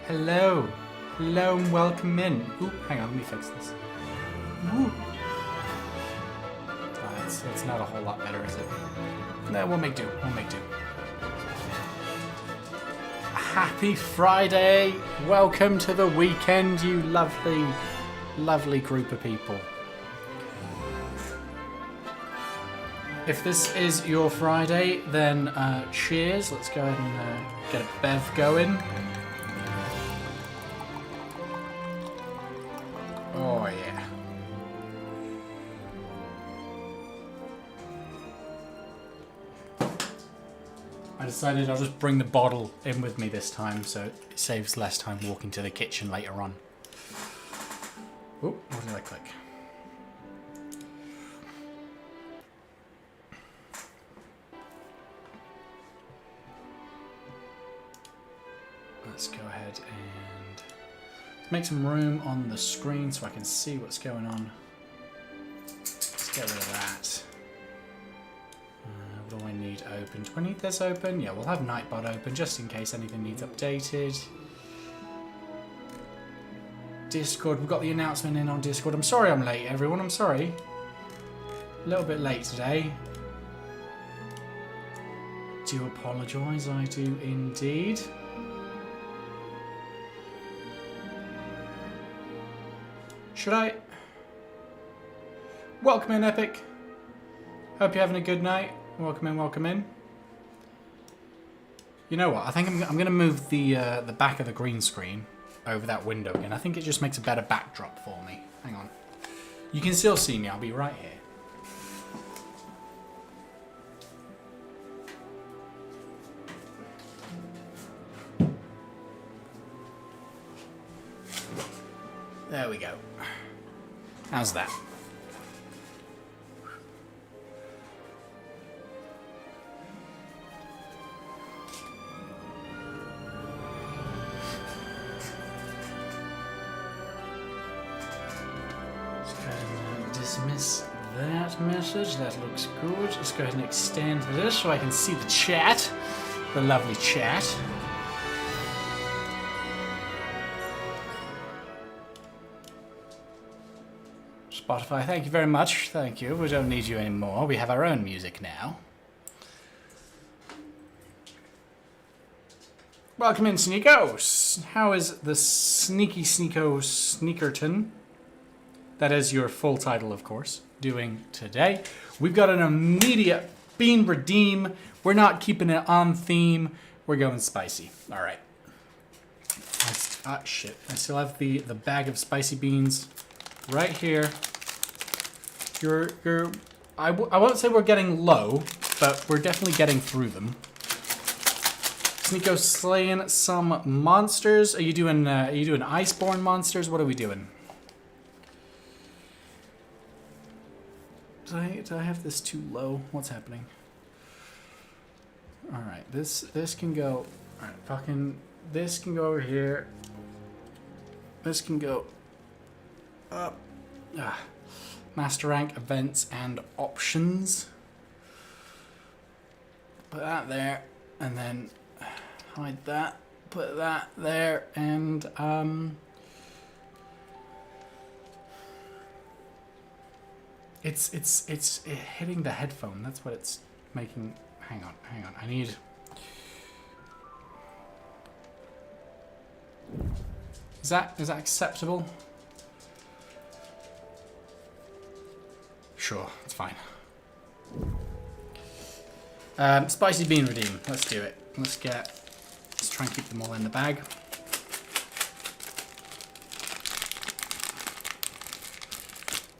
Hello. Hello and welcome in. Ooh, hang on, let me fix this. Ooh. It's not a whole lot better, is it? No, we'll make do. We'll make do. Happy Friday. Welcome to the weekend, you lovely, lovely group of people. If this is your Friday, then cheers. Let's go ahead and get a bev going. Oh, yeah. I decided I'll just bring the bottle in with me this time, so it saves less time walking to the kitchen later on. Oh, what did I click? Let's go ahead and make some room on the screen so I can see what's going on. Let's get rid of that. What do I need open? Do I need this open? Yeah, we'll have Nightbot open just in case anything needs updated. Discord, we've got the announcement in on Discord. I'm sorry I'm late, everyone. I'm sorry. A little bit late today. Do apologise, I do indeed. Should I? Welcome in, Epic. Hope you're having a good night. Welcome in, welcome in. You know what? I think I'm going to move the back of the green screen over that window again. I think it just makes a better backdrop for me. Hang on. You can still see me. I'll be right here. There we go. How's that? Let's go ahead and dismiss that message. That looks good. Let's go ahead and extend this so I can see the chat. The lovely chat. Spotify, thank you very much. Thank you. We don't need you anymore. We have our own music now. Welcome in, Sneakos. How is the Sneaky Sneako Sneakerton, that is your full title, of course, doing today? We've got an immediate bean redeem. We're not keeping it on theme. We're going spicy. All right. Shit. I still have the bag of spicy beans right here. I won't say we're getting low, but we're definitely getting through them. Sneeko slaying some monsters. Are you doing iceborne monsters? What are we doing? Do I have this too low? What's happening? All right, this can go. All right, fucking this can go over here. This can go up. Master rank, events, and options. Put that there, and then hide that. Put that there, and it's hitting the headphone. That's what it's making. Hang on. I need. Is that acceptable? Sure, it's fine. Spicy bean redeem. Let's do it. Let's try and keep them all in the bag.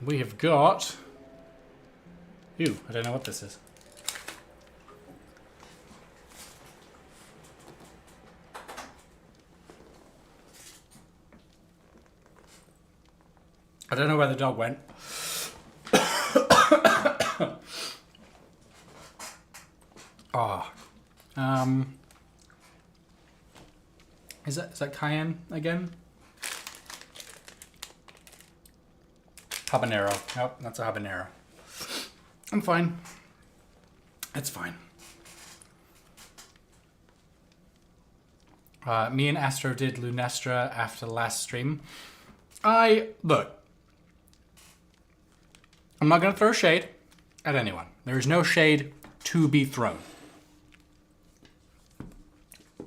We have got. Ew, I don't know what this is. I don't know where the dog went. Is that cayenne again? Habanero. Nope, that's a habanero. I'm fine. It's fine. Me and Astro did Lunestra after the last stream. Look, I'm not going to throw shade at anyone. There is no shade to be thrown.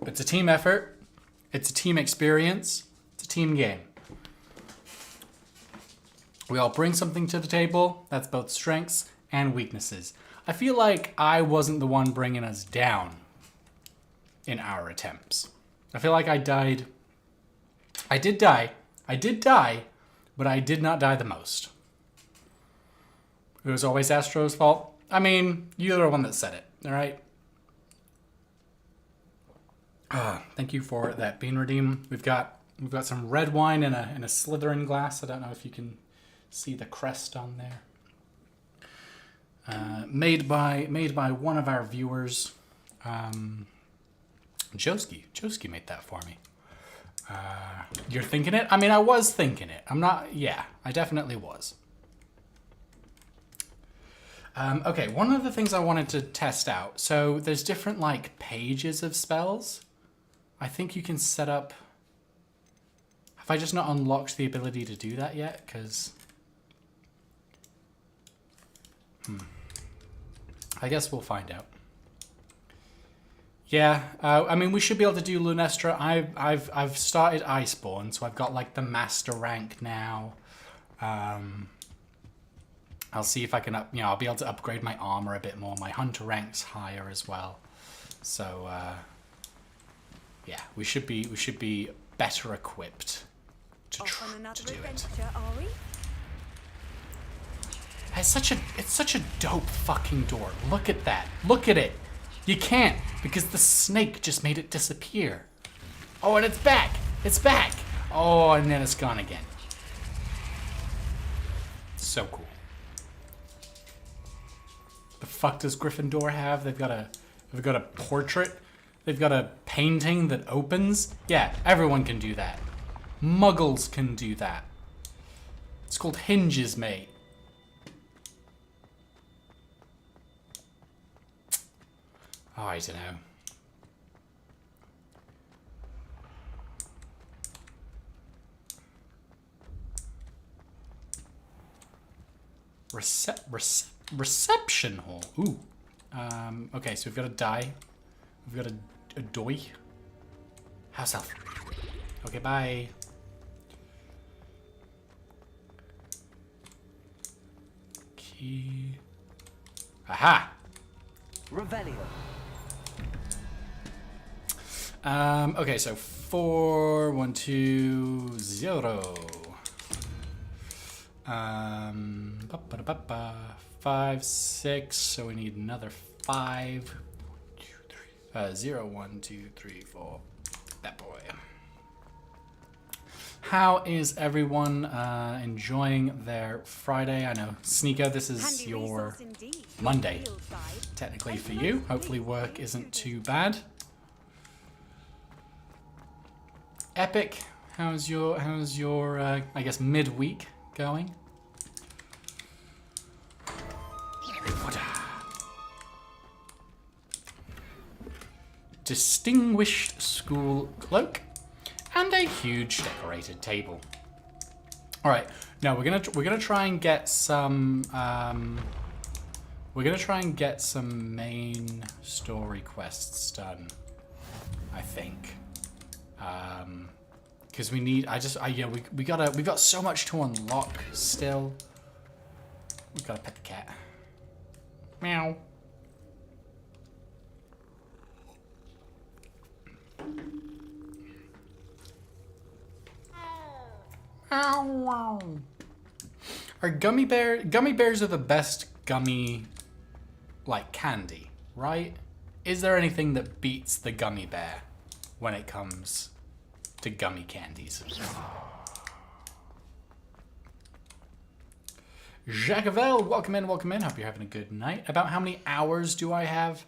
It's a team effort. It's a team experience. It's a team game. We all bring something to the table. That's both strengths and weaknesses. I feel like I wasn't the one bringing us down in our attempts. I feel like I died. I did die, but I did not die the most. It was always Astro's fault. I mean, you're the one that said it, all right? Thank you for that bean redeem. We've got some red wine in a Slytherin glass. I don't know if you can see the crest on there. Made by one of our viewers. Joski made that for me. You're thinking it? I mean, I was thinking it. I'm not. Yeah, I definitely was. Okay, one of the things I wanted to test out. So there's different like pages of spells. I think you can set up. Have I just not unlocked the ability to do that yet? Because I guess we'll find out. Yeah, I mean, we should be able to do Lunestra. I've started Iceborne, so I've got like the master rank now. I'll see if I can I'll be able to upgrade my armor a bit more. My hunter rank's higher as well, so yeah, we should be better equipped to do it. It's such a dope fucking door. Look at that. Look at it. You can't, because the snake just made it disappear. Oh, and it's back. It's back. Oh, and then it's gone again. So cool. The fuck does Gryffindor have? They've got a portrait. They've got a painting that opens. Yeah, everyone can do that. Muggles can do that. It's called hinges, mate. Oh, I don't know. Reception hall. Ooh. Okay, so we've got a die. We've got a doy. House elf. Okay, bye. Key. Aha! Revelio. Okay, so 4, 1, 2, 0. 5, 6. So we need another 5. 0, 1, 2, 3, 4. That boy. How is everyone enjoying their Friday? I know, Sneeko, this is your Monday, technically for you. Hopefully work isn't too bad. Epic, how's your I guess midweek going? Distinguished school cloak and a huge decorated table. All right, now we're gonna try and get some main story quests done, I think. Because we need, we've got so much to unlock still. We've got to pet the cat. Meow. Ow. Are gummy bears are the best gummy, like, candy, right? Is there anything that beats the gummy bear when it comes to gummy candies? Jacquevel, welcome in, welcome in. Hope you're having a good night. About how many hours do I have?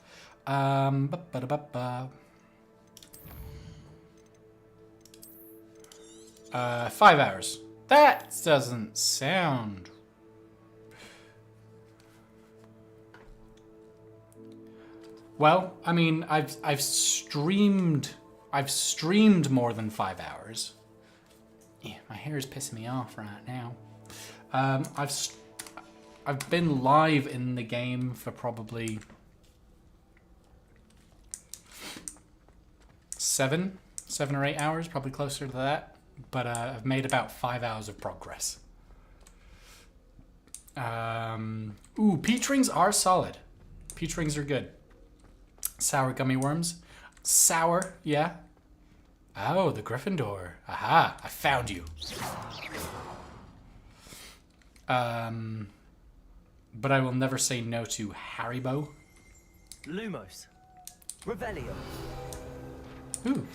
5 hours. That doesn't sound... Well, I mean, I've streamed I've streamed more than 5 hours. Yeah, my hair is pissing me off right now. I've been live in the game for probably 7 or 8 hours, probably closer to that. But I've made about 5 hours of progress. Ooh, peach rings are solid. Peach rings are good. Sour gummy worms. Sour, yeah. Oh, the Gryffindor. Aha, I found you. But I will never say no to Haribo. Lumos. Revelio. Ooh.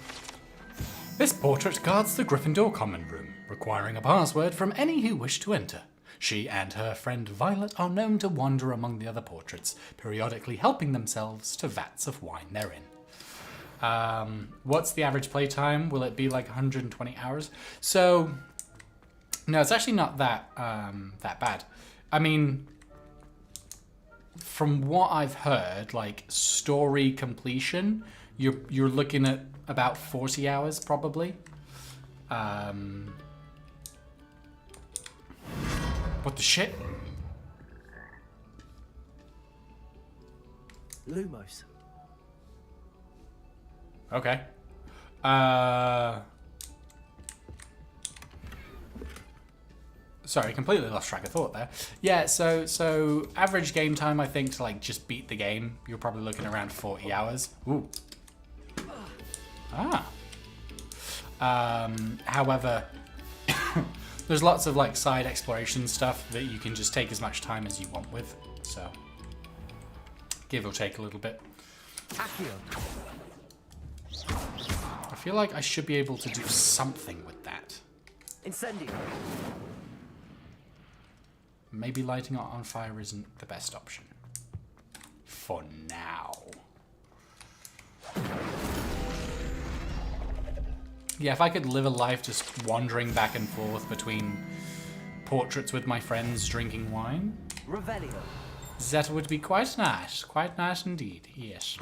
This portrait guards the Gryffindor common room, requiring a password from any who wish to enter. She and her friend Violet are known to wander among the other portraits, periodically helping themselves to vats of wine therein. What's the average playtime? Will it be like 120 hours? So, no, it's actually not that that bad. I mean, from what I've heard, like story completion, you're looking at about 40 hours probably. What the shit? Lumos. Okay. Sorry, completely lost track of thought there. Yeah, so average game time, I think, to like just beat the game, you're probably looking around 40 hours. Ooh. However, there's lots of like side exploration stuff that you can just take as much time as you want with. So, give or take a little bit. Accio. I feel like I should be able to do something with that. Incendio. Maybe lighting it on fire isn't the best option. For now. Yeah, if I could live a life just wandering back and forth between portraits with my friends drinking wine, Revelio. that would be quite nice indeed, yes.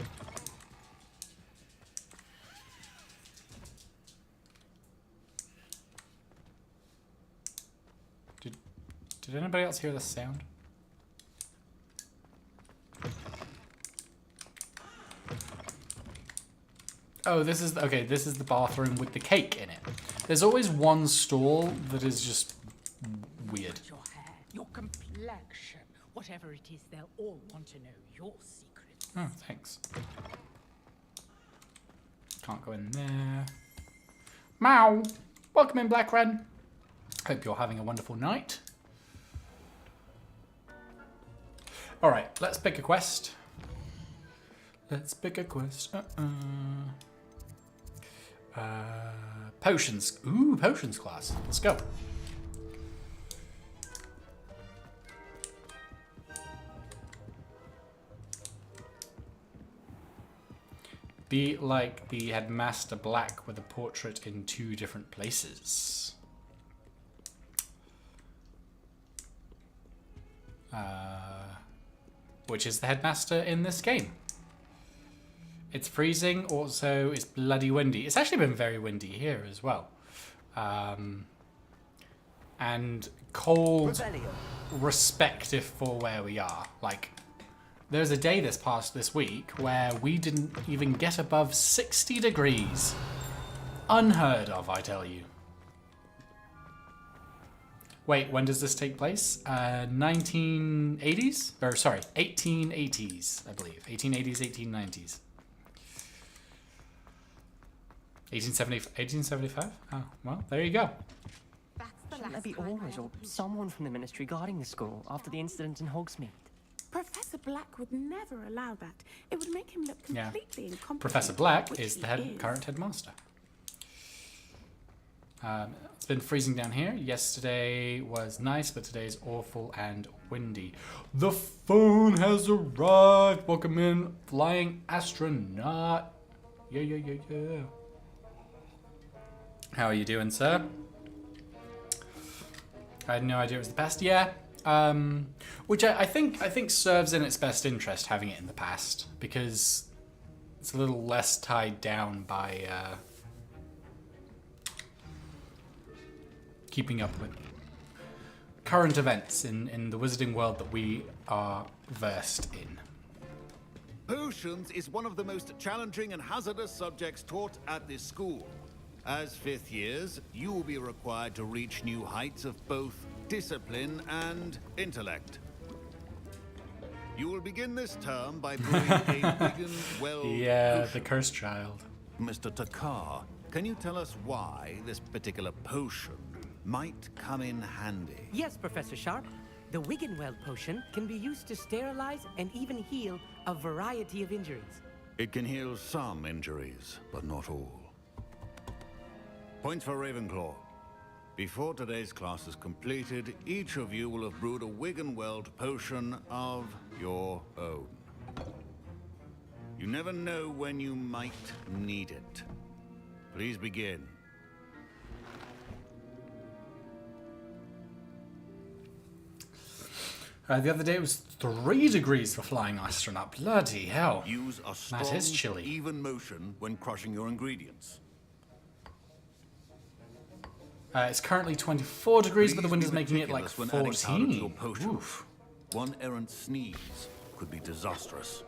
Did anybody else hear the sound? Oh, this is the bathroom with the cake in it. There's always one stall that is just weird. Your hair, your complexion, whatever it is, they'll all want to know your secrets. Oh, thanks. Can't go in there. Meow! Welcome in, Black Wren. Hope you're having a wonderful night. Alright, let's pick a quest. Let's pick a quest. Potions. Ooh, potions class. Let's go. Be like the Headmaster Black with a portrait in 2 different places. Which is the Headmaster in this game. It's freezing, also it's bloody windy. It's actually been very windy here as well. And cold, Revelio. respective for where we are. Like, there's a day this week where we didn't even get above 60 degrees. Unheard of, I tell you. Wait, when does this take place? 1980s? Or sorry, 1880s, I believe. 1880s, 1890s. 1875? Oh, well, there you go. That's the Shouldn't there last be time I always or someone from the ministry guarding the school after the incident in Hogsmeade? Professor Black would never allow that. It would make him look Yeah. completely incompetent. Professor Black which is he the current headmaster. It's been freezing down here. Yesterday was nice, but today is awful and windy. The phone has arrived. Welcome in, flying astronaut. Yeah. How are you doing, sir? I had no idea it was the past. Yeah. Which I think serves in its best interest having it in the past, because It's a little less tied down by keeping up with current events in the wizarding world that we are versed in. Potions is one of the most challenging and hazardous subjects taught at this school. As fifth years, you will be required to reach new heights of both discipline and intellect. You will begin this term by brewing a Wigan Well Yeah, potion. the cursed child. Mr. Takar, can you tell us why this particular potion might come in handy? Yes, Professor Sharp. The Wiggenweld potion can be used to sterilize and even heal a variety of injuries. It can heal some injuries, but not all. Points for Ravenclaw. Before today's class is completed, each of you will have brewed a Wiggenweld potion of your own. You never know when you might need it. Please begin. The other day it was 3 degrees for flying astronaut. Bloody hell. Use a strong, That is chilly. even motion when crushing your ingredients. It's currently 24 degrees, but the Please wind be is making it like meticulous when adding powder to your 14. potion. Oof. One errant sneeze could be disastrous.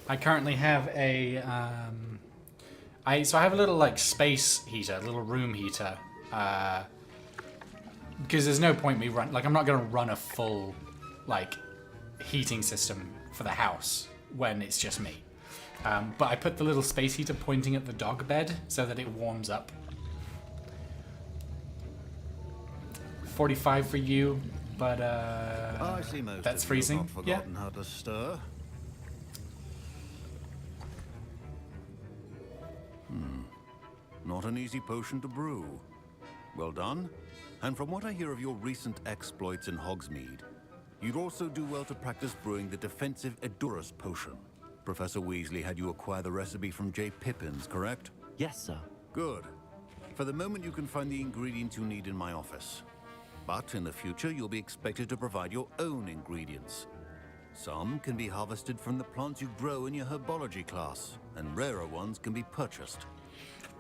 I currently have a I have a little like space heater, a little room heater, because there's no point me I'm not gonna run a full like heating system for the house when it's just me. But I put the little space heater pointing at the dog bed so that it warms up. 45 for you, but I see most that's of freezing. You have not Yeah. forgotten how to stir. Not an easy potion to brew. Well done. And from what I hear of your recent exploits in Hogsmeade, you'd also do well to practice brewing the defensive Edurus potion. Professor Weasley had you acquire the recipe from J. Pippins, correct? Yes, sir. Good. For the moment, you can find the ingredients you need in my office. But in the future, you'll be expected to provide your own ingredients. Some can be harvested from the plants you grow in your herbology class, and rarer ones can be purchased.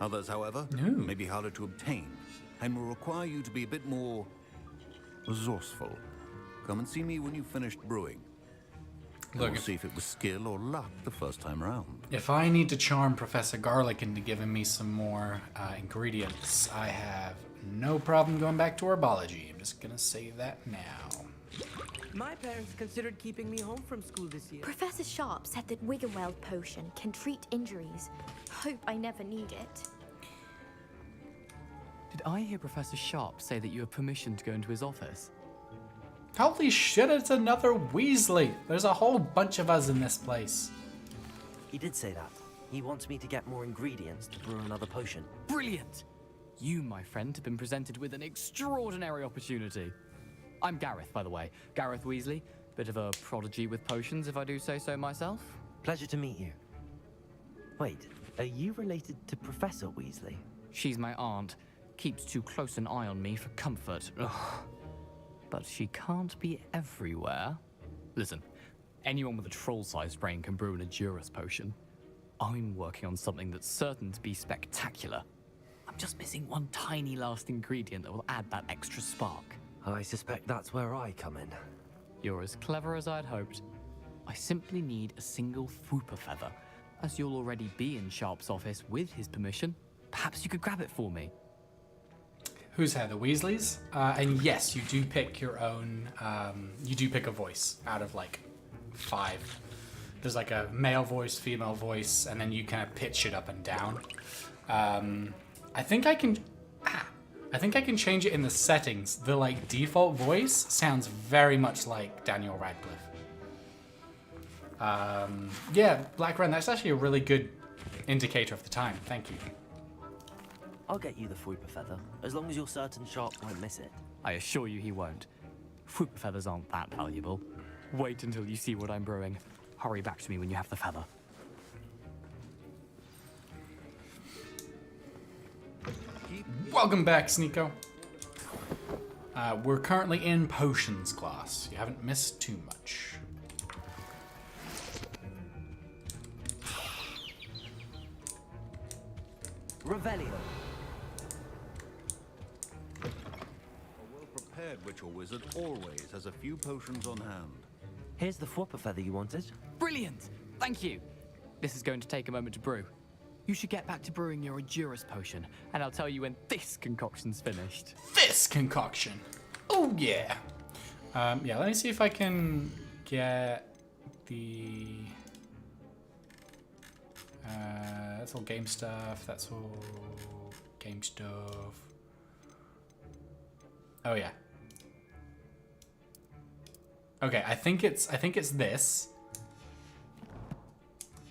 Others, however, may be harder to obtain, and will require you to be a bit more resourceful. Come and see me when you've finished brewing. And Look, we'll see if it was skill or luck the first time round. if I need to charm Professor Garlic into giving me some more ingredients, I have no problem going back to herbology. I'm just gonna say that now. My parents considered keeping me home from school this year. Professor Sharp said that Wiggenweld potion can treat injuries. Hope I never need it. Did I hear Professor Sharp say that you have permission to go into his office? Holy shit, it's another Weasley. There's a whole bunch of us in this place. He did say that. He wants me to get more ingredients to brew another potion. Brilliant! You, my friend, have been presented with an extraordinary opportunity. I'm Gareth, by the way. Gareth Weasley. Bit of a prodigy with potions, if I do say so myself. Pleasure to meet you. Wait, are you related to Professor Weasley? She's my aunt. Keeps too close an eye on me for comfort. Ugh. But she can't be everywhere. Listen, anyone with a troll-sized brain can brew an Edurus potion. I'm working on something that's certain to be spectacular. I'm just missing one tiny last ingredient that will add that extra spark. I suspect that's where I come in. You're as clever as I'd hoped. I simply need a single Fwooper feather. As you'll already be in Sharp's office with his permission, perhaps you could grab it for me. Who's here? The Weasleys? And yes, you do pick your own, you do pick a voice out of like 5. There's like a male voice, female voice, and then you kind of pitch it up and down. I think I can change it in the settings. The like default voice sounds very much like Daniel Radcliffe. Yeah, Black Ren, that's actually a really good indicator of the time. Thank you. I'll get you the Fwooper feather, as long as you're certain Sharp won't miss it. I assure you he won't. Fwooper feathers aren't that valuable. Wait until you see what I'm brewing. Hurry back to me when you have the feather. Welcome back, Sneeko. We're currently in potions class. You haven't missed too much. Revelio. A well-prepared ritual wizard always has a few potions on hand. Here's the Fwopper feather you wanted. Brilliant! Thank you! This is going to take a moment to brew. You should get back to brewing your Endurus potion, and I'll tell you when this concoction's finished. This concoction. Oh, yeah. Yeah, let me see if I can get the... that's all game stuff. That's all game stuff. Oh, yeah. Okay, I think it's this.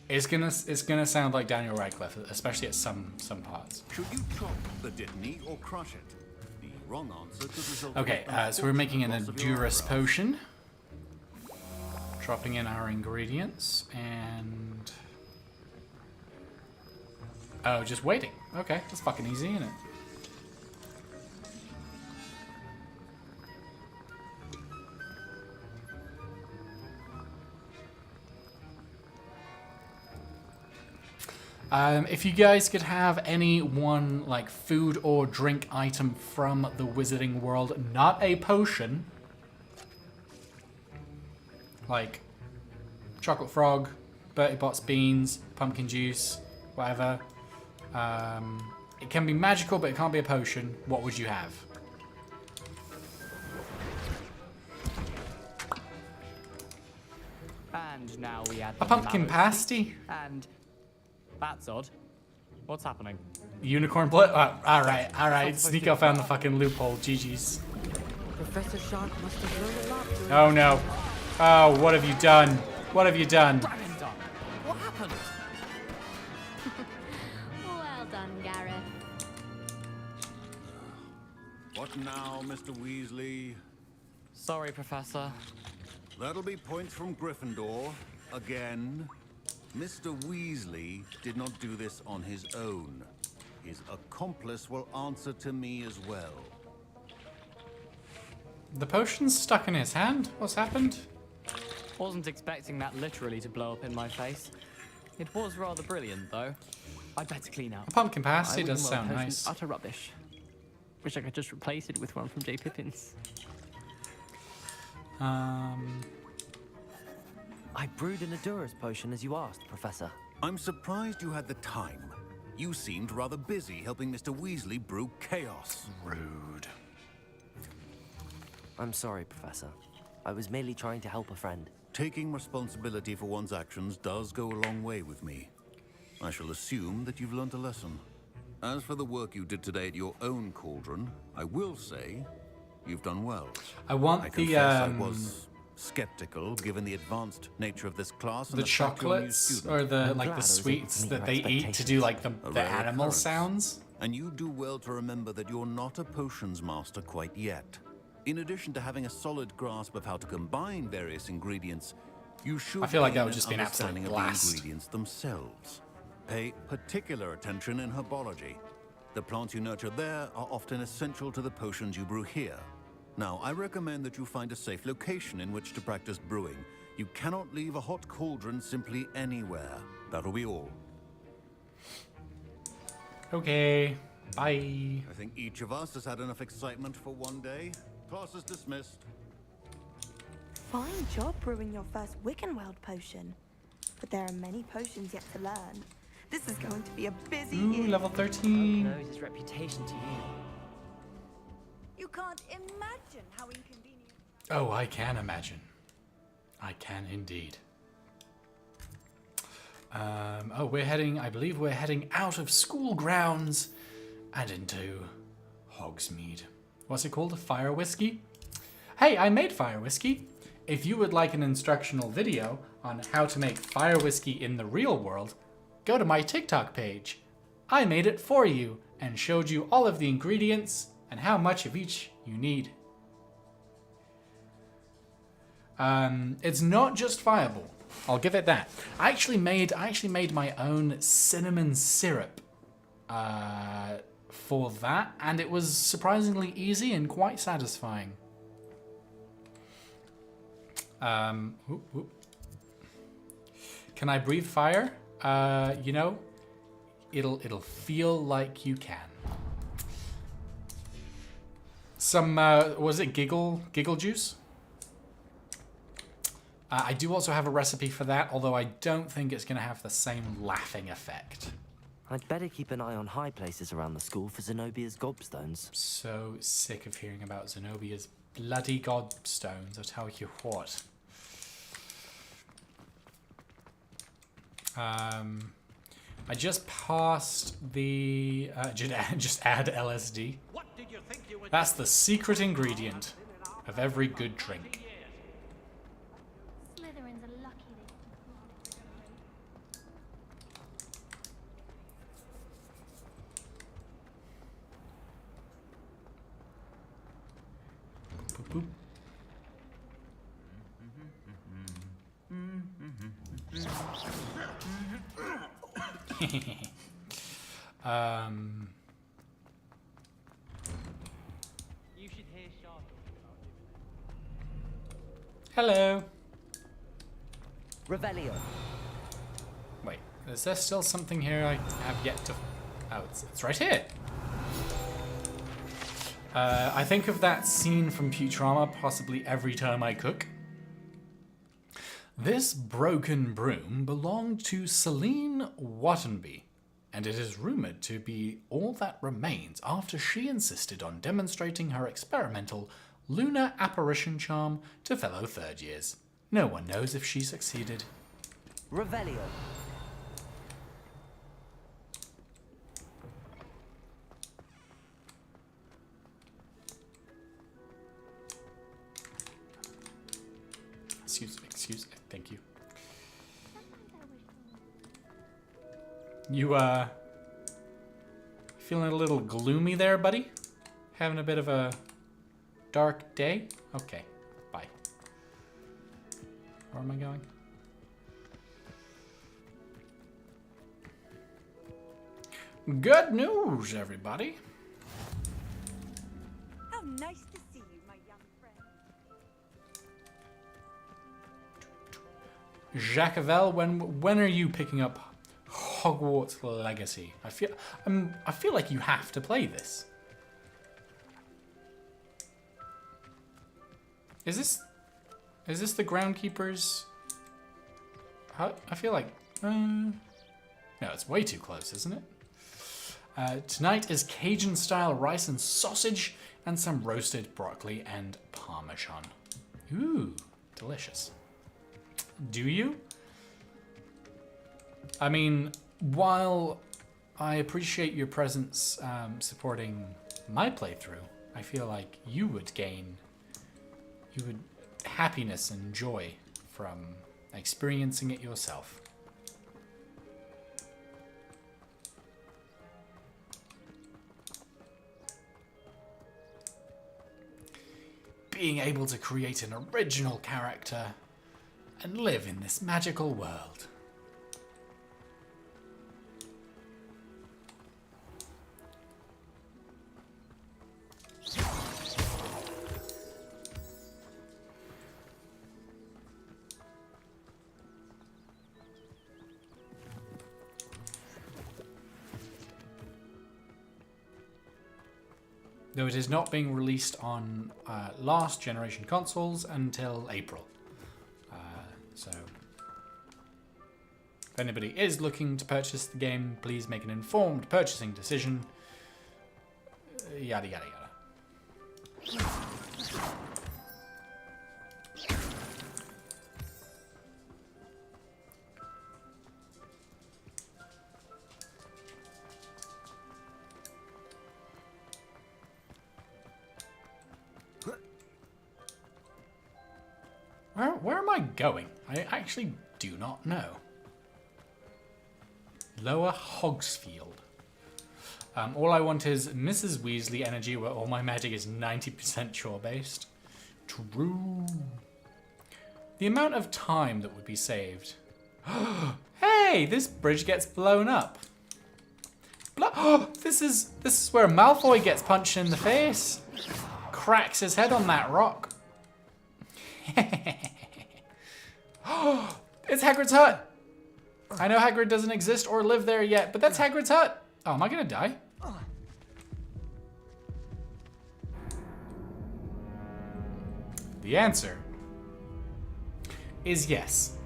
It's gonna sound like Daniel Radcliffe, especially at some parts. Should you chop the Dittany or crush it? The wrong answer could result Okay, in so we're making an loss of your Endurus eyebrow. potion. Dropping in our ingredients and... Oh, just waiting. Okay, that's fucking easy, isn't it? If you guys could have any one like food or drink item from the Wizarding World, not a potion, like chocolate frog, Bertie Bott's beans, pumpkin juice, whatever. It can be magical, but it can't be a potion. What would you have? And now we add A pumpkin pasty? And that's odd. What's happening? Unicorn blood? Alright. Sneeko found the fucking loophole. GG's. Professor Shark must have learned a lot during Oh no. Oh, what have you done? What have you done? Dragon Dog! What happened? Well done, Gareth. What now, Mr. Weasley? Sorry, Professor. That'll be points from Gryffindor. Again. Mr. Weasley did not do this on his own. His accomplice will answer to me as well. The potion's stuck in his hand? What's happened? Wasn't expecting that literally to blow up in my face. It was rather brilliant, though. I'd better clean up. A pumpkin pasty I does wouldn't sound want potions. nice. Utter rubbish. Wish I could just replace it with one from J. Pippin's. I brewed an Endurus potion as you asked, Professor. I'm surprised you had the time. You seemed rather busy helping Mr. Weasley brew chaos. Rude. I'm sorry, Professor. I was merely trying to help a friend. Taking responsibility for one's actions does go a long way with me. I shall assume that you've learnt a lesson. As for the work you did today at your own cauldron, I will say you've done well. I want I the confess I was skeptical, given the advanced nature of this class and the fact you're a new chocolates student. or the I'm like glad I the was able to sweets meet that your they eat to do like the rare animal occurrence. sounds. And you do well to remember that you're not a potions master quite yet. In addition to having a solid grasp of how to combine various ingredients, you should I feel like that gain would just be an absolute understanding of blast. the ingredients themselves. Pay particular attention in herbology. The plants you nurture there are often essential to the potions you brew here. Now, I recommend that you find a safe location in which to practice brewing. You cannot leave a hot cauldron simply anywhere. That'll be all. Okay. Bye. I think each of us has had enough excitement for one day. Class is dismissed. Fine job brewing your first Wiccanweld potion. But there are many potions yet to learn. This is going to be a busy Ooh, year. level 13. Knows his reputation to you. You can't imagine how inconvenient. Oh, I can imagine. I can indeed. Oh, I believe we're heading out of school grounds and into Hogsmeade. What's it called? A fire whiskey? Hey, I made fire whiskey. If you would like an instructional video on how to make fire whiskey in the real world, go to my TikTok page. I made it for you and showed you all of the ingredients and how much of each you need. It's not just Fireball. I'll give it that. I actually made my own cinnamon syrup for that, and it was surprisingly easy and quite satisfying. Whoop, whoop. Can I breathe fire? You know, it'll feel like you can. Some was it giggle juice? I do also have a recipe for that, although I don't think it's going to have the same laughing effect. I'd better keep an eye on high places around the school for Zenobia's gobstones. So sick of hearing about Zenobia's bloody gobstones, I tell you what. I just passed the... just add LSD. What did you think you were That's the secret ingredient of every good drink. Slytherins are lucky Boop, boop. You should hear Shah talking about you. Hello. Revelio. Wait, is there still something here I have yet to... Oh, it's right here. I think of that scene from Futurama possibly every time I cook. This broken broom belonged to Celine Wattenby, and it is rumoured to be all that remains after she insisted on demonstrating her experimental lunar apparition charm to fellow third years. No one knows if she succeeded. Revelio. Excuse me, thank you. You, feeling a little gloomy there, buddy? Having a bit of a dark day? Okay, bye. Where am I going? Good news, everybody. How nice to see you, my young friend. Jacques-Avel, when are you picking up Hogwarts Legacy? I feel like you have to play this. Is this the Groundkeeper's? I feel like no, it's way too close, isn't it? Tonight is Cajun-style rice and sausage and some roasted broccoli and parmesan. Ooh, delicious. Do you? I mean, while I appreciate your presence supporting my playthrough, I feel like you would happiness and joy from experiencing it yourself. Being able to create an original character and live in this magical world. Though it is not being released on last generation consoles until April. So, if anybody is looking to purchase the game, please make an informed purchasing decision. Yada yada yada. Where am I going? I actually do not know. Lower Hogsfield. All I want is Mrs. Weasley energy, where all my magic is 90% chore-based. True. The amount of time that would be saved. Hey, this bridge gets blown up. This is where Malfoy gets punched in the face. Cracks his head on that rock. It's Hagrid's hut. I know Hagrid doesn't exist or live there yet, but that's Hagrid's hut. Oh, am I gonna die? The answer is yes.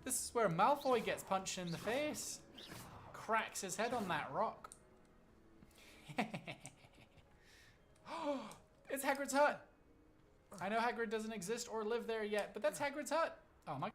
This is where Malfoy gets punched in the face. Cracks his head on that rock. It's Hagrid's hut. I know Hagrid doesn't exist or live there yet, but that's Hagrid's hut. Oh my.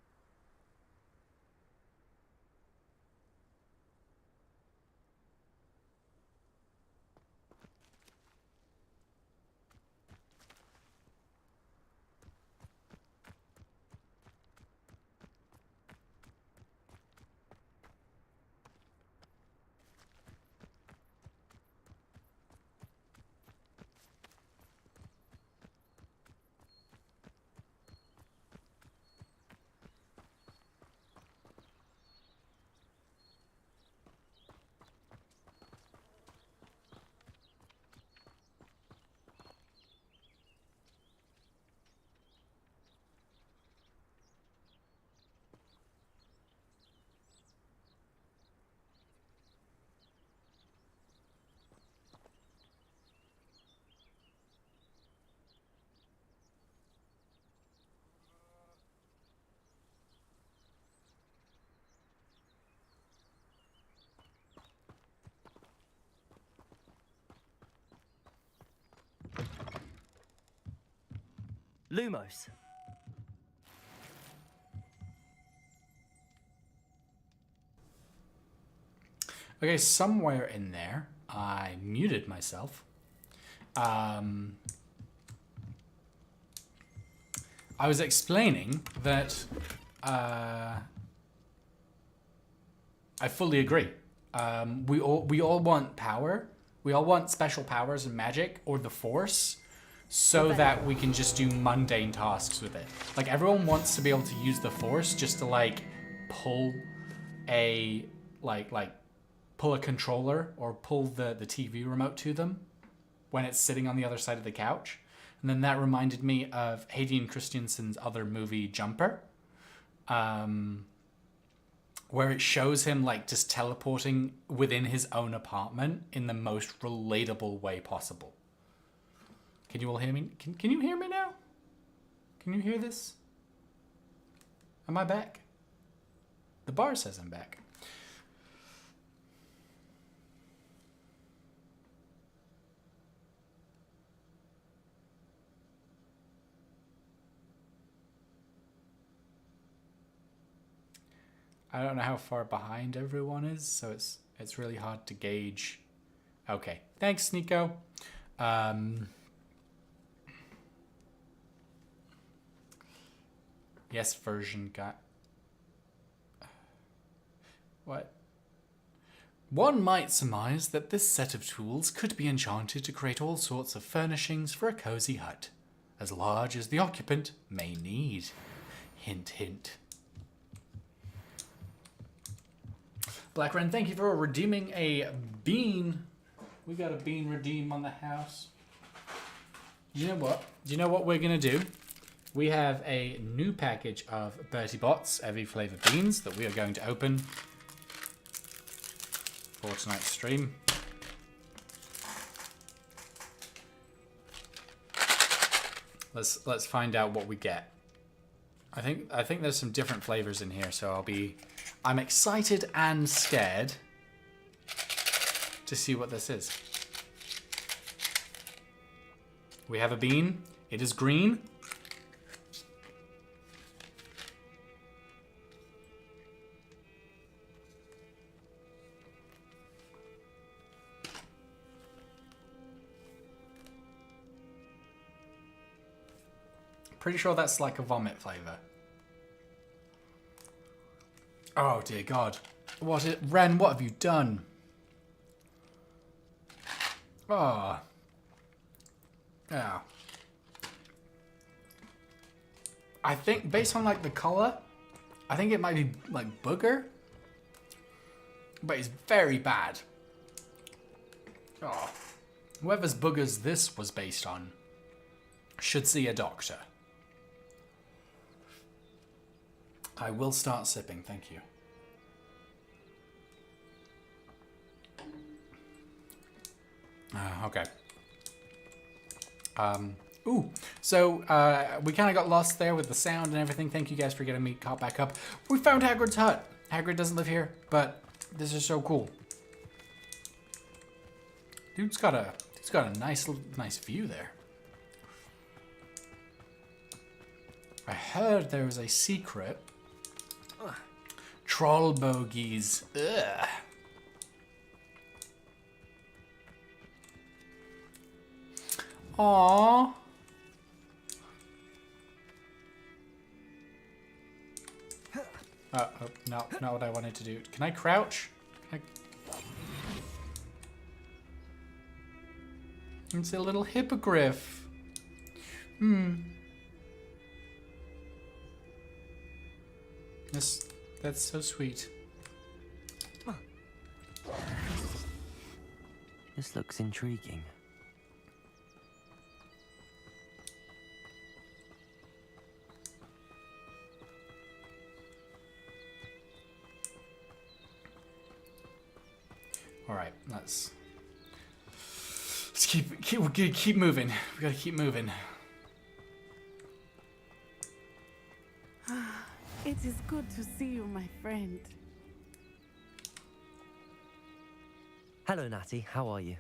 Lumos. Okay, somewhere in there, I muted myself. I was explaining that I fully agree. We all want power. We all want special powers and magic or the Force, so that we can just do mundane tasks with it. Like, everyone wants to be able to use the Force just to like pull a pull a controller or pull the TV remote to them when it's sitting on the other side of the couch. And then that reminded me of Hayden Christensen's other movie, Jumper, where it shows him like just teleporting within his own apartment in the most relatable way possible. Can you all hear me? Can you hear me now? Can you hear this? Am I back? The bar says I'm back. I don't know how far behind everyone is, so it's really hard to gauge. Okay, thanks, Nico. Yes, version got... What? One might surmise that this set of tools could be enchanted to create all sorts of furnishings for a cozy hut, as large as the occupant may need. Hint, hint. Black Ren, thank you for redeeming a bean. We got a bean redeem on the house. You know what? Do you know what we're going to do? We have a new package of Bertie Bott's every flavor beans that we are going to open for tonight's stream. Let's find out what we get. I think there's some different flavors in here, so I'm excited and scared to see what this is. We have a bean. It is green. Pretty sure that's like a vomit flavor. Oh dear God. Ren, what have you done? Oh. Yeah. I think based on like the color, I think it might be like booger. But it's very bad. Oh. Whoever's boogers this was based on should see a doctor. I will start sipping, thank you. Okay. So we kind of got lost there with the sound and everything. Thank you guys for getting me caught back up. We found Hagrid's hut. Hagrid doesn't live here, but this is so cool. Dude's got a nice view there. I heard there was a secret. Troll bogies. Ugh. Aww. Oh, no, not what I wanted to do. Can I crouch? It's a little hippogriff. That's so sweet. This looks intriguing. All right, let's keep moving. We gotta keep moving. It is good to see you, my friend. Hello, Natty. How are you?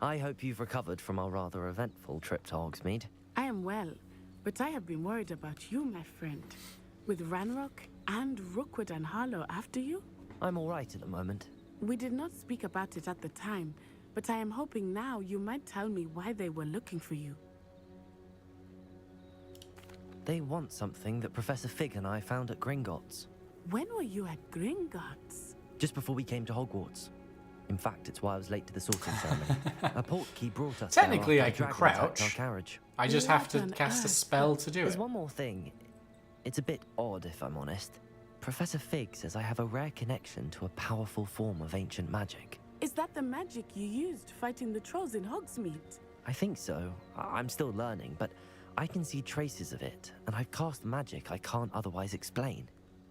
I hope you've recovered from our rather eventful trip to Hogsmeade. I am well, but I have been worried about you, my friend. With Ranrock and Rookwood and Harlow after you? I'm all right at the moment. We did not speak about it at the time, but I am hoping now you might tell me why they were looking for you. They want something that Professor Fig and I found at Gringotts. When were you at Gringotts? Just before we came to Hogwarts. In fact, it's why I was late to the sorting ceremony. A portkey brought us Technically, there I after can a dragon attacked crouch. our carriage. I just have to What on cast a earth? spell to do There's it. one more thing. It's a bit odd, if I'm honest. Professor Fig says I have a rare connection to a powerful form of ancient magic. Is that the magic you used fighting the trolls in Hogsmeade? I think so. I'm still learning, but I can see traces of it, and I've cast magic I can't otherwise explain.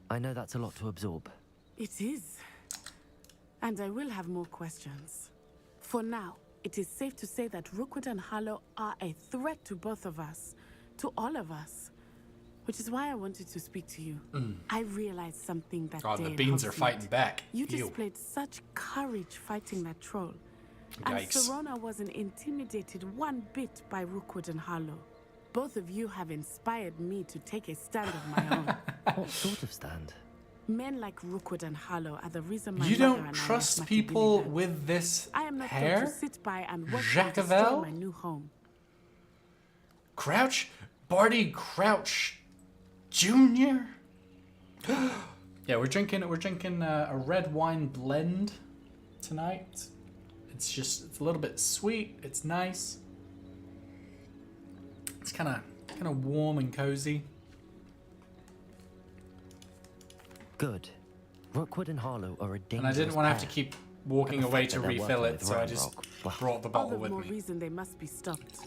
I know that's a lot to absorb. It is. And I will have more questions. For now, it is safe to say that Rookwood and Harlow are a threat to both of us. To all of us. Which is why I wanted to speak to you. I realized something that God, day the in beans are Hogsmeade. fighting back. You Ew. displayed such courage fighting that troll. And Yikes. Serona wasn't intimidated one bit by Rookwood and Harlow. Both of you have inspired me to take a stand of my own. What sort of stand? Men like Rookwood and Harlow are the reason my You mother don't and I trust left people Machiavelli. with this I am not going hair? to sit by and watch Jacques them destroy Avel? my new home. Crouch? Barty Crouch Jr.? Yeah, we're drinking a red wine blend tonight. It's a little bit sweet. It's nice. It's kind of warm and cozy. Good. Rookwood and Harlow are a dangerous And I didn't want to have to pair. keep walking And the away fact to that they're refill working it, with so I just Ranrock, well, brought the All bottle the with more me. reason they must be stopped.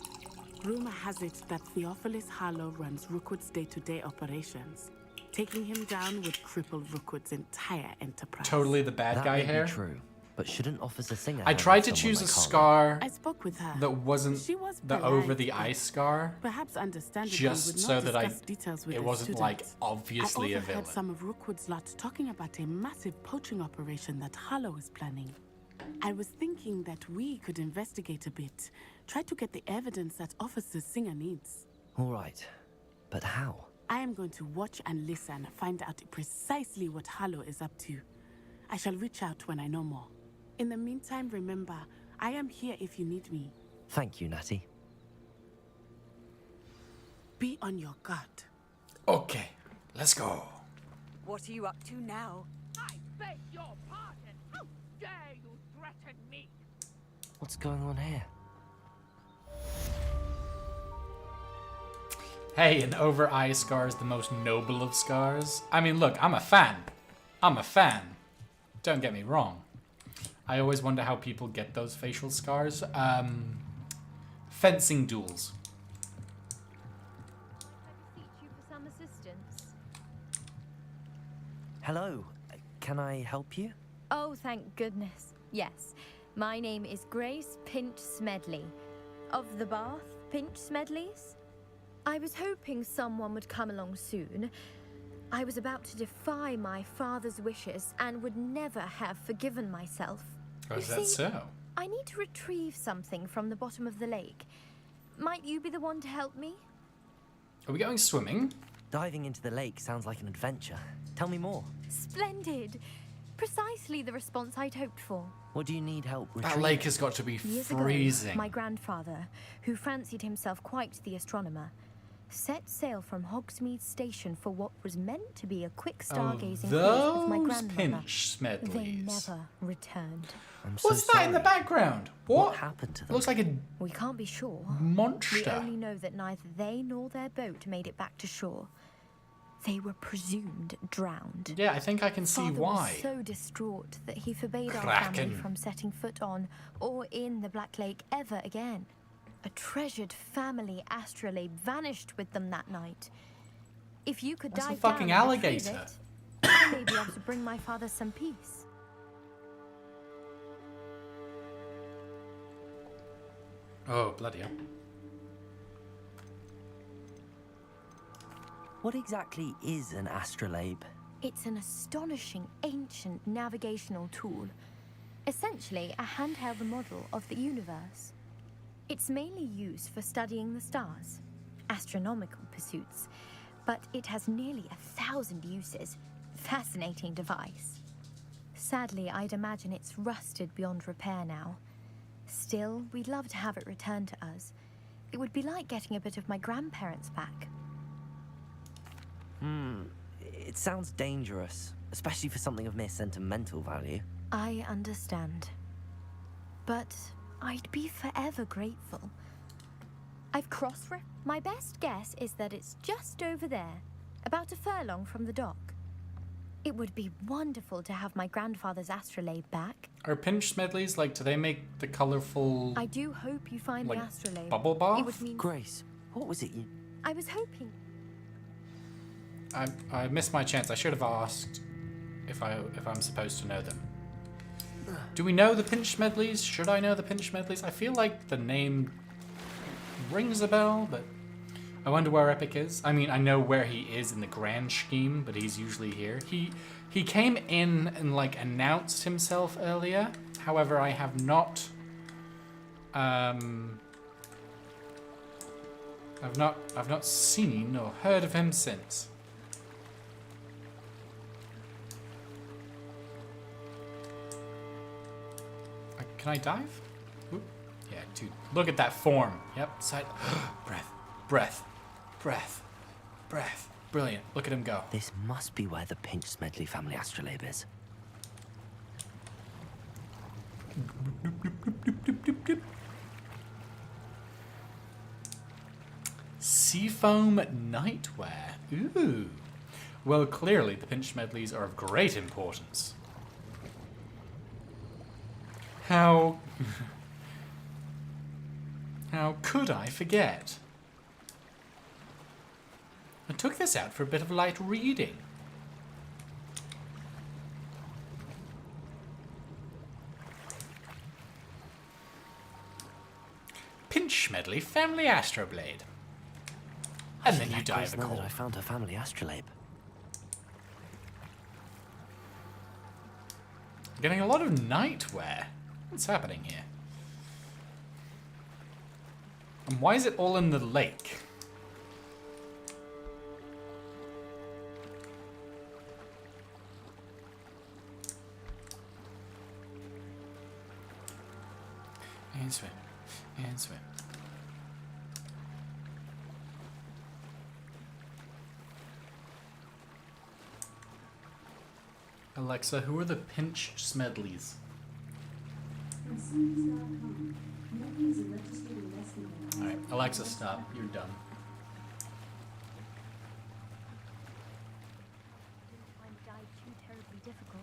Rumor has it that Theophilus Harlow runs Rookwood's day-to-day operations. Taking him down would cripple Rookwood's entire enterprise. Totally the bad that guy may hair. be true, but shouldn't Officer Singer I handle tried to someone choose a like Harlow? scar I spoke with her. that wasn't She was the polite, over the but eye scar, Perhaps understandably just would so not that discuss details with it the wasn't like students. obviously I a overheard villain. some of Rookwood's lot talking about a massive poaching operation that Harlow is planning. I was thinking that we could investigate a bit, try to get the evidence that Officer Singer needs. All right, but how? I am going to watch and listen, find out precisely what Harlow is up to. I shall reach out when I know more. In the meantime, remember, I am here if you need me. Thank you, Natty. Be on your guard. Okay, let's go. What are you up to now? I beg your pardon. How dare you threaten me? What's going on here? Hey, an over-eye scar is the most noble of scars. I mean, look, I'm a fan. I'm a fan. Don't get me wrong. I always wonder how people get those facial scars. Fencing duels. You for some assistance. Hello. Can I help you? Oh, thank goodness. Yes. My name is Grace Pinch Smedley. Of the Bath Pinch Smedleys? I was hoping someone would come along soon. I was about to defy my father's wishes and would never have forgiven myself. Oh, is You that see, so? I need to retrieve something from the bottom of the lake. Might you be the one to help me? Are we going swimming? Diving into the lake sounds like an adventure. Tell me more. Splendid! Precisely the response I'd hoped for. What do you need help That retrieving? lake has got to be Years freezing. ago, my grandfather, who fancied himself quite the astronomer, set sail from Hogsmeade Station for what was meant to be a quick stargazing cruise with my those grandmother. Pinch They Smedleys. never returned. I'm so What's that in the sorry. background? What? happened to them? Looks like a We can't be sure. monster. We only know that neither they nor their boat made it back to shore. They were presumed drowned. Yeah, I think I can see Father why. was so distraught that he forbade our Kraken. family from setting foot on or in the Black Lake ever again. A treasured family astrolabe vanished with them that night. If you could That's a dive fucking down and retrieve alligator. it, I may be able to bring my father some peace. Oh, bloody hell. What exactly is an astrolabe? It's an astonishing ancient navigational tool. Essentially, a handheld model of the universe. It's mainly used for studying the stars, astronomical pursuits, but it has nearly 1,000 uses. Fascinating device. Sadly, I'd imagine it's rusted beyond repair now. Still, we'd love to have it returned to us. It would be like getting a bit of my grandparents back. It sounds dangerous, especially for something of mere sentimental value. I understand. But I'd be forever grateful. I've cross-referenced. My best guess is that it's just over there, about a furlong from the dock. It would be wonderful to have my grandfather's astrolabe back. Are Pinch Smedleys, like, do they make the colourful... I do hope you find Like the astrolabe. bubble bath? It would mean Grace, what was it you... I was hoping. I missed my chance. I should have asked if I'm supposed to know them. Do we know the Pinch Smedleys? Should I know the Pinch Smedleys? I feel like the name rings a bell, but I wonder where Epic is. I mean, I know where he is in the grand scheme, but he's usually here. He came in and like announced himself earlier. However, I have not I've not seen or heard of him since. Can I dive? Oop. Yeah, dude. Look at that form. Yep. Side. Breath. Breath. Breath. Breath. Brilliant. Look at him go. This must be where the Pinch Smedley family astrolabe is. Seafoam nightwear. Ooh. Well, clearly the Pinch Smedleys are of great importance. How could I forget? I took this out for a bit of light reading. Pinch Smedley family astroblade. And then you Let die Grace of a know cold. that I found her family astrolabe. Getting a lot of nightwear. What's happening here? And why is it all in the lake? And swim. And swim. Alexa, who are the Pinch Smedleys? Alright, Alexa, stop. You're dumb. Find the dive too terribly difficult.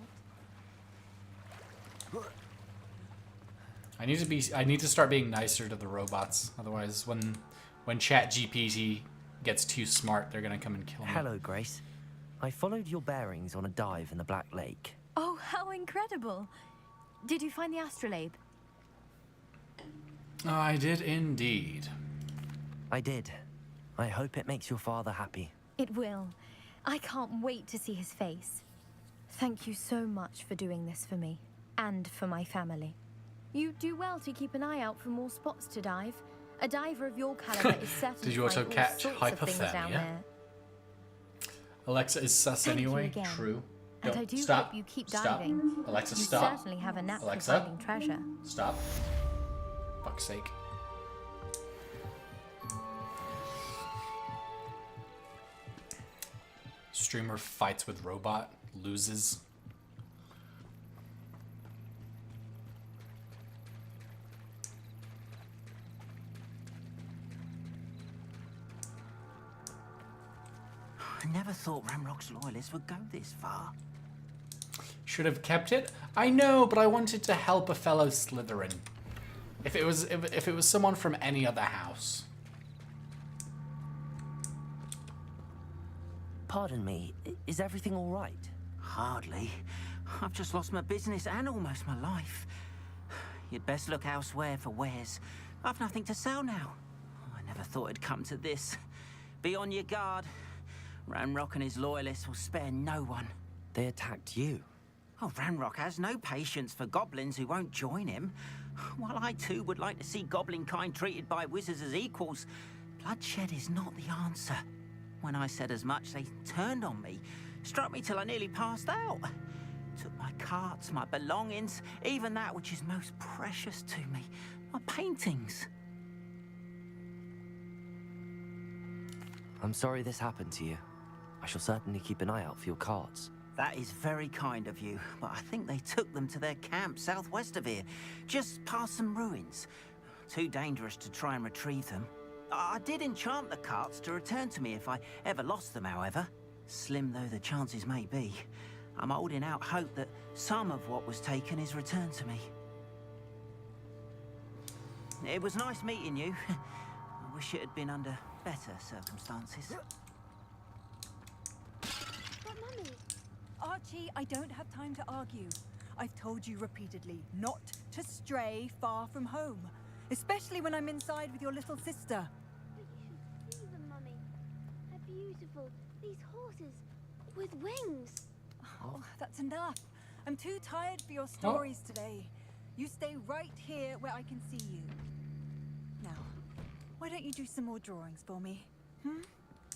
I need to start being nicer to the robots. Otherwise, when ChatGPT gets too smart, they're gonna come and kill me. Hello, Grace. I followed your bearings on a dive in the Black Lake. Oh, how incredible! Did you find the astrolabe? I did indeed. I did. I hope it makes your father happy. It will. I can't wait to see his face. Thank you so much for doing this for me, and for my family. You do well to keep an eye out for more spots to dive. A diver of your caliber is certainly Did you also find all catch sorts of things down hypothermia? there. Alexa is sus Thank you anyway. again. True. And Don't- I do stop. hope you keep Stop. diving. Alexa, You stop. certainly have a knack for Alexa? finding treasure. Stop. Fuck's sake. Streamer fights with robot, loses. I never thought Ramrock's loyalists would go this far. Should have kept it. I know, but I wanted to help a fellow Slytherin. If it was someone from any other house. Pardon me, is everything all right? Hardly. I've just lost my business and almost my life. You'd best look elsewhere for wares. I've nothing to sell now. I never thought it'd come to this. Be on your guard. Ranrock and his loyalists will spare no one. They attacked you. Oh, Ranrock has no patience for goblins who won't join him. While I too would like to see goblin kind treated by wizards as equals, bloodshed is not the answer. When I said as much, they turned on me, struck me till I nearly passed out. Took my carts, my belongings, even that which is most precious to me, my paintings. I'm sorry this happened to you. I shall certainly keep an eye out for your cards. That is very kind of you, but I think they took them to their camp southwest of here, just past some ruins. Too dangerous to try and retrieve them. I did enchant the carts to return to me if I ever lost them, however. Slim though the chances may be, I'm holding out hope that some of what was taken is returned to me. It was nice meeting you. I wish it had been under better circumstances. But Mummy... Archie, I don't have time to argue. I've told you repeatedly not to stray far from home. Especially when I'm inside with your little sister. But you should see them, Mummy. They're beautiful. These horses with wings. Oh, that's enough. I'm too tired for your stories today. You stay right here where I can see you. Now, why don't you do some more drawings for me?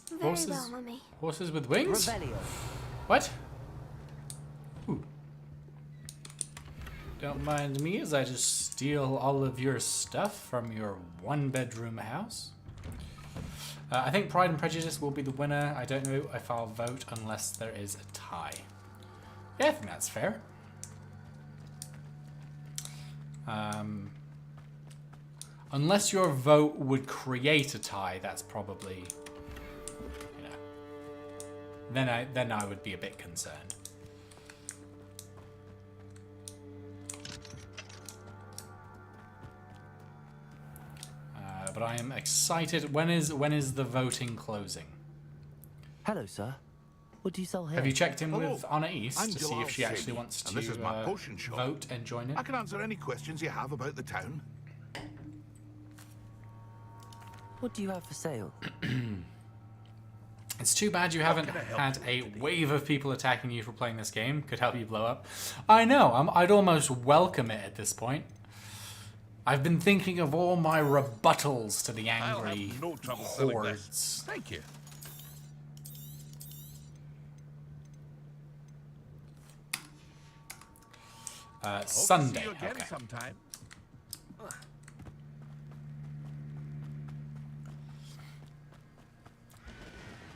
Very Horses, well, Mummy. horses with wings? Revelio. What? Ooh. Don't mind me as I just steal all of your stuff from your one-bedroom house. I think Pride and Prejudice will be the winner. I don't know if I'll vote unless there is a tie. Yeah, I think that's fair. Unless your vote would create a tie, that's probably, you know, then I would be a bit concerned. But I am excited. When is the voting closing? Hello, sir. What do you sell here? Have you checked in Hello. with Anna East I'm to see if she Joel actually Sadie, wants and to this is my potion shop. vote and join in? I can answer any questions you have about the town. What do you have for sale? It's too bad you haven't had a wave of people attacking you for playing this game. Could help you blow up. I know. I'd almost welcome it at this point. I've been thinking of all my rebuttals to the angry I'll have no trouble selling this. hordes. Thank you. Sunday. See you again Okay. sometime.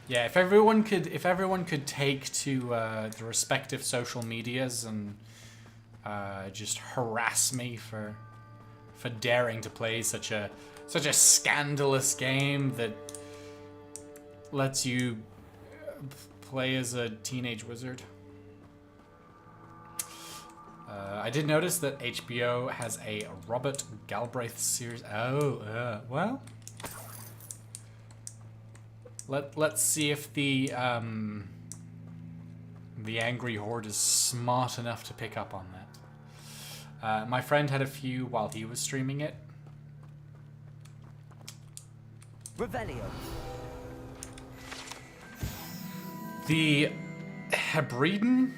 Yeah, if everyone could take to the respective social medias and just harass me for daring to play such a scandalous game that lets you play as a teenage wizard. I did notice that HBO has a Robert Galbraith series. Oh, well. Let's see if the Angry Horde is smart enough to pick up on that. My friend had a few while he was streaming it. Revelio. The Hebridean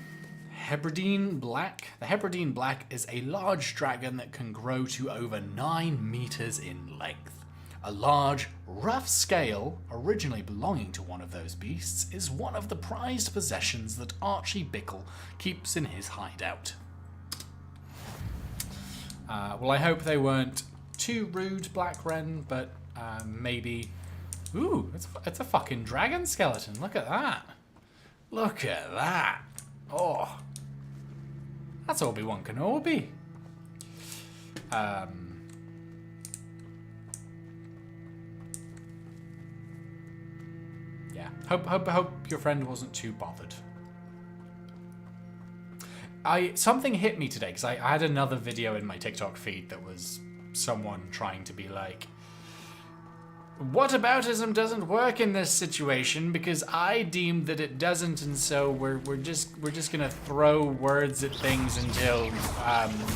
Black. The Hebridean Black is a large dragon that can grow to over 9 meters in length. A large, rough scale, originally belonging to one of those beasts, is one of the prized possessions that Archie Bickle keeps in his hideout. Well, I hope they weren't too rude, Black Wren, but maybe... Ooh, it's a fucking dragon skeleton. Look at that. Look at that. Oh. That's Obi-Wan Kenobi. Yeah. Hope your friend wasn't too bothered. Something hit me today, because I had another video in my TikTok feed that was someone trying to be like, whataboutism doesn't work in this situation because I deemed that it doesn't, and so we're just gonna throw words at things until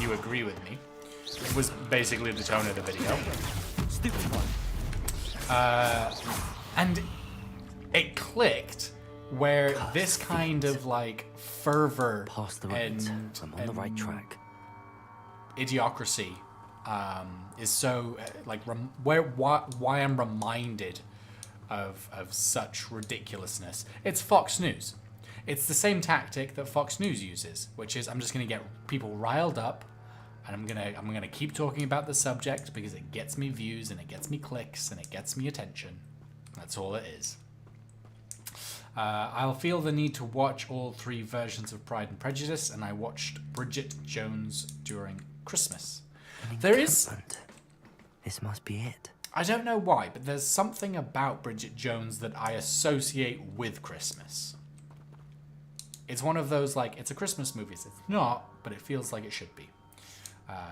you agree with me. Was basically the tone of the video. Stupid one. And it clicked where this kind of like fervor and I'm on the right track. Idiocracy is so like why I'm reminded of such ridiculousness. It's Fox News. It's the same tactic that Fox News uses, which is I'm just gonna get people riled up, and I'm gonna keep talking about the subject because it gets me views and it gets me clicks and it gets me attention. That's all it is. I'll feel the need to watch all 3 versions of Pride and Prejudice, and I watched Bridget Jones during Christmas. There is... This must be it. I don't know why, but there's something about Bridget Jones that I associate with Christmas. It's one of those, like, it's a Christmas movie. It's not, but it feels like it should be.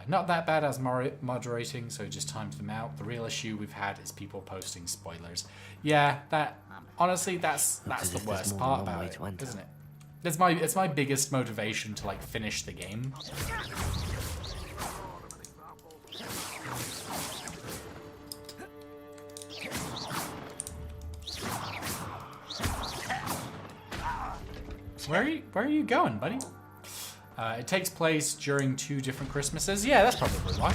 Not that bad as moderating, so just timed them out. The real issue we've had is people posting spoilers. Yeah, that honestly, that's the worst part about it, isn't it? It's my biggest motivation to like finish the game. Where are you going, buddy? It takes place during 2 different Christmases. Yeah, that's probably why.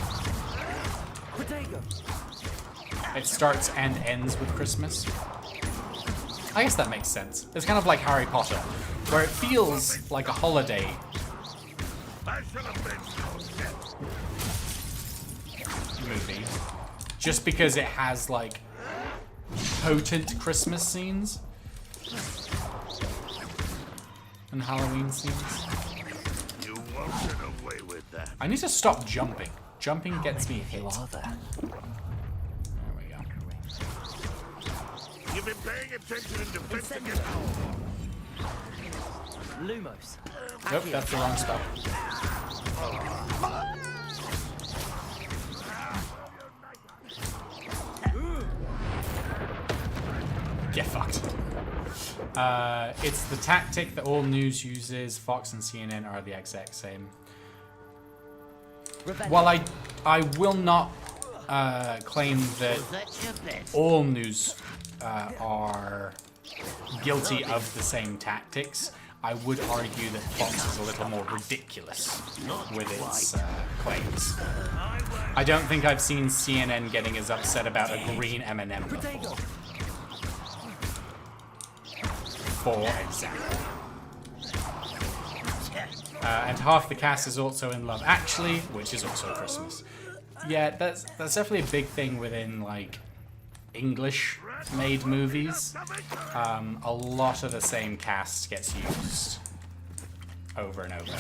It starts and ends with Christmas. I guess that makes sense. It's kind of like Harry Potter, where it feels like a holiday. Movie. Just because it has like potent Christmas scenes. And Halloween scenes. Away with that. I need to stop jumping. Jumping gets me hit. There we go. You've been paying attention in defense against... Lumos. Nope, that's the wrong stuff. Get fucked. It's the tactic that all news uses. Fox and CNN are the exact same. While I will not claim that all news are guilty of the same tactics, I would argue that Fox is a little more ridiculous with its claims. I don't think I've seen CNN getting as upset about a green M&M before. For example. And half the cast is also in Love Actually, which is also Christmas. Yeah, that's definitely a big thing within like English made movies, a lot of the same cast gets used over and over.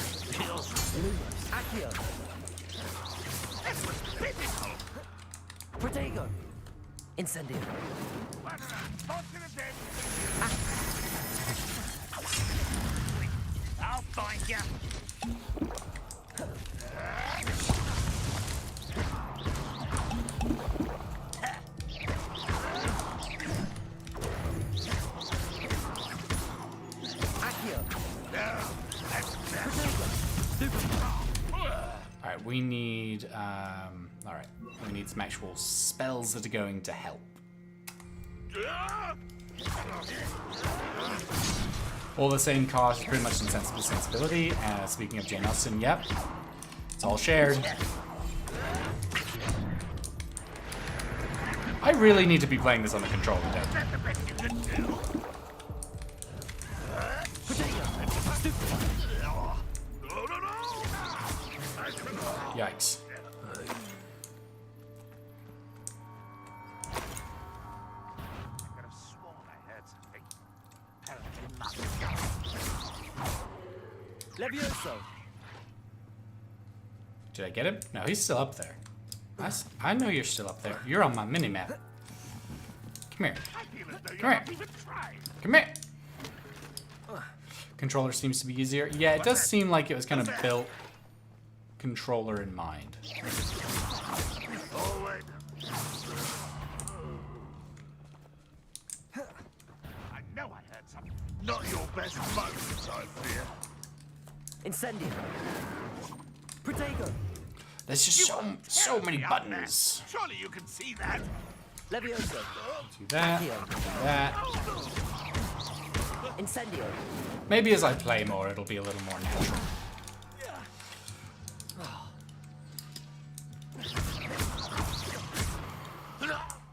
Protego! Incendio! I'll find ya. Alright, we need alright. We need some actual spells that are going to help. All the same cost, pretty much insensible sensibility. Speaking of Jane Austen, yep. It's all shared. I really need to be playing this on the controller, don't I? Yikes. Levioso! Did I get him? No, he's still up there. I know you're still up there. You're on my mini-map. Come here. Come here. Come here. Controller seems to be easier. Yeah, it does seem like it was kind of built controller in mind. I know I heard something. Not your best moments, I fear. Incendio! Protego! There's just so many buttons. Surely you can see that. Levioso! Do that. Do that. Incendio! Maybe as I play more, it'll be a little more natural.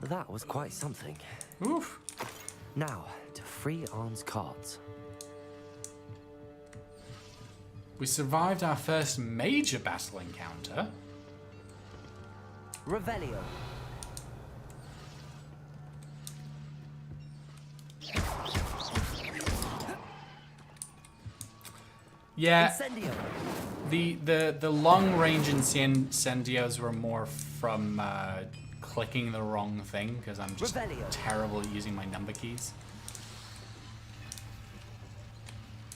That was quite something. Oof. Now, to free Arn's cards. We survived our first major battle encounter. Revelio. Yeah. Incendio. The long range incendios were more from clicking the wrong thing because I'm just terrible at using my number keys.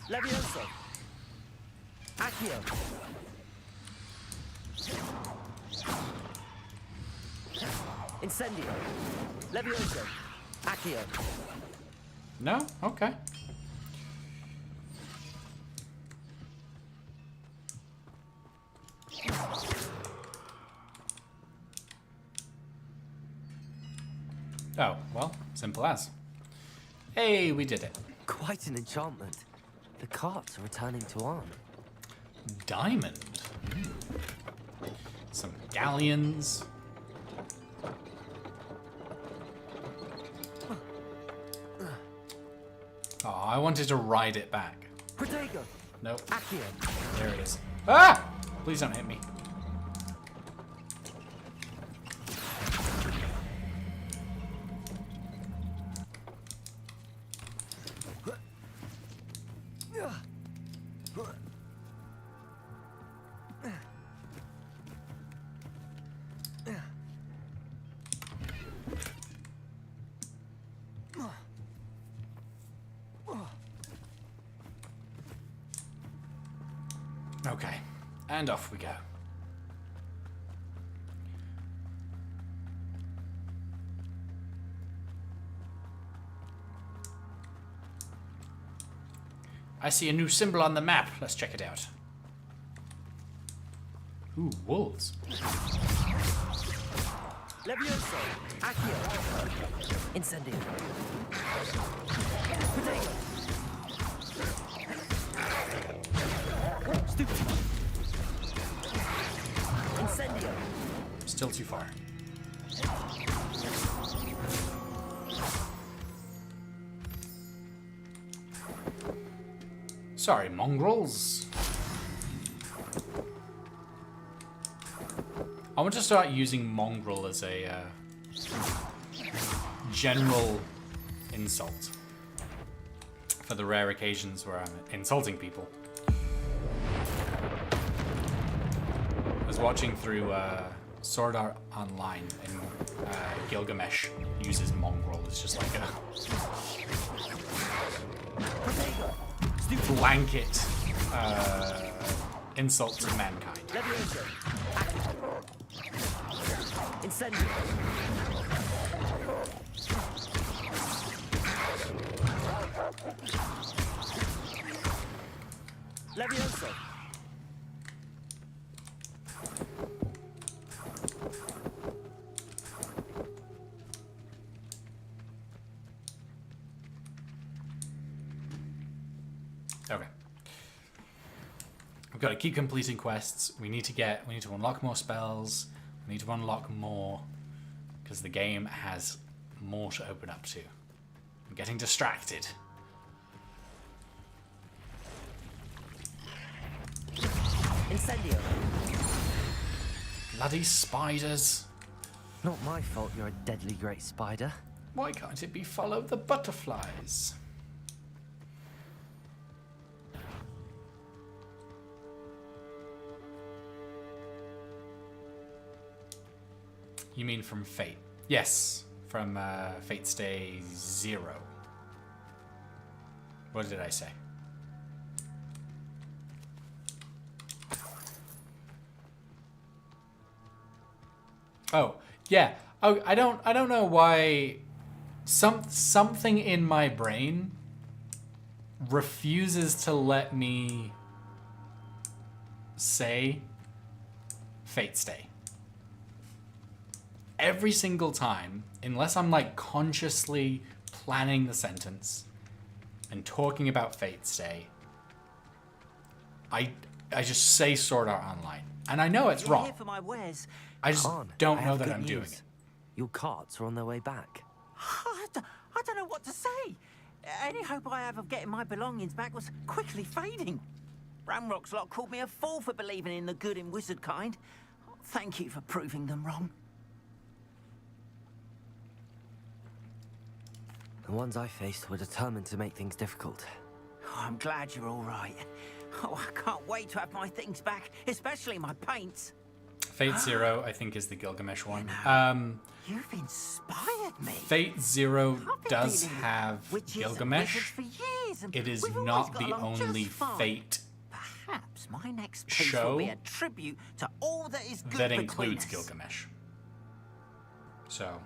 Levioso. Accio. Incendio. Levioso. Accio. No? Okay. Oh, well, simple as. Hey, we did it. Quite an enchantment. The carts are returning to Arn. Diamond. Some galleons. Oh, I wanted to ride it back. Protego. Nope. Accio. There it is. Ah! Please don't hit me. Okay, and off we go. I see a new symbol on the map. Let's check it out. Ooh, wolves. Levioso. Accio. Incendio. Protego. Stupid. Incendio. Still too far. Sorry, mongrels. I want to start using mongrel as a general insult. For the rare occasions where I'm insulting people. I was watching through Sword Art Online, and Gilgamesh uses mongrel as just like a blanket insult to mankind. Incendio. Levioso. Okay. We've got to keep completing quests. We need to unlock more spells. We need to unlock more because the game has more to open up to. I'm getting distracted. Incendio. Bloody spiders. Not my fault you're a deadly great spider. Why can't it be follow the butterflies? You mean from Fate? Yes, from Fate Stay 0. What did I say? Oh, yeah. Oh, I don't know why something in my brain refuses to let me say Fate Stay. Every single time, unless I'm like consciously planning the sentence and talking about Fate Stay, I just say Sword Art Online. And I know it's wrong. Here for my wares. I just don't know that I'm doing news. it. Your carts are on their way back. I don't know what to say. Any hope I have of getting my belongings back was quickly fading. Ramrock's lot called me a fool for believing in the good in wizard kind. Thank you for proving them wrong. The ones I faced were determined to make things difficult. Oh, I'm glad you're all right. Oh, I can't wait to have my things back, especially my paints. Fate Zero, I think, is the Gilgamesh one. You've inspired me. Fate Zero I've been does dealing with have witches and Gilgamesh. wizards for years, and It is we've always not got the along just only fine. Fate Perhaps my next piece show will be a tribute to all that is good that between includes us. Gilgamesh. So,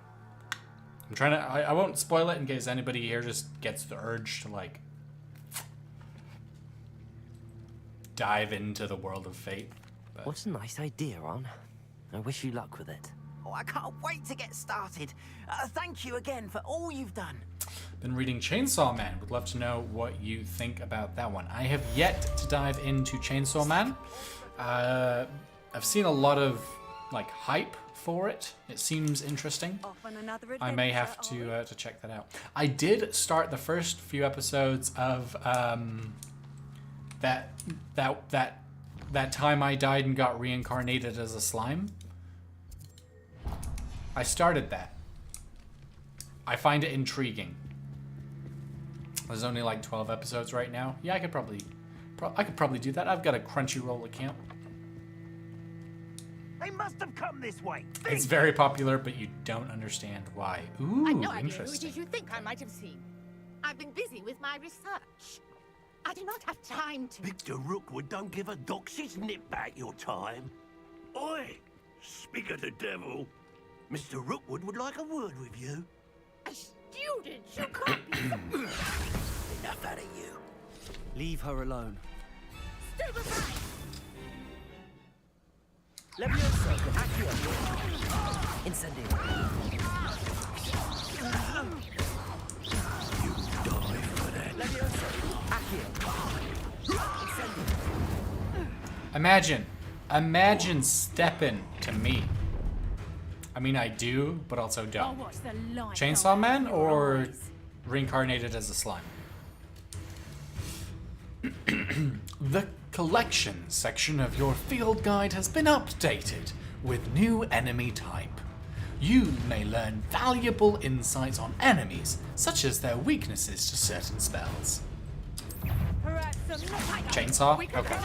I'm trying to... I won't spoil it in case anybody here just gets the urge to, like, dive into the world of Fate. But What a nice idea, Ron. I wish you luck with it. Oh, I can't wait to get started. Thank you again for all you've done. been reading Chainsaw Man. Would love to know what you think about that one. I have yet to dive into Chainsaw Man. I've seen a lot of like hype for it. It seems interesting. I may have to check that out. I did start the first few episodes of that time I died and got reincarnated as a slime. I started that. I find it intriguing. There's only like 12 episodes right now. Yeah, I could probably do that. I've got a Crunchyroll account. They must have come this way. It's very popular, but you don't understand why. Ooh, I've no idea who it interesting. is you think I might have seen. I've been busy with my research. I do not have time to... Victor Rookwood don't give a doxy's nip back your time. Oi! Speak of the devil. Mr. Rookwood would like a word with you. A student? You can't be... Enough out of you. Leave her alone. Stay aside! Levioso, Accio. Incendio. You die for that. Levioso, Accio. Incendio. Imagine stepping to me. I mean, I do, but also don't. Oh, what's the light Chainsaw on Man your or eyes? reincarnated as a slime? The collection section of your field guide has been updated with new enemy type. You may learn valuable insights on enemies, such as their weaknesses to certain spells. Chainsaw? Okay.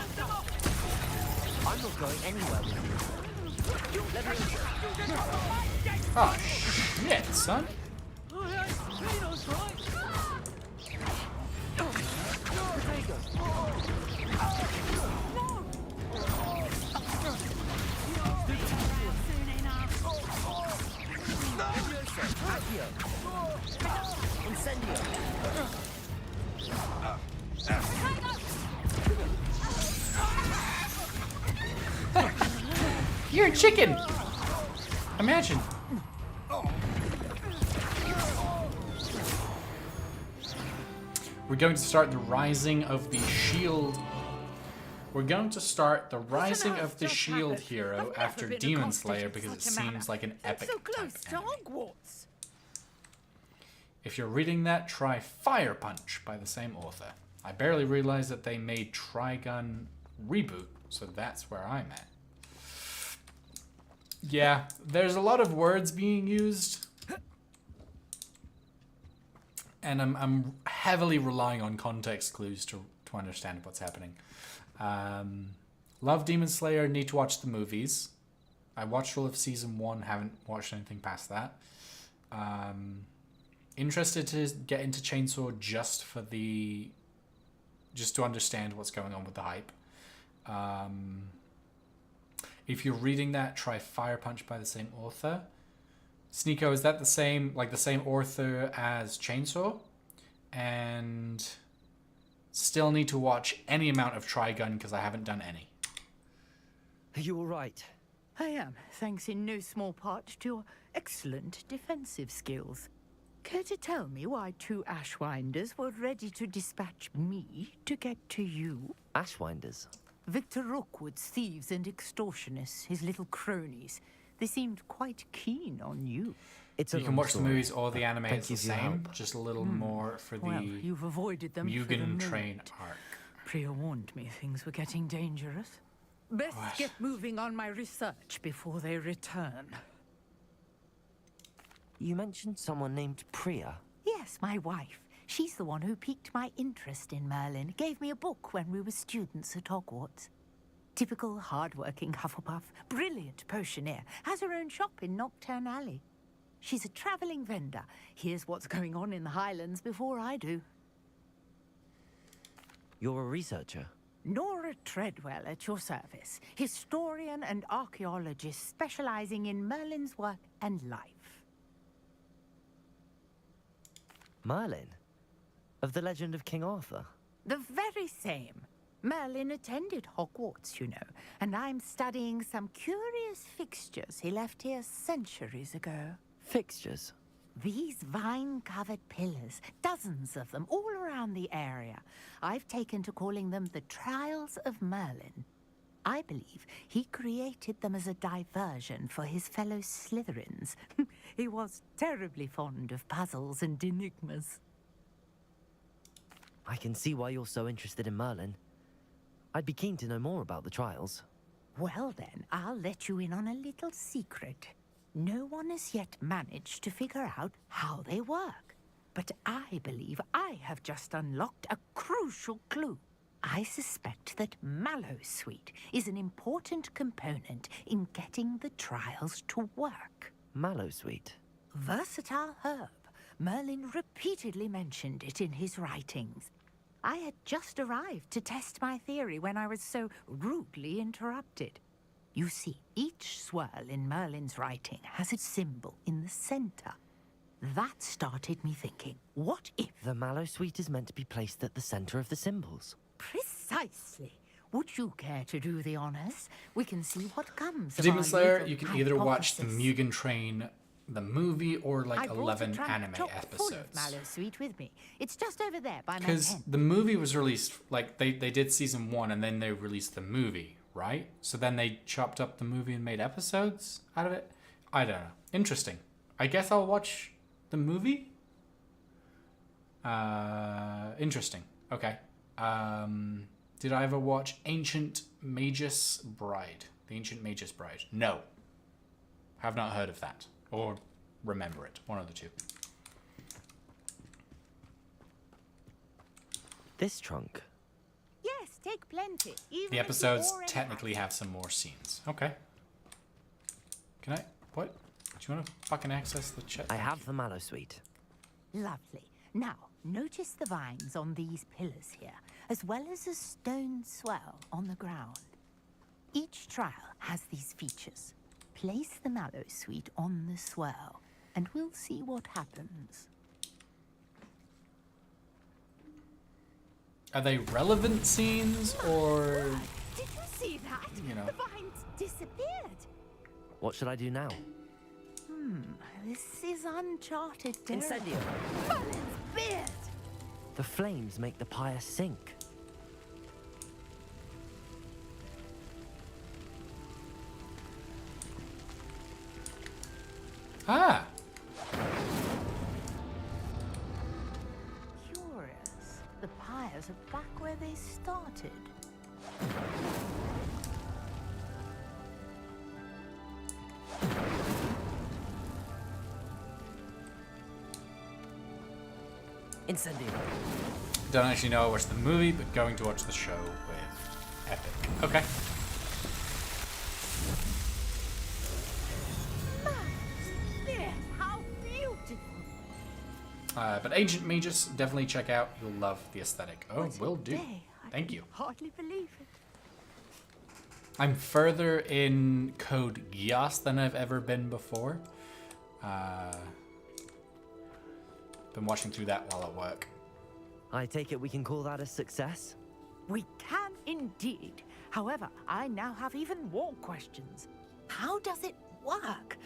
I'm not going anywhere with you. Let me... Oh, shit, son. You're a chicken! Imagine. We're going to start the Rising of the Shield. We're going to start the Rising of the Shield hero after Demon Slayer because it seems like an epic type enemy. If you're reading that, try Fire Punch by the same author. I barely realized that they made Trigun Reboot, so that's where I'm at. Yeah, there's a lot of words being used. And I'm heavily relying on context clues to understand what's happening. Love Demon Slayer, need to watch the movies. I watched all of season 1, haven't watched anything past that. Interested to get into Chainsaw just to understand what's going on with the hype. If you're reading that, try Fire Punch by the same author. Sneeko, is that the same author as Chainsaw? And still need to watch any amount of Trigun because I haven't done any. Are you all right? I am, thanks in no small part to your excellent defensive skills. Care to tell me why 2 Ashwinders were ready to dispatch me to get to you? Ashwinders? Victor Rookwood's thieves and extortionists, his little cronies. They seemed quite keen on you. You can watch the movies or the anime, it's the same, just a little more for the you've avoided them Mugen Train arc. Priya warned me things were getting dangerous. Best get moving on my research before they return. You mentioned someone named Priya. Yes, my wife. She's the one who piqued my interest in Merlin. Gave me a book when we were students at Hogwarts. Typical hard-working Hufflepuff, brilliant potioneer, has her own shop in Knockturn Alley. She's a travelling vendor. Hears what's going on in the Highlands before I do. You're a researcher? Nora Treadwell at your service. Historian and archaeologist specializing in Merlin's work and life. Merlin? Of the legend of King Arthur? The very same. Merlin attended Hogwarts, you know, and I'm studying some curious fixtures he left here centuries ago. Fixtures? These vine-covered pillars, dozens of them, all around the area. I've taken to calling them the Trials of Merlin. I believe he created them as a diversion for his fellow Slytherins. He was terribly fond of puzzles and enigmas. I can see why you're so interested in Merlin. I'd be keen to know more about the trials. Well then, I'll let you in on a little secret. No one has yet managed to figure out how they work. But I believe I have just unlocked a crucial clue. I suspect that Mallowsweet is an important component in getting the trials to work. Mallowsweet? Versatile herb. Merlin repeatedly mentioned it in his writings. I had just arrived to test my theory when I was so rudely interrupted. You see, each swirl in Merlin's writing has a symbol in the center. That started me thinking, what if... The Mallowsweet is meant to be placed at the center of the symbols. Precisely. Would you care to do the honors? We can see what comes For of Demon our Slayer, little you can either watch the hypothesis. Mugen Train, the movie, or I like brought 11 a trunk anime chock full of episodes. Mallowsweet with me. It's just over there by my Because tent. the movie was released, like, they did season 1 and then they released the movie, right? So then they chopped up the movie and made episodes out of it? I don't know. Interesting. I guess I'll watch the movie? Interesting. Okay. Did I ever watch Ancient Magus Bride? The Ancient Magus Bride? No. Have not heard of that. Or remember it. One of the two. This trunk. Yes, take plenty. Even The if episodes you already technically have some more scenes. Okay. Can I? What? Do you want to fucking access the chat? I have the mallow suite. Lovely. Now, notice the vines on these pillars here, as well as a stone swell on the ground. Each trial has these features. Place the mallow sweet on the swell, and we'll see what happens. Are they relevant scenes, or... Did you see that? You know. The vines disappeared. What should I do now? This is uncharted territory. Incendio. Merlin's beard! The flames make the pyre sink. Ah! Curious. The pyres are back where they started. Incendio. Don't actually know I watched the movie, but going to watch the show with Epic. Okay. Beard, how beautiful! But Ancient Magus, definitely check out. You'll love the aesthetic. Oh, What a will do. day. I Thank can you. Hardly believe it. I'm further in Code Geass than I've ever been before. Been watching through that while at work. I take it we can call that a success? We can indeed. However, I now have even more questions. How does it work?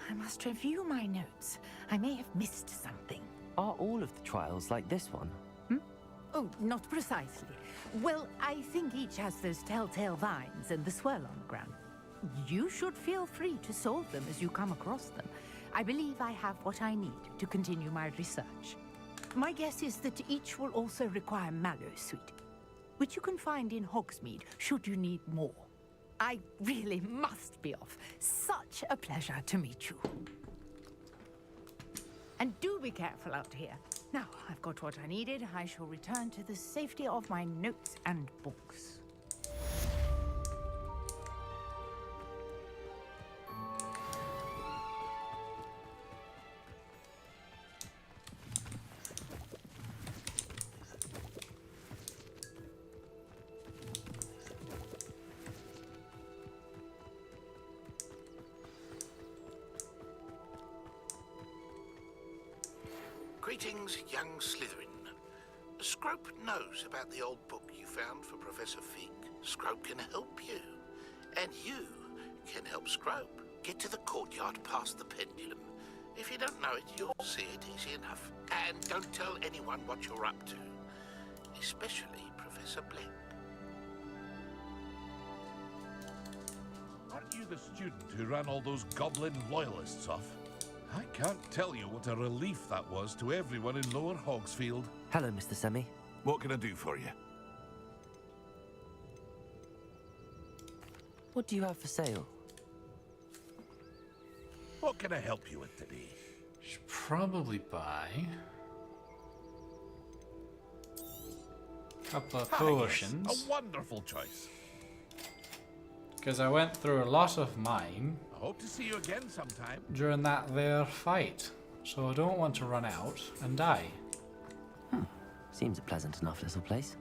I must review my notes. I may have missed something. Are all of the trials like this one? Oh, not precisely. Well, I think each has those telltale vines and the swirl on the ground. You should feel free to solve them as you come across them. I believe I have what I need to continue my research. My guess is that each will also require mallow sweet, which you can find in Hogsmeade should you need more. I really must be off. Such a pleasure to meet you. And do be careful out here. Now, I've got what I needed. I shall return to the safety of my notes and books. Greetings, young Slytherin. Scrope knows about the old book you found for Professor Fig. Scrope can help you. And you can help Scrope. Get to the courtyard past the pendulum. If you don't know it, you'll see it easy enough. And don't tell anyone what you're up to. Especially Professor Blake. Aren't you the student who ran all those goblin loyalists off? I can't tell you what a relief that was to everyone in Lower Hogsfield. Hello, Mr. Semi. What can I do for you? What do you have for sale? What can I help you with today? Should probably buy a couple of potions. Yes, a wonderful choice. Because I went through a lot of mine I hope to see you again sometime. during that there fight. So I don't want to run out and die. Seems a pleasant enough little place.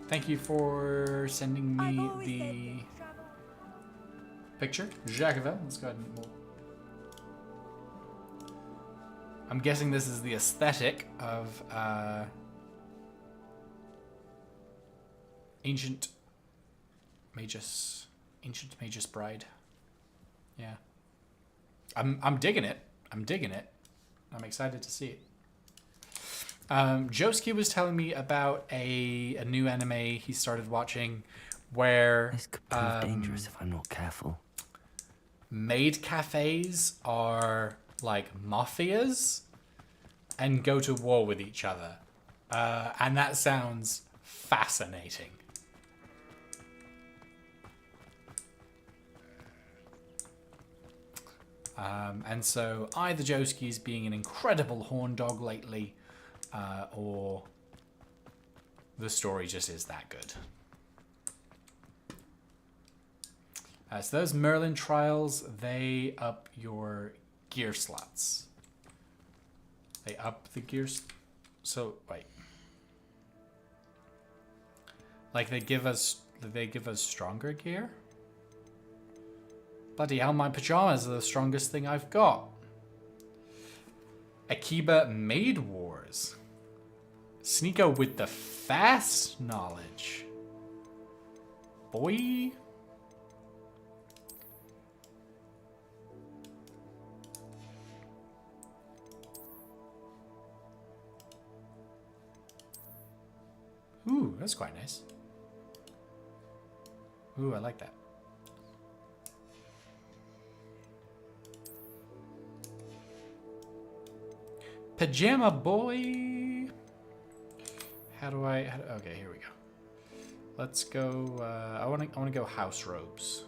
Thank you for sending me the picture. Jacques, let's go ahead and move. I'm guessing this is the aesthetic of Ancient Magus Bride. Yeah. I'm digging it. I'm digging it. I'm excited to see it. Joski was telling me about a new anime he started watching where This could prove dangerous if I'm not careful. maid cafes are like mafias and go to war with each other. And that sounds fascinating. And so either Joski's being an incredible horn dog lately, or the story just is that good. So those Merlin trials, they up your gear slots. They up the gears. So wait, like they give us stronger gear. Bloody hell, my pajamas are the strongest thing I've got. Akiba Maid Wars. Sneeko with the fast knowledge. Boy. Ooh, that's quite nice. Ooh, I like that. Pajama boy. Okay, here we go. Let's go. I want to go house robes.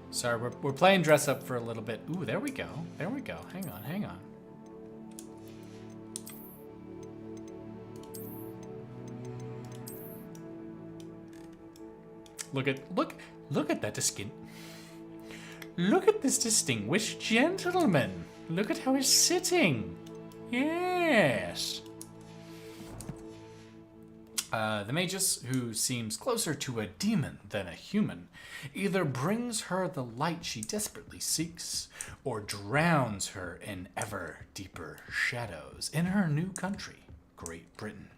Sorry, we're playing dress up for a little bit. Ooh, there we go. There we go. Hang on, hang on. Look at that skin. Look at this distinguished gentleman. Look at how he's sitting. Yes. The Magus, who seems closer to a demon than a human, either brings her the light she desperately seeks, or drowns her in ever deeper shadows in her new country, Great Britain.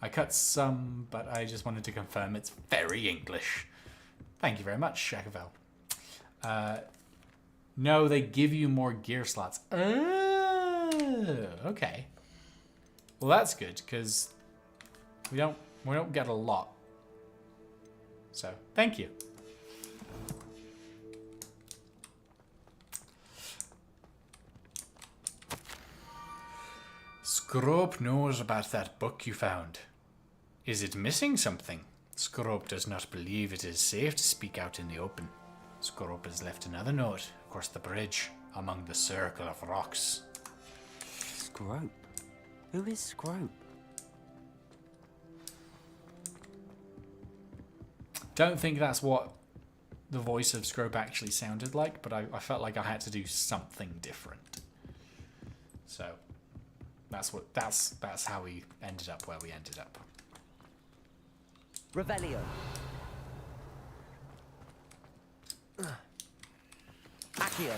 I cut some, but I just wanted to confirm it's very English. Thank you very much, Shakavel. No, they give you more gear slots. Oh, okay. Well, that's good, because we don't get a lot. So, thank you. Scrope knows about that book you found. Is it missing something? Scrope does not believe it is safe to speak out in the open. Scrope has left another note across the bridge among the circle of rocks. Scrope? Who is Scrope? Don't think that's what the voice of Scrope actually sounded like, but I felt like I had to do something different. So that's how we ended up where we ended up. Revelio. Accio.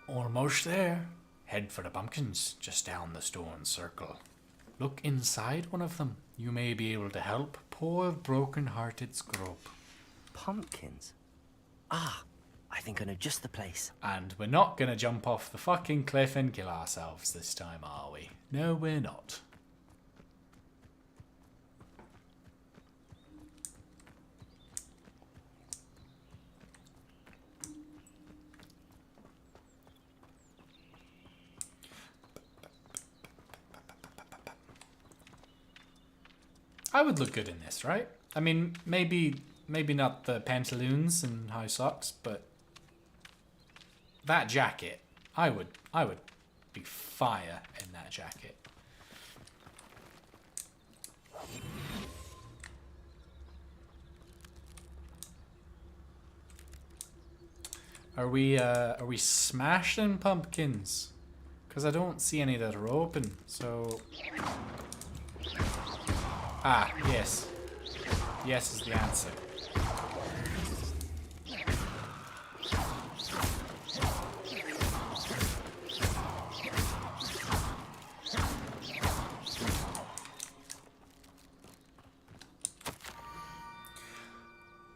Almost there. Head for the pumpkins, just down the stone circle. Look inside one of them. You may be able to help poor broken-hearted Scrope. Pumpkins? Ah, I think I know just the place. And we're not gonna jump off the fucking cliff and kill ourselves this time, are we? No, we're not. I would look good in this, right? I mean, maybe not the pantaloons and high socks, but that jacket, I would be fire in that jacket. Are we smashing pumpkins? Because I don't see any that are open, so... Ah, yes. Yes is the answer.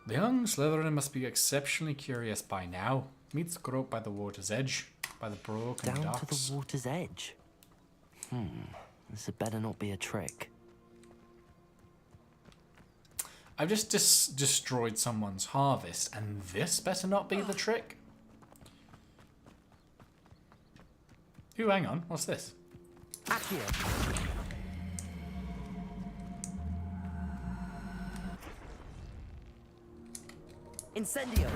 The young Slytherin must be exceptionally curious by now. Meet Scrope by the water's edge, by the broken Down docks. to the water's edge? This had better not be a trick. I've just destroyed someone's harvest, and this better not be the trick. Ooh, hang on. What's this? Accio. Incendio.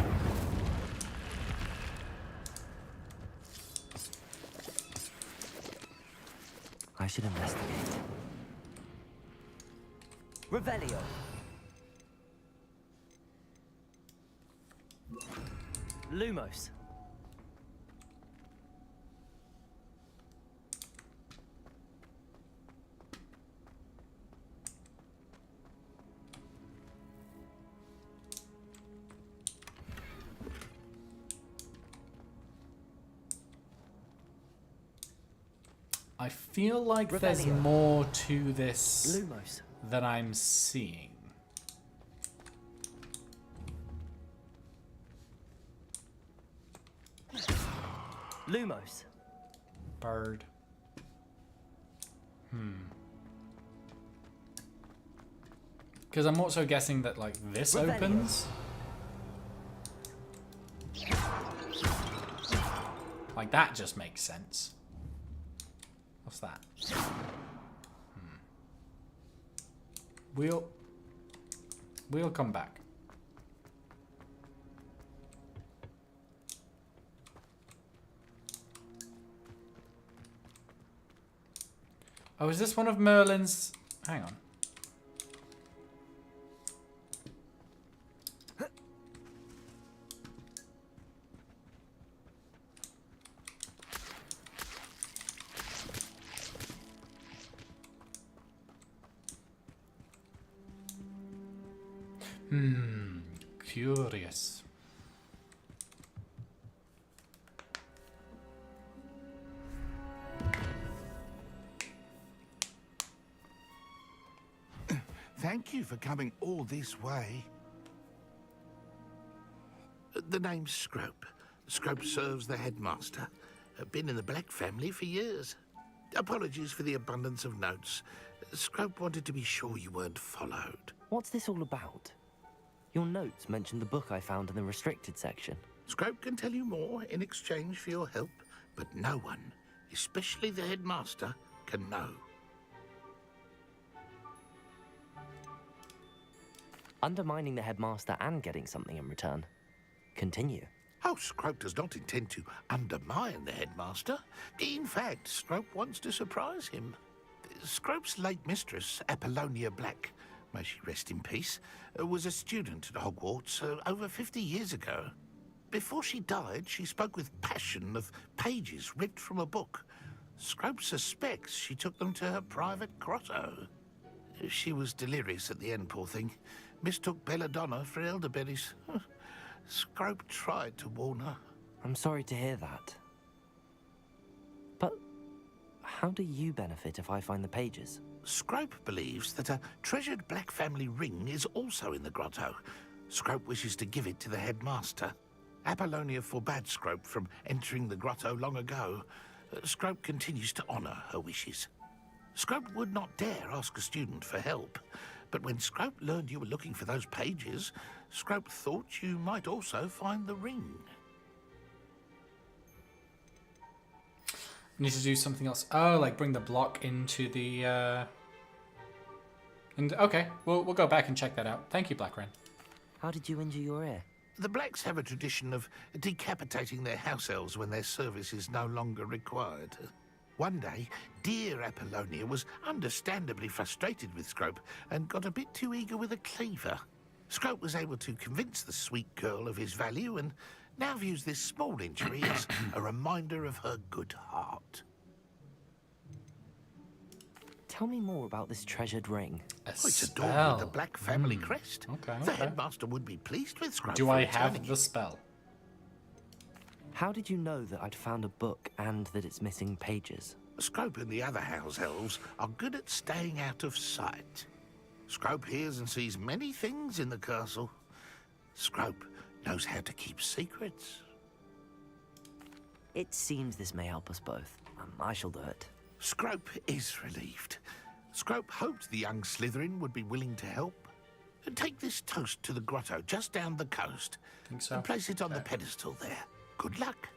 I should investigate. Revelio. Lumos. I feel like there's more to this than I'm seeing. Lumos. Bird. Because I'm also guessing that, like, this opens. Like, that just makes sense. What's that? We'll come back. Oh, is this one of Merlin's? Hang on. Curious. Thank you for coming all this way. The name's Scrope. Scrope serves the headmaster. Been in the Black family for years. Apologies for the abundance of notes. Scrope wanted to be sure you weren't followed. What's this all about? Your notes mentioned the book I found in the restricted section. Scrope can tell you more in exchange for your help, but no one, especially the headmaster, can know. Undermining the headmaster and getting something in return. Continue. Oh, Scrope does not intend to undermine the headmaster. In fact, Scrope wants to surprise him. Scrope's late mistress, Apollonia Black, may she rest in peace, was a student at Hogwarts over 50 years ago. Before she died, she spoke with passion of pages ripped from a book. Scrope suspects she took them to her private grotto. She was delirious at the end, poor thing. Mistook belladonna for elderberries. Scrope tried to warn her. I'm sorry to hear that. But how do you benefit if I find the pages? Scrope believes that a treasured Black family ring is also in the grotto. Scrope wishes to give it to the headmaster. Apollonia forbade Scrope from entering the grotto long ago. Scrope continues to honour her wishes. Scrope would not dare ask a student for help, but when Scrope learned you were looking for those pages, Scrope thought you might also find the ring. Need to do something else. Oh, like bring the block into the. And okay, we'll go back and check that out. Thank you, Black Wren. How did you injure your ear? The Blacks have a tradition of decapitating their house elves when their service is no longer required. One day, dear Apollonia was understandably frustrated with Scrope and got a bit too eager with a cleaver. Scrope was able to convince the sweet girl of his value and now views this small injury as a reminder of her good heart. Tell me more about this treasured ring. It's adorned with the Black family crest. Okay, the headmaster would be pleased with Scrope. Do I have the spell? How did you know that I'd found a book and that it's missing pages? Scrope and the other house elves are good at staying out of sight. Scrope hears and sees many things in the castle. Scrope knows how to keep secrets. It seems this may help us both. I shall do it. Scrope is relieved. Scrope hoped the young Slytherin would be willing to help. And take this toast to the grotto just down the coast. Think so? And place it on the Okay. pedestal there. Good luck.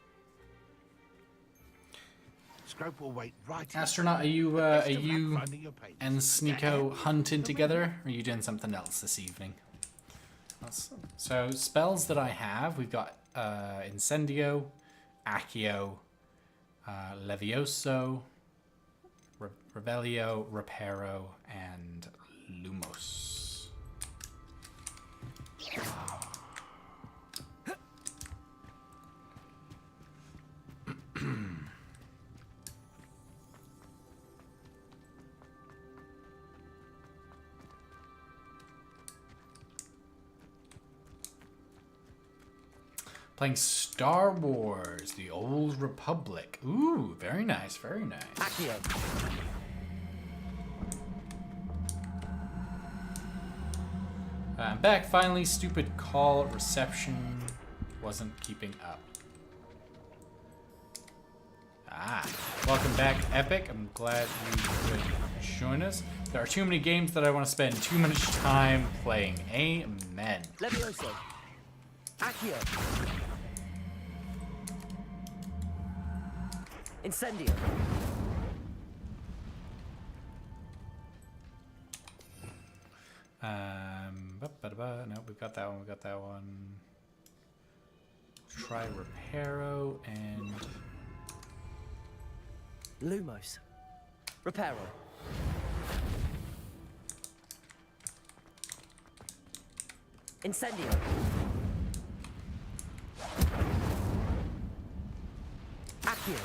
Scrope will wait right here. Astronaut, are you Best of luck finding your pages. and Sneeko hunting together? Or are you doing something else this evening? So spells that I have, we've got Incendio, Accio, Levioso, Revelio, Reparo, and Lumos. Playing Star Wars, The Old Republic. Ooh, very nice, very nice. Accio. I'm back finally. Stupid call reception wasn't keeping up. Ah, welcome back, Epic. I'm glad you could join us. There are too many games that I want to spend too much time playing. Amen. Levioso. Accio. Incendio. No, we've got that one. We got that one. Try Reparo and Lumos. Reparo. Incendio. Accio.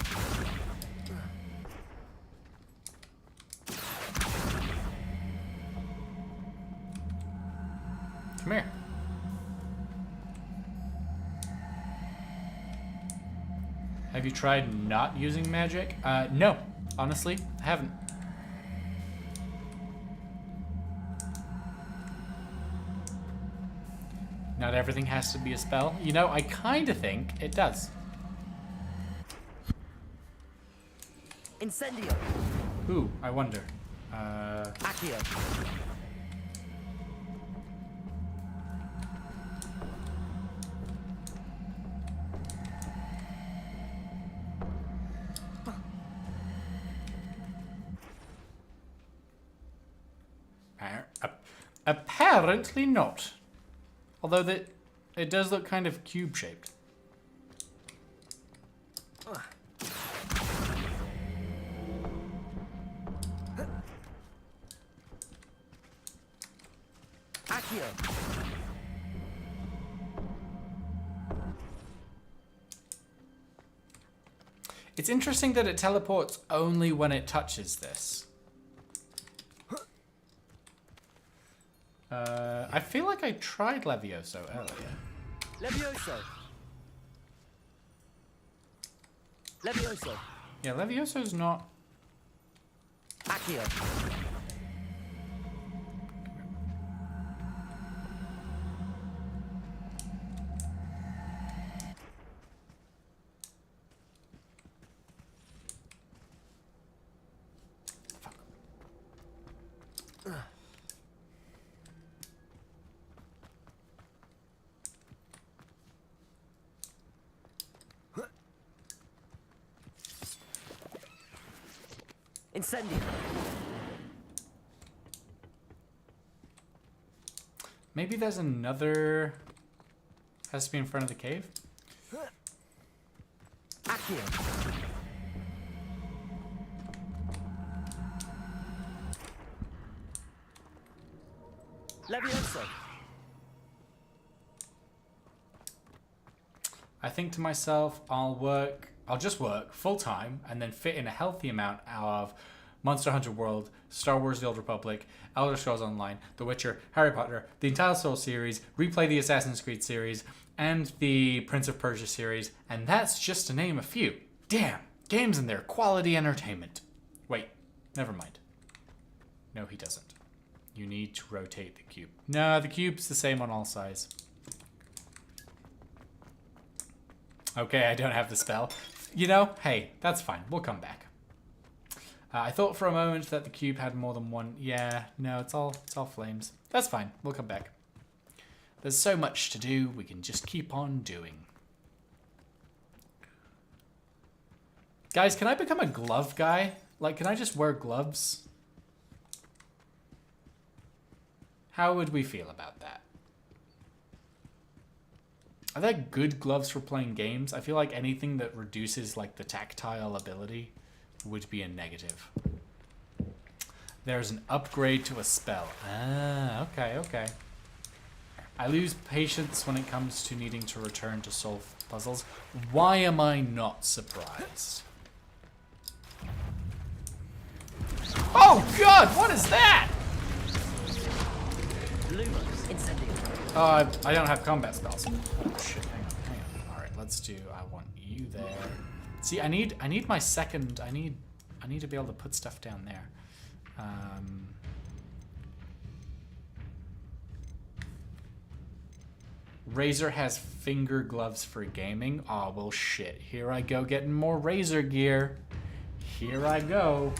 come here. Have you tried not using magic? No, honestly, I haven't. Not everything has to be a spell. You know, I kind of think it does. Incendio. Ooh, I wonder. Accio. Apparently not. Although it does look kind of cube-shaped. Accio. It's interesting that it teleports only when it touches this. I feel like I tried Levioso earlier. Levioso. Levioso. Yeah, Levioso's not... Accio. Incendio. Maybe there's another... Has to be in front of the cave? Accio. Levioso. I think to myself, I'll just work full-time and then fit in a healthy amount of Monster Hunter World, Star Wars The Old Republic, Elder Scrolls Online, The Witcher, Harry Potter, the entire Soul series, replay the Assassin's Creed series, and the Prince of Persia series, and that's just to name a few. Damn, games and their quality entertainment. Wait, never mind. No, he doesn't. You need to rotate the cube. No, the cube's the same on all sides. Okay, I don't have the spell. You know, hey, that's fine. We'll come back. I thought for a moment that the cube had more than one. Yeah, no, it's all flames. That's fine. We'll come back. There's so much to do, we can just keep on doing. Guys, can I become a glove guy? Like, can I just wear gloves? How would we feel about that? Are there good gloves for playing games? I feel like anything that reduces, like, the tactile ability would be a negative. There's an upgrade to a spell. Ah, okay, okay. I lose patience when it comes to needing to return to solve puzzles. Why am I not surprised? Oh god, what is that? I don't have combat spells. Oh shit, hang on. Alright, let's do, I want you there. See, I need my second, I need to be able to put stuff down there. Razor has finger gloves for gaming. Oh, well shit. Here I go getting more Razor gear. Here I go.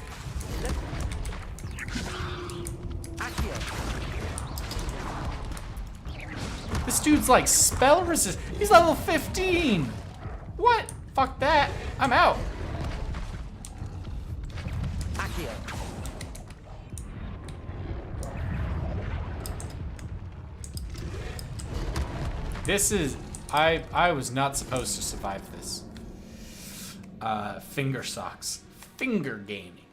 This dude's like spell resist. He's level 15. What? Fuck that. I'm out. This is... I was not supposed to survive this. Finger socks. Finger gaming.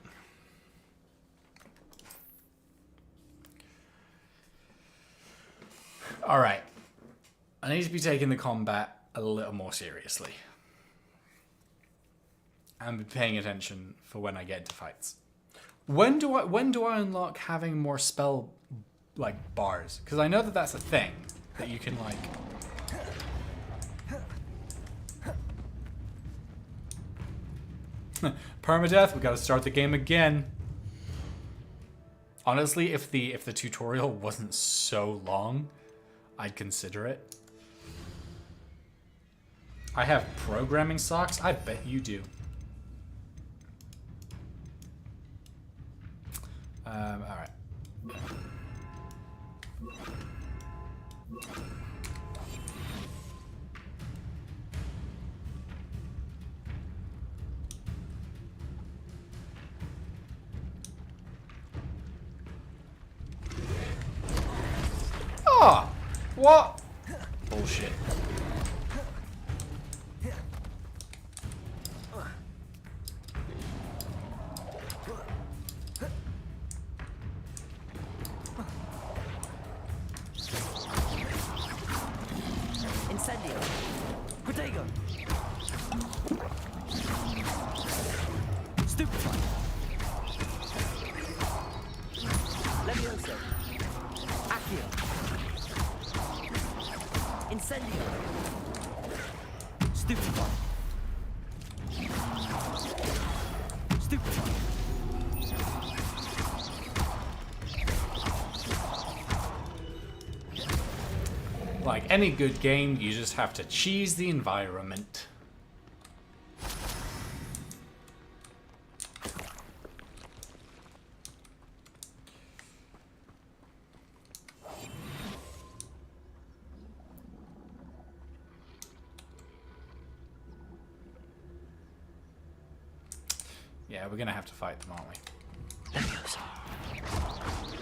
Alright. I need to be taking the combat a little more seriously. And be paying attention for when I get into fights. When do I unlock having more spell, like, bars? Because I know that that's a thing. That you can, like... Permadeath, we gotta start the game again. Honestly, if the tutorial wasn't so long, I'd consider it. I have programming socks? I bet you do. Alright. Oh! What? Bullshit. Incendio. Protego. Stupefy. Levioso. Accio. Incendio. Stupefy. Stupefy. Like any good game, you just have to cheese the environment. Yeah, we're gonna have to fight them, aren't we? Yes.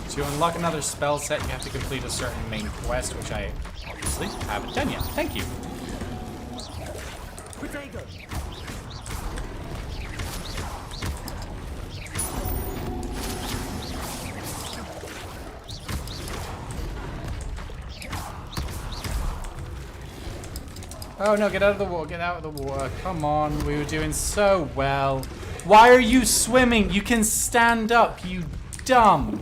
To unlock another spell set, you have to complete a certain main quest, which I obviously haven't done yet. Thank you. Protego. Oh no, get out of the water, get out of the water. Come on, we were doing so well. Why are you swimming? You can stand up, you dumb.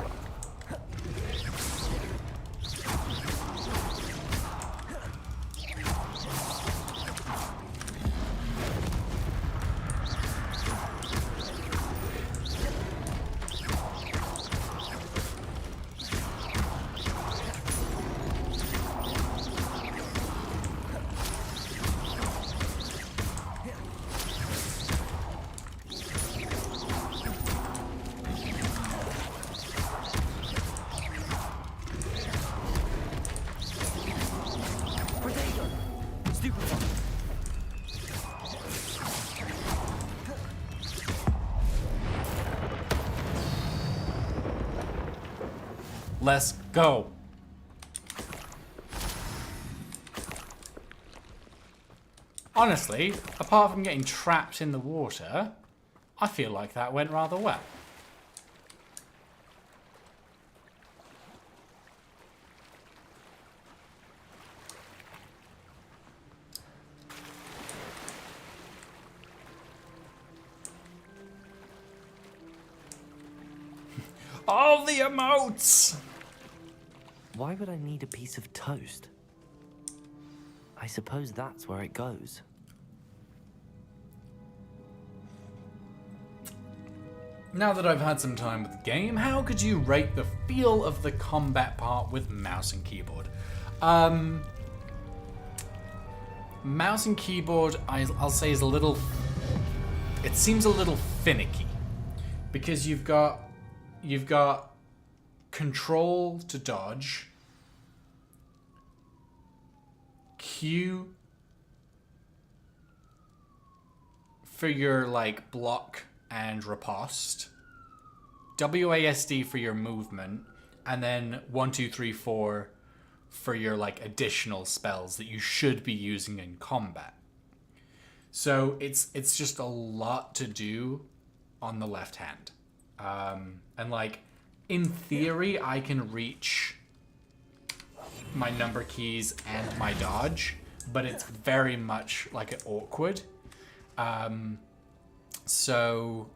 Let's go. Honestly, apart from getting trapped in the water, I feel like that went rather well. All the emotes! Why would I need a piece of toast? I suppose that's where it goes. Now that I've had some time with the game, how could you rate the feel of the combat part with mouse and keyboard? Mouse and keyboard, I'll say, is a little... It seems a little finicky. Because you've got control to dodge, Q for your like block and riposte, WASD for your movement, and then 1, 2, 3, 4 for your like additional spells that you should be using in combat. So it's just a lot to do on the left hand. And like, in theory, I can reach my number keys and my dodge, but it's very much like awkward. So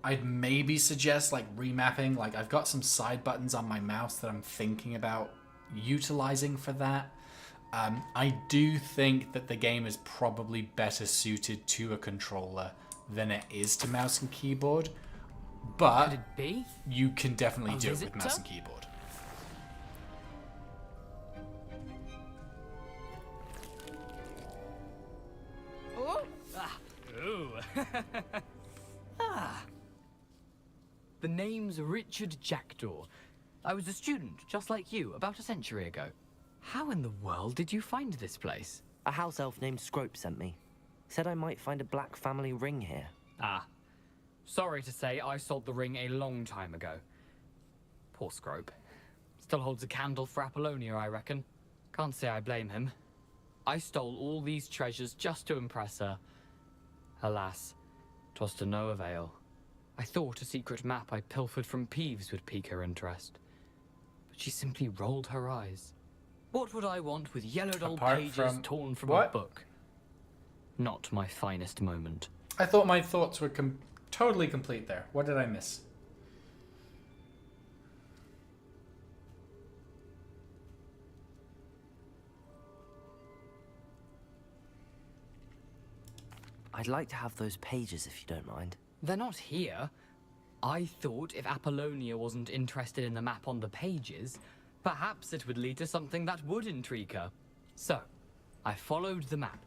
I'd maybe suggest like remapping. Like, I've got some side buttons on my mouse that I'm thinking about utilizing for that. I do think that the game is probably better suited to a controller than it is to mouse and keyboard, but Could it be? You can definitely do it with visitor? mouse and keyboard. Oh. Ah. Ooh. Ah. The name's Richard Jackdaw. I was a student, just like you, about a century ago. How in the world did you find this place? A house elf named Scrope sent me. Said I might find a black family ring here. Ah. Sorry to say, I sold the ring a long time ago. Poor Scrope. Still holds a candle for Apollonia, I reckon. Can't say I blame him. I stole all these treasures just to impress her. Alas, 'twas to no avail. I thought a secret map I pilfered from Peeves would pique her interest. But she simply rolled her eyes. What would I want with yellowed old Apart pages from... torn from What? a book? Not my finest moment. I thought my thoughts were totally complete there. What did I miss? I'd like to have those pages if you don't mind. They're not here. I thought if Apollonia wasn't interested in the map on the pages, perhaps it would lead to something that would intrigue her. So, I followed the map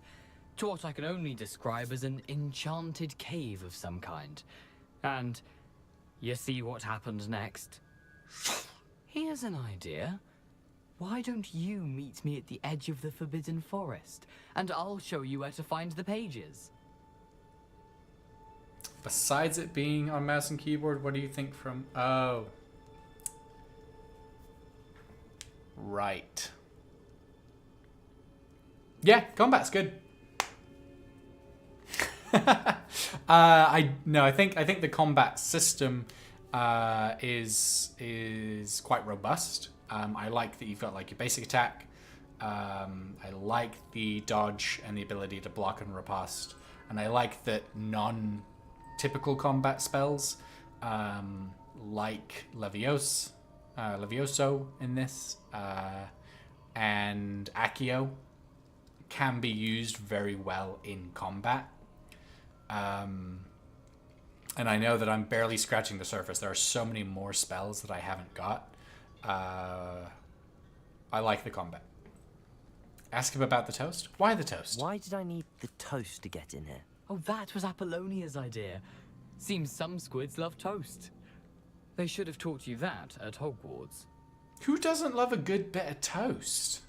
to what I can only describe as an enchanted cave of some kind. And you see what happened next? Here's an idea. Why don't you meet me at the edge of the Forbidden Forest, and I'll show you where to find the pages. Besides it being on mouse and keyboard, what do you think from... Oh. Right. Yeah, combat's good. I think the combat system is quite robust. I like that you've got like your basic attack, I like the dodge and the ability to block and riposte. And I like that non-typical combat spells, like Levioso in this, and Accio, can be used very well in combat. And I know that I'm barely scratching the surface. There are so many more spells that I haven't got. I like the combat. Ask him about the toast. Why the toast? Why did I need the toast to get in here? Oh, that was Apollonia's idea. Seems some squids love toast. They should have taught you that at Hogwarts. Who doesn't love a good bit of toast?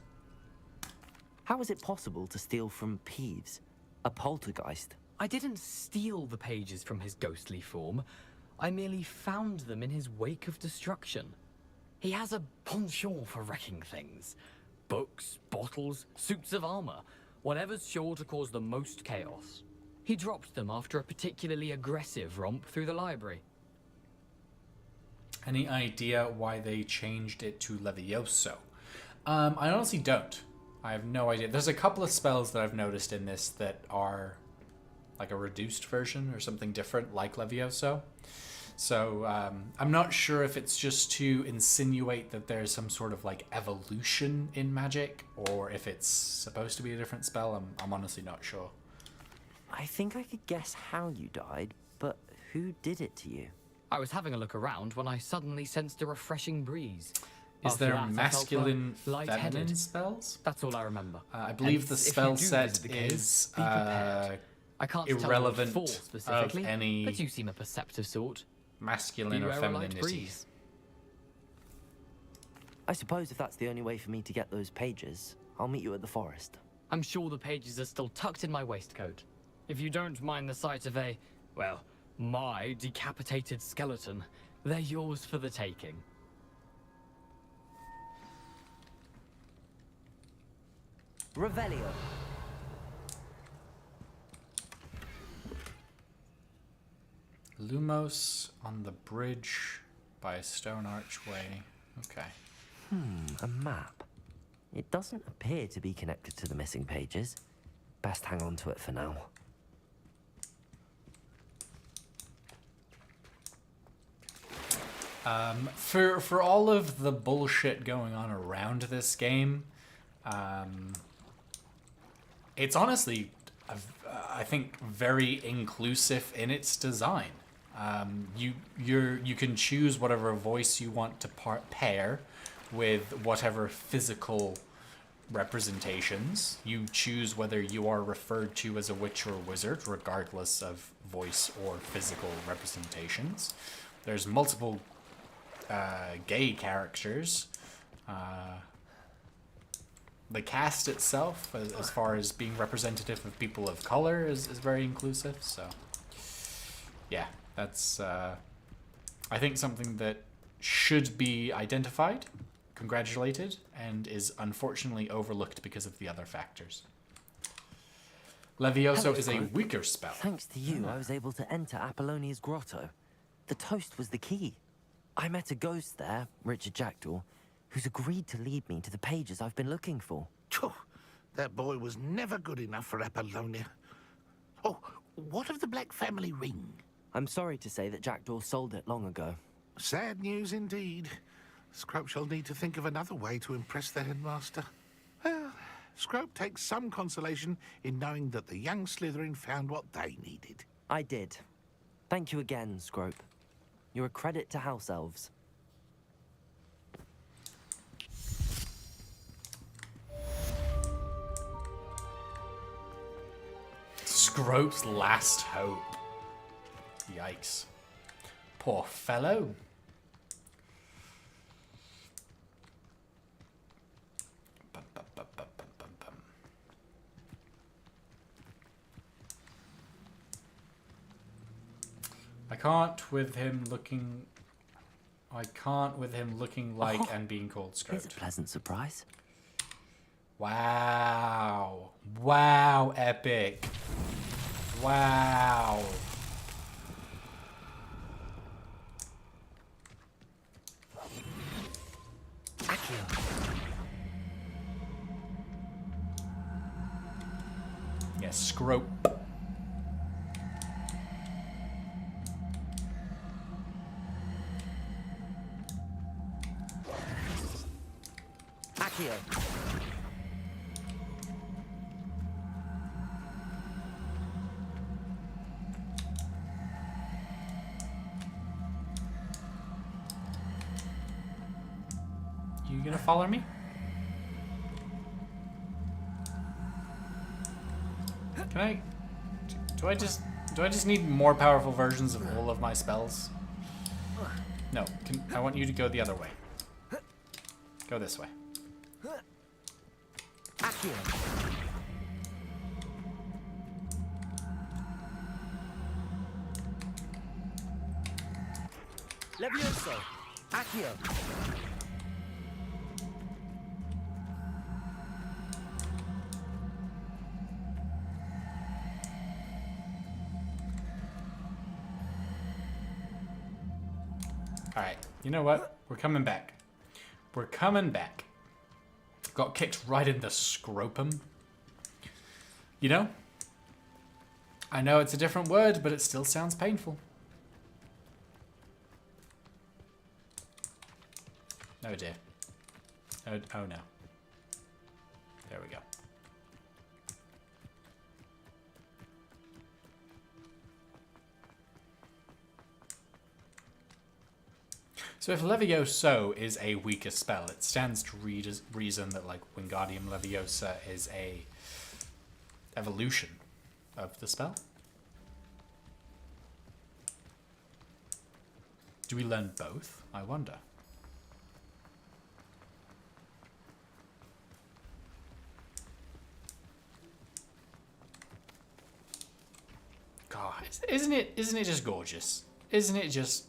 How is it possible to steal from Peeves, a poltergeist? I didn't steal the pages from his ghostly form. I merely found them in his wake of destruction. He has a penchant for wrecking things. Books, bottles, suits of armor, whatever's sure to cause the most chaos. He dropped them after a particularly aggressive romp through the library. Any idea why they changed it to Levioso? I honestly don't. I have no idea. There's a couple of spells that I've noticed in this that are like a reduced version or something different, like Levioso. So I'm not sure if it's just to insinuate that there's some sort of like evolution in magic, or if it's supposed to be a different spell. I'm honestly not sure. I think I could guess how you died, but who did it to you? I was having a look around when I suddenly sensed a refreshing breeze. Is After there that, I felt masculine, lightheaded. feminine spells? That's all I remember. I believe And the if you spell do set visit the cave, is be prepared. I can't irrelevant tell what for specifically, of any but you seem a perceptive sort. masculine Do or you wear a light femininity. breeze? I suppose if that's the only way for me to get those pages, I'll meet you at the forest. I'm sure the pages are still tucked in my waistcoat. If you don't mind the sight of a, well, my decapitated skeleton, they're yours for the taking. Revelio. Lumos on the bridge by a stone archway. Okay. A map. It doesn't appear to be connected to the missing pages. Best hang on to it for now. For all of the bullshit going on around this game, it's honestly, I think, very inclusive in its design. You can choose whatever voice you want to pair with whatever physical representations. You choose whether you are referred to as a witch or a wizard, regardless of voice or physical representations. There's multiple gay characters. The cast itself, as far as being representative of people of color, is very inclusive. So, yeah, that's, I think, something that should be identified, congratulated, and is unfortunately overlooked because of the other factors. Levioso is a weaker spell. Thanks to you, I was able to enter Apollonia's grotto. The toast was the key. I met a ghost there, Richard Jackdaw, who's agreed to lead me to the pages I've been looking for. Phew, that boy was never good enough for Apollonia. Oh, what of the Black family ring? I'm sorry to say that Jackdaw sold it long ago. Sad news indeed. Scrope shall need to think of another way to impress the headmaster. Well, Scrope takes some consolation in knowing that the young Slytherin found what they needed. I did. Thank you again, Scrope. You're a credit to House Elves. Scrope's last hope. Yikes. Poor fellow. I can't with him looking like and being called Scrope. Here's a pleasant surprise. Wow. Wow, epic. Wow. a scrope. Accio. You gonna follow me? Can I? Do I just need more powerful versions of all of my spells? No. I want you to go the other way. Go this way. Accio. Levioso. Accio. Alright, you know what? We're coming back. We're coming back. Got kicked right in the scropum. You know? I know it's a different word, but it still sounds painful. Oh dear. Oh no. There we go. So if Levioso is a weaker spell, it stands to reason that like Wingardium Leviosa is a evolution of the spell. Do we learn both? I wonder. God, isn't it just gorgeous? Isn't it just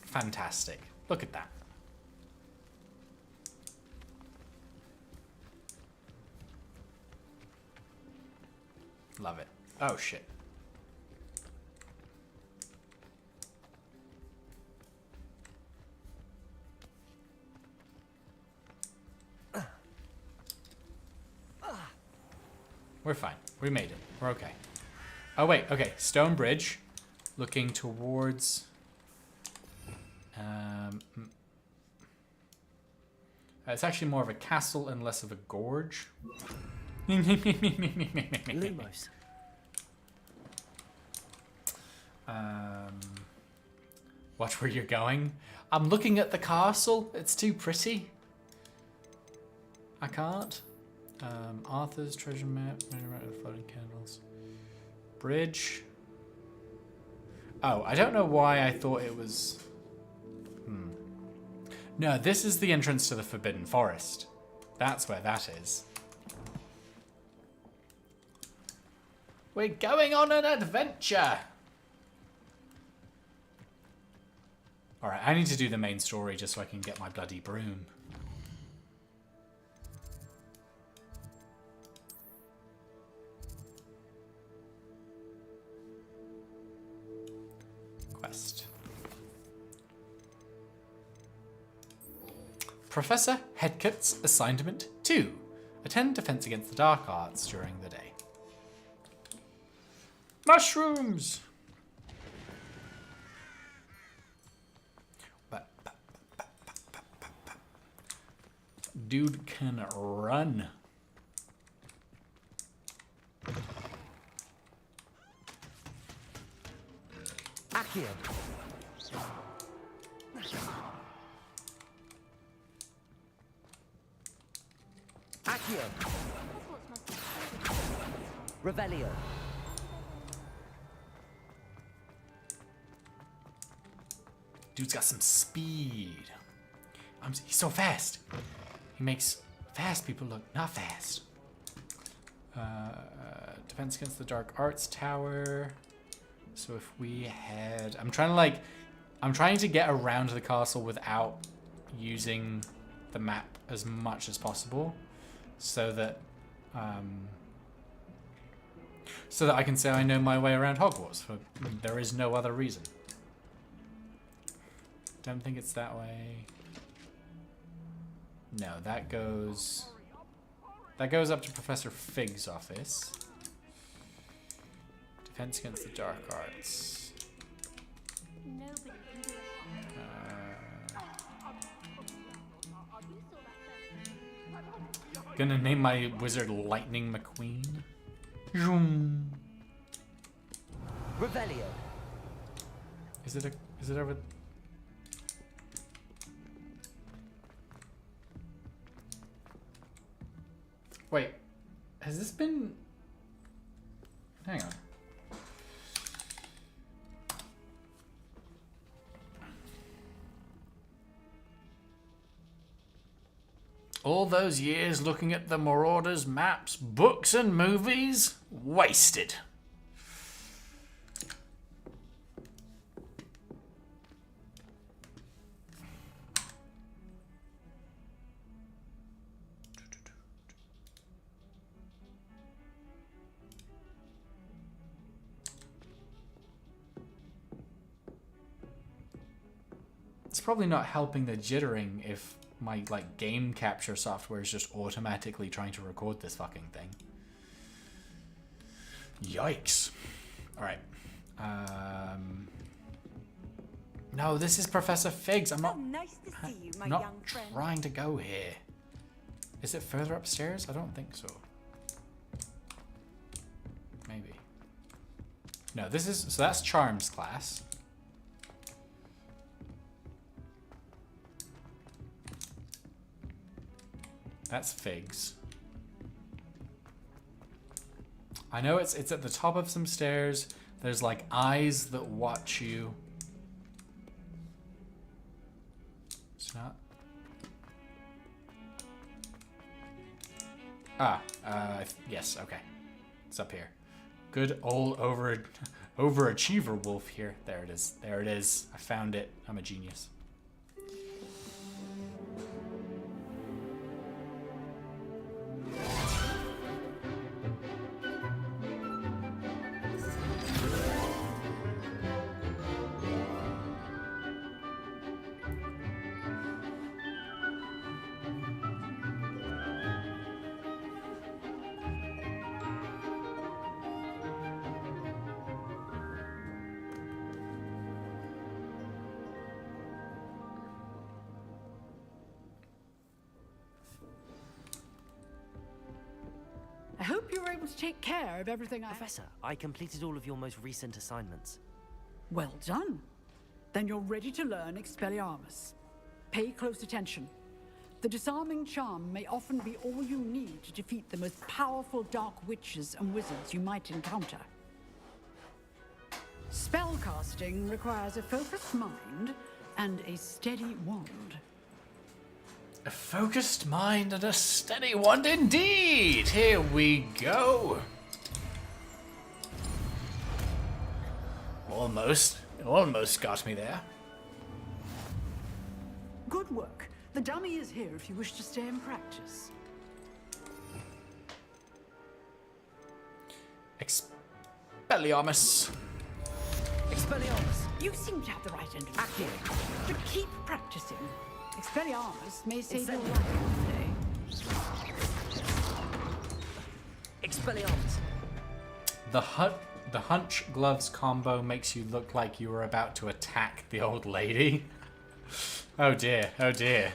fantastic? Look at that. Love it. Oh shit. We're fine. We made it. We're okay. Oh wait, okay. Stone bridge. Looking towards... it's actually more of a castle and less of a gorge. Lumos. Watch where you're going. I'm looking at the castle. It's too pretty. I can't. Arthur's treasure map. Floating candles. Bridge. Oh, I don't know why I thought it was... No, this is the entrance to the Forbidden Forest. That's where that is. We're going on an adventure! Alright, I need to do the main story just so I can get my bloody broom. Quest. Professor Headcut's assignment 2. Attend defense against the dark arts during the day. Mushrooms! Dude can run. Accio. Accio. Revelio. Dude's got some speed. He's so fast. He makes fast people look not fast. Defense against the Dark Arts Tower. So if we head... I'm trying to get around the castle without using the map as much as possible. So that I can say I know my way around Hogwarts. For there is no other reason. Don't think it's that way. No, that goes up to Professor Fig's office. Defense against the dark arts. Nobody can do it. Gonna name my wizard Lightning McQueen. Zoom. Revelio. Is it over? Wait, has this been? Hang on. All those years looking at the Marauders' maps, books, and movies? Wasted. It's probably not helping the jittering if my like game capture software is just automatically trying to record this fucking thing. Yikes. Alright. No, this is Professor Figs. I'm not, nice to see you, my not young friend. trying to go here. Is it further upstairs? I don't think so. Maybe. No, this is... So that's Charms class. That's Figs. I know it's at the top of some stairs. There's like eyes that watch you. It's not. Yes, okay. It's up here. Good old overachiever wolf here. There it is. There it is. I found it. I'm a genius. I hope you were able to take care of everything Professor, I completed all of your most recent assignments. Well done. Then you're ready to learn Expelliarmus. Pay close attention. The disarming charm may often be all you need to defeat the most powerful dark witches and wizards you might encounter. Spellcasting requires a focused mind and a steady wand. A focused mind and a steady wand indeed! Here we go! Almost got me there. Good work. The dummy is here if you wish to stay in practice. Expelliarmus. Expelliarmus. You seem to have the right end of the stick. But keep practicing. Expelliarmus may save your life today. Expelliarmus. The hunch gloves combo makes you look like you were about to attack the old lady. Oh dear, oh dear.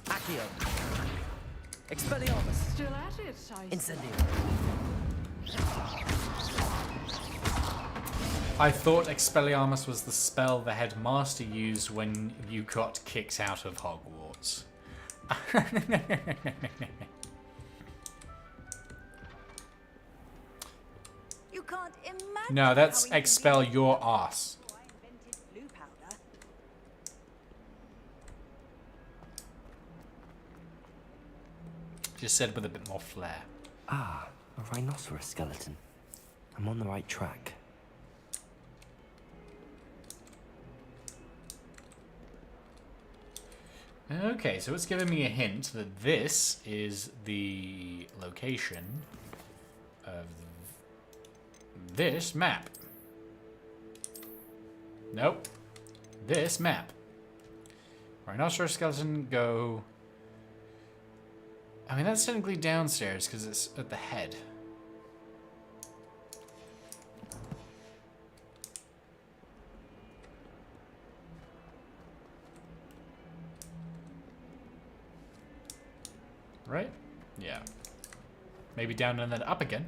Accio. Expelliarmus. Still at it, I Incendio. I thought Expelliarmus was the spell the headmaster used when you got kicked out of Hogwarts. You can't imagine. No, that's how expel your ass. I invented blue powder. Just said with a bit more flair. Ah, a rhinoceros skeleton. I'm on the right track. Okay, so it's giving me a hint that this is the location of this map. Nope. This map. Rhinoceros skeleton, go... I mean, that's technically downstairs because it's at the head. right? Yeah. Maybe down and then up again.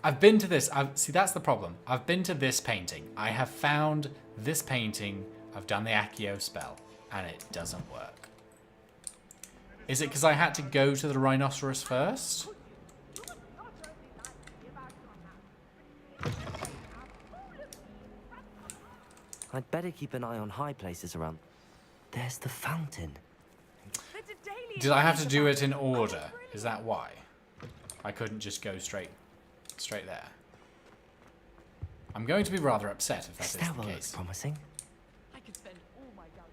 I've been to this. See, that's the problem. I've been to this painting. I have found this painting. I've done the Accio spell, and it doesn't work. Is it because I had to go to the rhinoceros first? I'd better keep an eye on high places around. There's the fountain. Did I have to do it in order? Is that why? I couldn't just go straight there. I'm going to be rather upset if that is the case. Looks promising. I could spend all my gallery.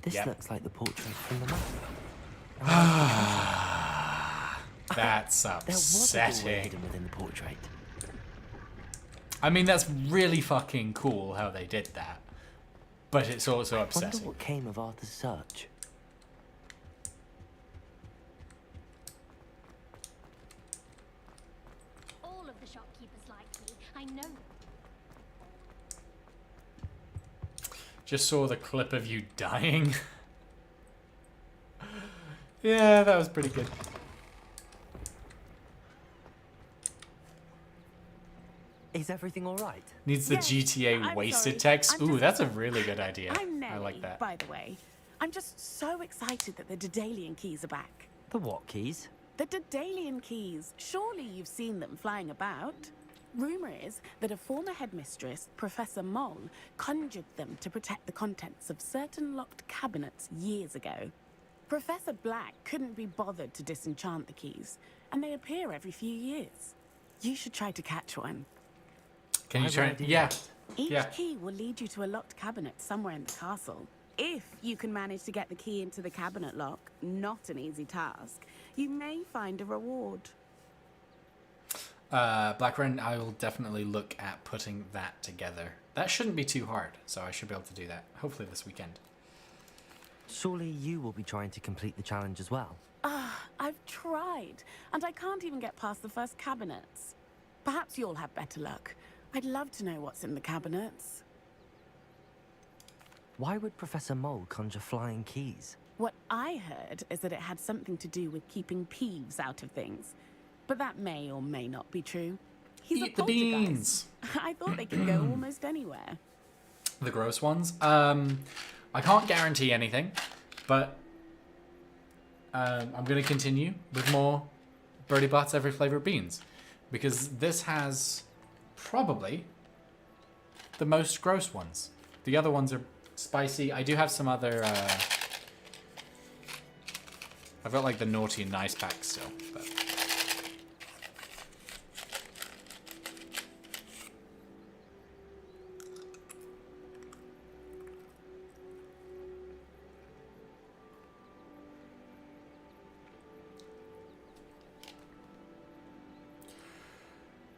This looks like the portrait from the map. That's There was a doorway upsetting. hidden within the portrait. I mean, that's really fucking cool how they did that. But it's also I wonder upsetting. what came of Arthur's search. All of the shopkeepers like me. I know. Just saw the clip of you dying. Yeah, that was pretty good. Is everything all right? Needs the GTA I'm wasted sorry. text. I'm Ooh, just- that's a really good idea. I'm Nelly, I like that. by the way. I'm just so excited that the Daedalian keys are back. The what keys? The Daedalian keys. Surely you've seen them flying about. Rumour is that a former headmistress, Professor Moll, conjured them to protect the contents of certain locked cabinets years ago. Professor Black couldn't be bothered to disenchant the keys, and they appear every few years. You should try to catch one. Can you Why would turn? I do Yeah. Each Yeah. key will lead you to a locked cabinet somewhere in the castle. If you can manage to get the key into the cabinet lock, not an easy task, you may find a reward. Blackburn, I will definitely look at putting that together. That shouldn't be too hard, so I should be able to do that. Hopefully this weekend. Surely you will be trying to complete the challenge as well. I've tried, and I can't even get past the first cabinets. Perhaps you'll have better luck. I'd love to know what's in the cabinets. Why would Professor Mole conjure flying keys? What I heard is that it had something to do with keeping peeves out of things. But that may or may not be true. He's Eat a the poltergeist. beans. I thought they could go almost anywhere. The gross ones. I can't guarantee anything, but I'm going to continue with more Birdie Bots every flavor beans, because this has probably the most gross ones. The other ones are spicy. I do have some other. I've got like the naughty and nice pack still, but.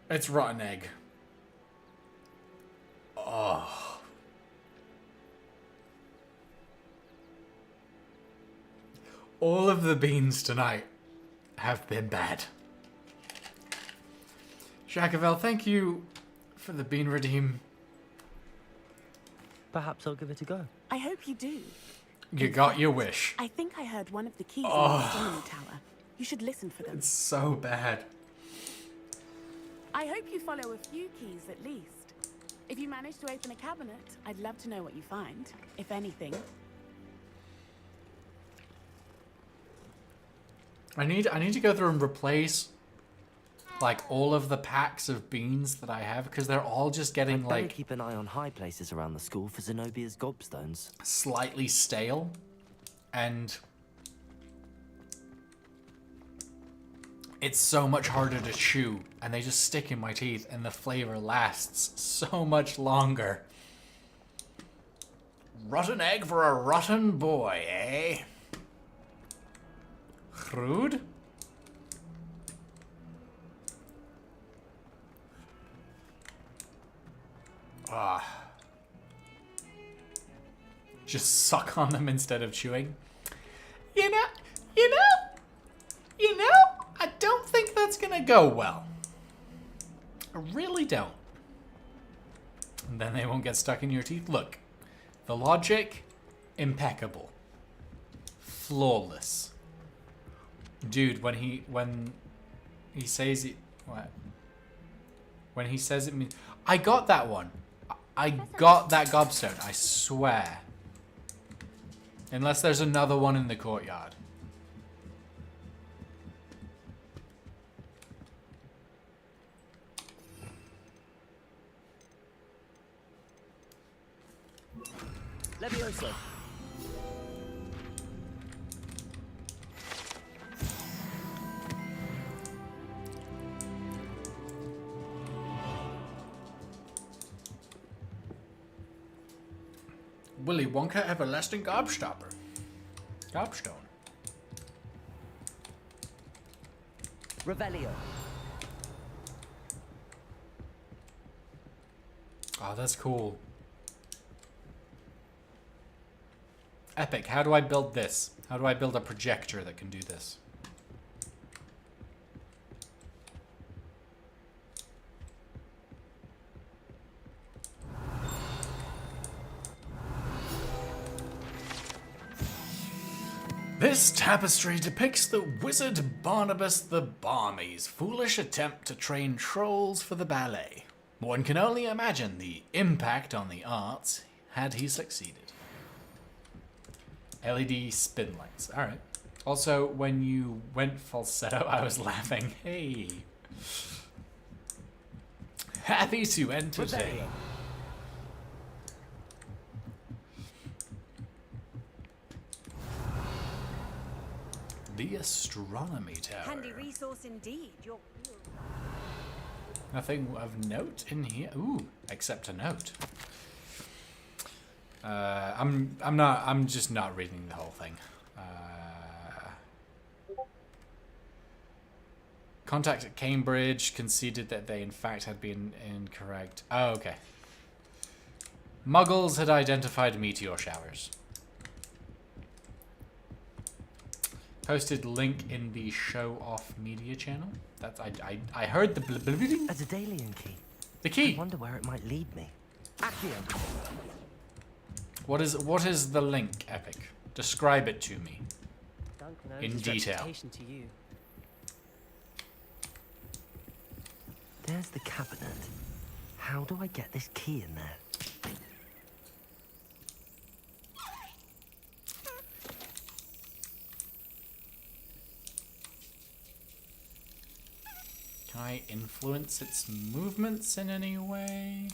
It's rotten egg. Oh. All of the beans tonight have been bad. Shakavel, thank you for the bean redeem. Perhaps I'll give it a go. I hope you do. You got your wish. I think I heard one of the keys Oh. in the astronomy tower. You should listen for them. It's so bad. I hope you follow a few keys at least. If you manage to open a cabinet, I'd love to know what you find, if anything. I need to go through and replace like all of the packs of beans that I have, because they're all just getting I'd better like keep an eye on high places around the school for Zenobia's gobstones. slightly stale, and it's so much harder to chew, and they just stick in my teeth, and the flavor lasts so much longer. Rotten egg for a rotten boy, eh? Rude? Ah. Just suck on them instead of chewing. You know, I don't think that's gonna go well. I really don't. And then they won't get stuck in your teeth. Look, the logic, impeccable. Flawless. Dude, when he says it, what? When he says it means, I got that one. I got that gobstone, I swear. Unless there's another one in the courtyard. Levioso. Willy Wonka Everlasting Gobstopper. Gobstone. Revelio. Oh, that's cool. Epic. How do I build this? How do I build a projector that can do this? This tapestry depicts the wizard Barnabas the Barmy's foolish attempt to train trolls for the ballet. One can only imagine the impact on the arts had he succeeded. LED spin lights. Alright. Also, when you went falsetto, I was laughing. Hey. Happy to entertain. The astronomy tower. Handy resource indeed. Nothing of note in here. Ooh, except a note. I'm just not reading the whole thing. Contact at Cambridge conceded that they in fact had been incorrect. Oh, okay. Muggles had identified meteor showers. Posted link in the show off media channel. That's I heard the A Daedalian key. The key. I wonder where it might lead me. Accio. What is the link, Epic? Describe it to me. In detail. To you. There's the cabinet. How do I get this key in there? Can I influence its movements in any way?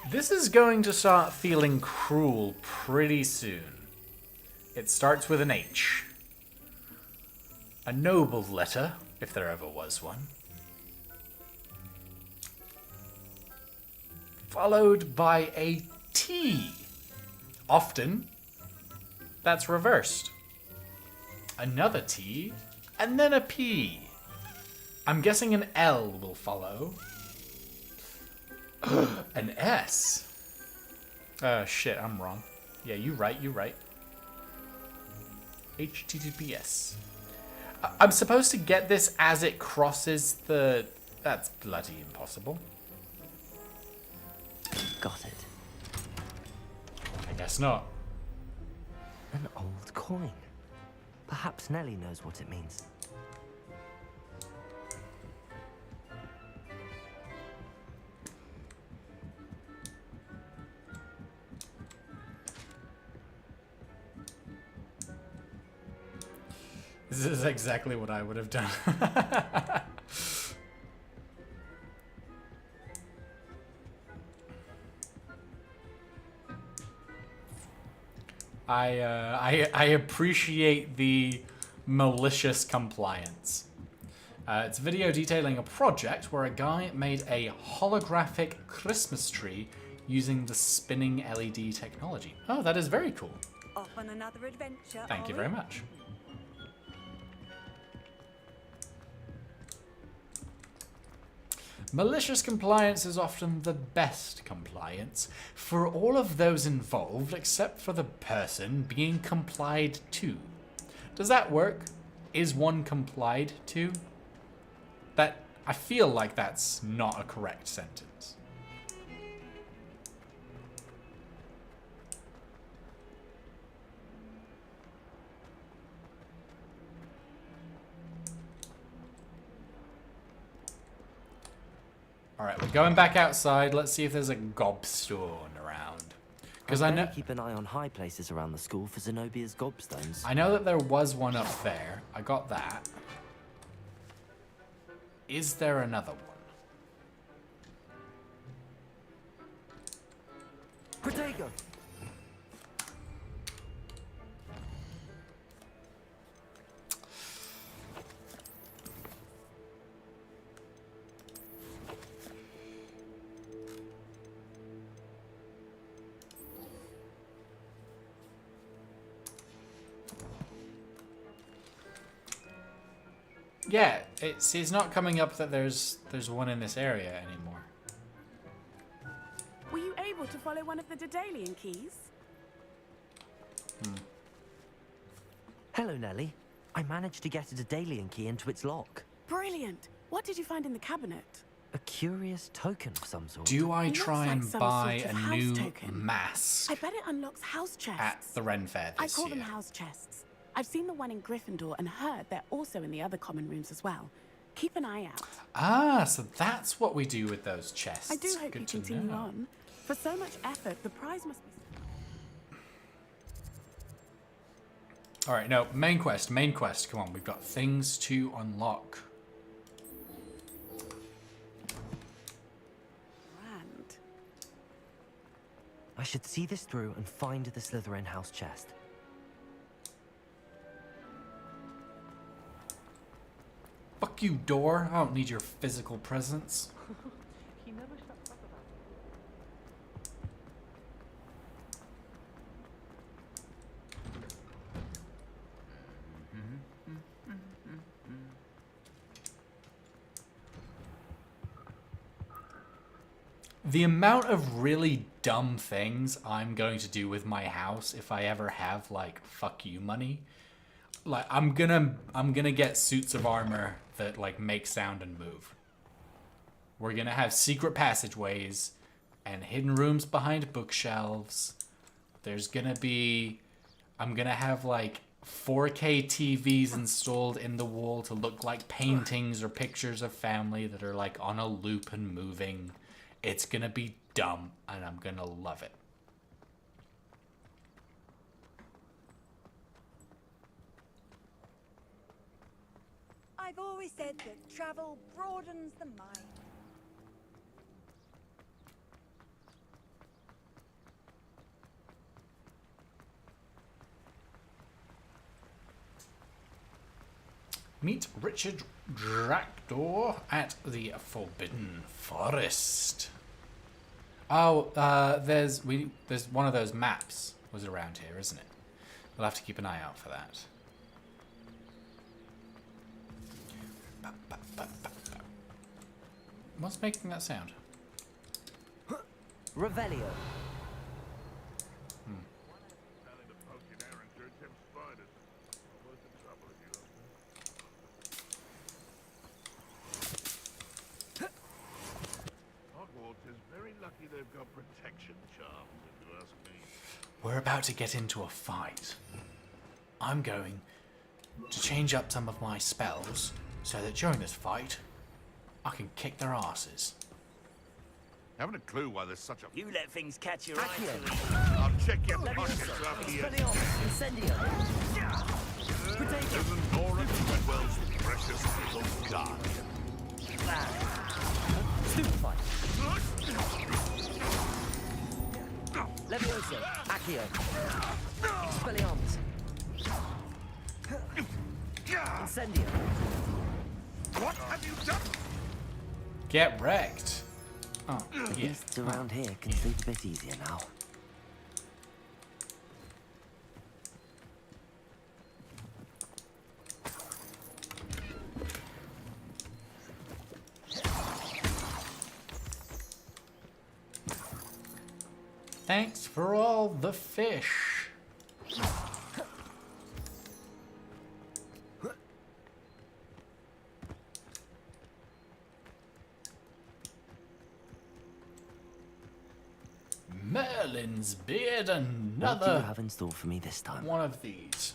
This is going to start feeling cruel pretty soon. It starts with an H. A noble letter, if there ever was one. Followed by a T. Often, that's reversed. Another T, and then a P. I'm guessing an L will follow. An S. Shit, I'm wrong. Yeah, you right. HTTPS. I'm supposed to get this as it crosses the... That's bloody impossible. Got it. I guess not. An old coin. Perhaps Nellie knows what it means. This is exactly what I would have done. I appreciate the malicious compliance. It's a video detailing a project where a guy made a holographic Christmas tree using the spinning LED technology. Oh, that is very cool. Off on another adventure. Thank you very much. Malicious compliance is often the best compliance for all of those involved except for the person being complied to. Does that work? Is one complied to? That, I feel like that's not a correct sentence. All right, we're going back outside. Let's see if there's a gobstone around. Because I know keep an eye on high places around the school for Zenobia's gobstones. I know that there was one up there. I got that. Is there another one? Protego! Yeah, it's not coming up that there's one in this area anymore. Were you able to follow one of the Daedalian keys? Hello, Nellie. I managed to get a Daedalian key into its lock. Brilliant. What did you find in the cabinet? A curious token of some sort. Do I It try looks like and some buy sort of a house new token. mask I bet it unlocks house chests. at the Ren Fair I this call them year? house chests. I've seen the one in Gryffindor and heard they're also in the other common rooms as well. Keep an eye out. Ah, so that's what we do with those chests. I do hope Good you to continue know. on. For so much effort, the prize must be... All right, no, main quest. Come on, we've got things to unlock. Grand. I should see this through and find the Slytherin house chest. Fuck you, door. I don't need your physical presence. He never shuts up about The amount of really dumb things I'm going to do with my house if I ever have like fuck you money. Like I'm gonna get suits of armor that like make sound and move. We're gonna have secret passageways and hidden rooms behind bookshelves. There's gonna be I'm gonna have like 4K TVs installed in the wall to look like paintings or pictures of family that are like on a loop and moving. It's gonna be dumb, and I'm gonna love it. I've always said that travel broadens the mind. Meet Richard Drakdor at the Forbidden Forest. Oh, there's one of those maps was around here, isn't it? We'll have to keep an eye out for that. What's making that sound? Revelio. Hogwarts is very lucky they've got protection charms, if you ask me. We're about to get into a fight. I'm going to change up some of my spells so that during this fight, I can kick their asses. Haven't a clue why there's such a... You let things catch your eye. I'll check your pockets after the end. Incendio. Isn't Nora Treadwell's precious little guy? Stupefy. Levioso. Accio. Expelliarmus. Incendio. What have you done? Get wrecked. Oh, The yeah. beasts around here can sleep a bit easier now. Thanks for all the fish. Merlin's beard, What do you another have in store for me this time? one of these.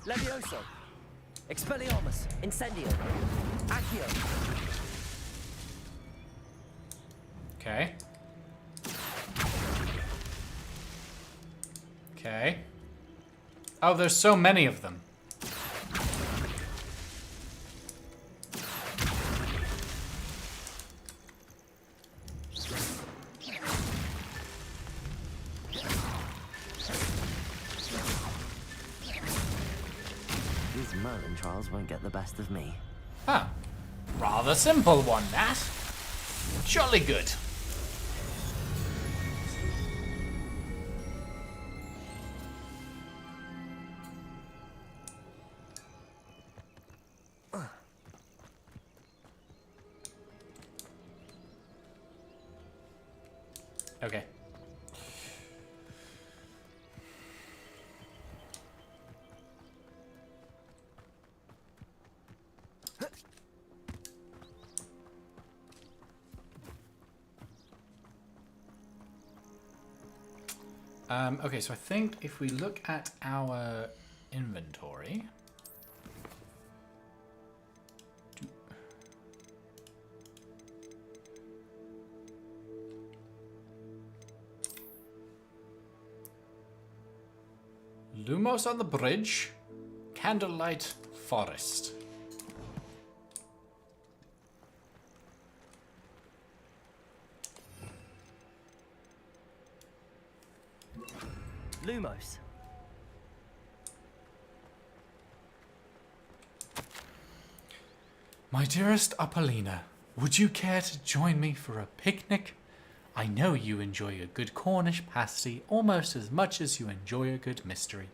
Levioso! Expelliarmus! Incendio! Accio! Okay. Okay. Oh, there's so many of them. These Merlin trials won't get the best of me. Huh. Rather simple one, that. Jolly good. Okay. Okay, so I think if we look at our inventory... Lumos on the bridge, Candlelight Forest. Lumos. My dearest Apollina, would you care to join me for a picnic? I know you enjoy a good Cornish pasty almost as much as you enjoy a good mystery.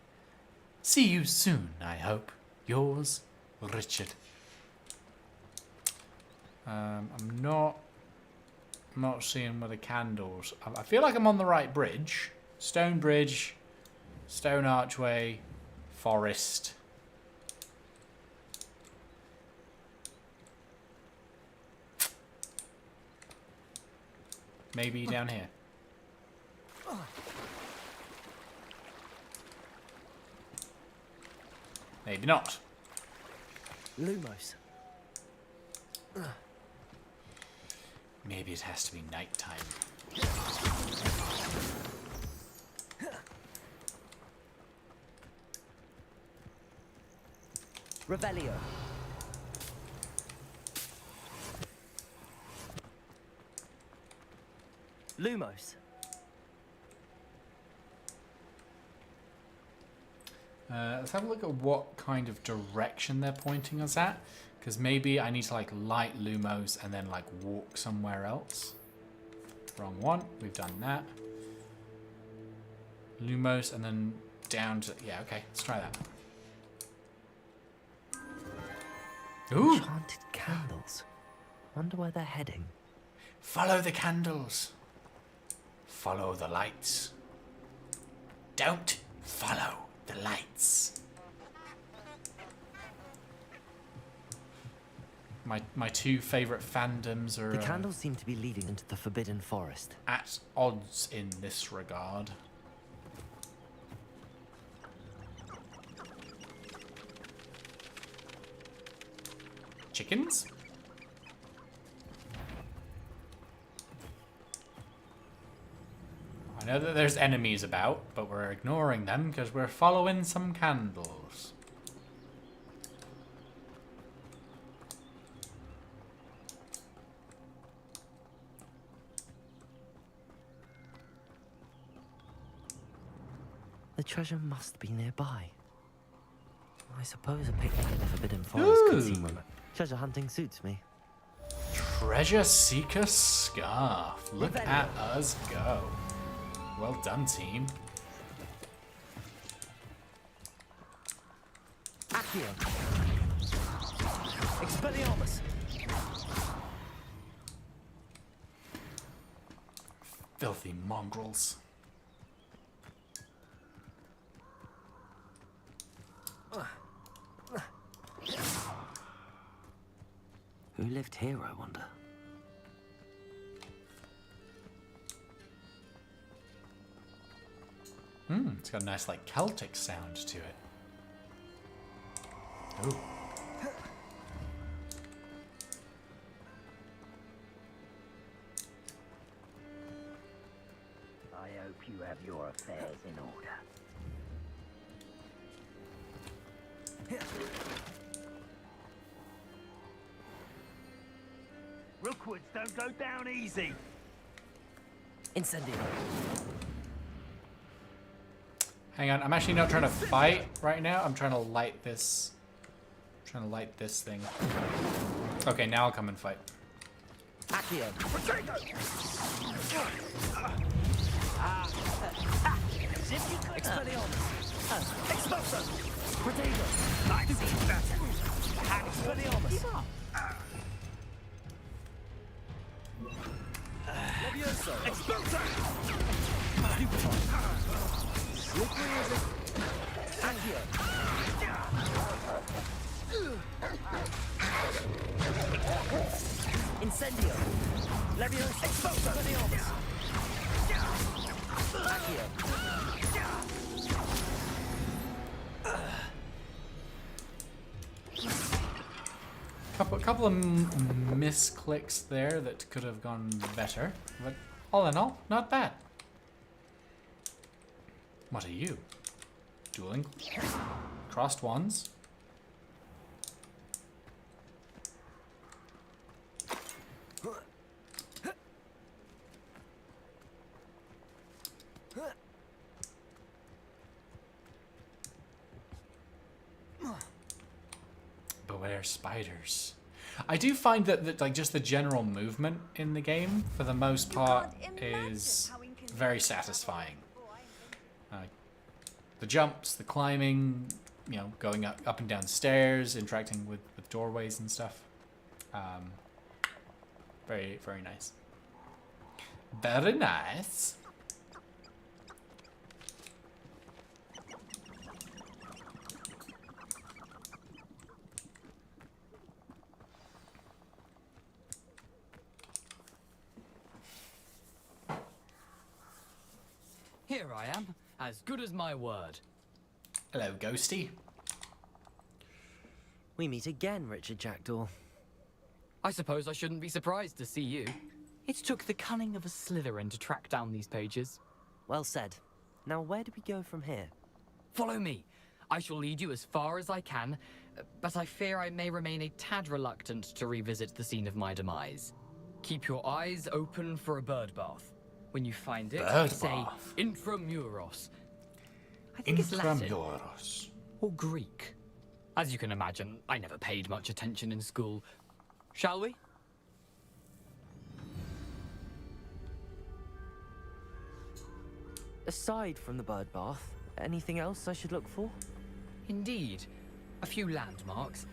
See you soon, I hope. Yours, Richard. I'm not seeing where the candles... I feel like I'm on the right bridge. Stone bridge, stone archway, forest. Maybe down here. Maybe not. Lumos. Maybe it has to be nighttime. Revelio. Lumos. Let's have a look at what kind of direction they're pointing us at. Because maybe I need to like light Lumos and then like walk somewhere else. Wrong one. We've done that. Lumos and then down to... Yeah, okay. Let's try that. Ooh! Enchanted candles. Wonder where they're heading. Follow the candles. Follow the lights. Don't follow the lights. My two favourite fandoms are... The candles seem to be leading into the Forbidden Forest. At odds in this regard. Chickens? I know that there's enemies about, but we're ignoring them because we're following some candles. The treasure must be nearby. I suppose a picnic in the Forbidden Forest could seem remote. Treasure hunting suits me. Treasure Seeker Scarf. Look at us go. Well done, team. Accio. Expelliarmus! Filthy mongrels. Who lived here, I wonder? It's got a nice, like, Celtic sound to it. Ooh. I hope you have your affairs in order. Rookwoods don't go down easy. Incendio. Hang on, I'm actually not trying to fight right now. I'm trying to light this. I'm trying to light this thing. Okay, now I'll come and fight. Accio. Expelliarmus. Expulso. Protego. Expelliarmus. Levioso. Expulso. Stupefy. Slippery as a... Accio. Incendio. Levioso. Expulso. Expelliarmus. Accio. Couple of misclicks there that could have gone better, but all in all, not bad. What are you? Dueling? Crossed wands? Beware spiders. I do find that like just the general movement in the game, for the most part, is very satisfying. The jumps, the climbing, you know, going up and down stairs, interacting with doorways and stuff. Very, very nice. Very nice. Here I am, as good as my word. Hello, Ghosty. We meet again, Richard Jackdaw. I suppose I shouldn't be surprised to see you. It took the cunning of a Slytherin to track down these pages. Well said. Now where do we go from here? Follow me. I shall lead you as far as I can, but I fear I may remain a tad reluctant to revisit the scene of my demise. Keep your eyes open for a bird bath. When you find it, say intramuros. I think it's Latin or Greek. As you can imagine, I never paid much attention in school. Shall we? Aside from the bird bath, anything else I should look for? Indeed. A few landmarks,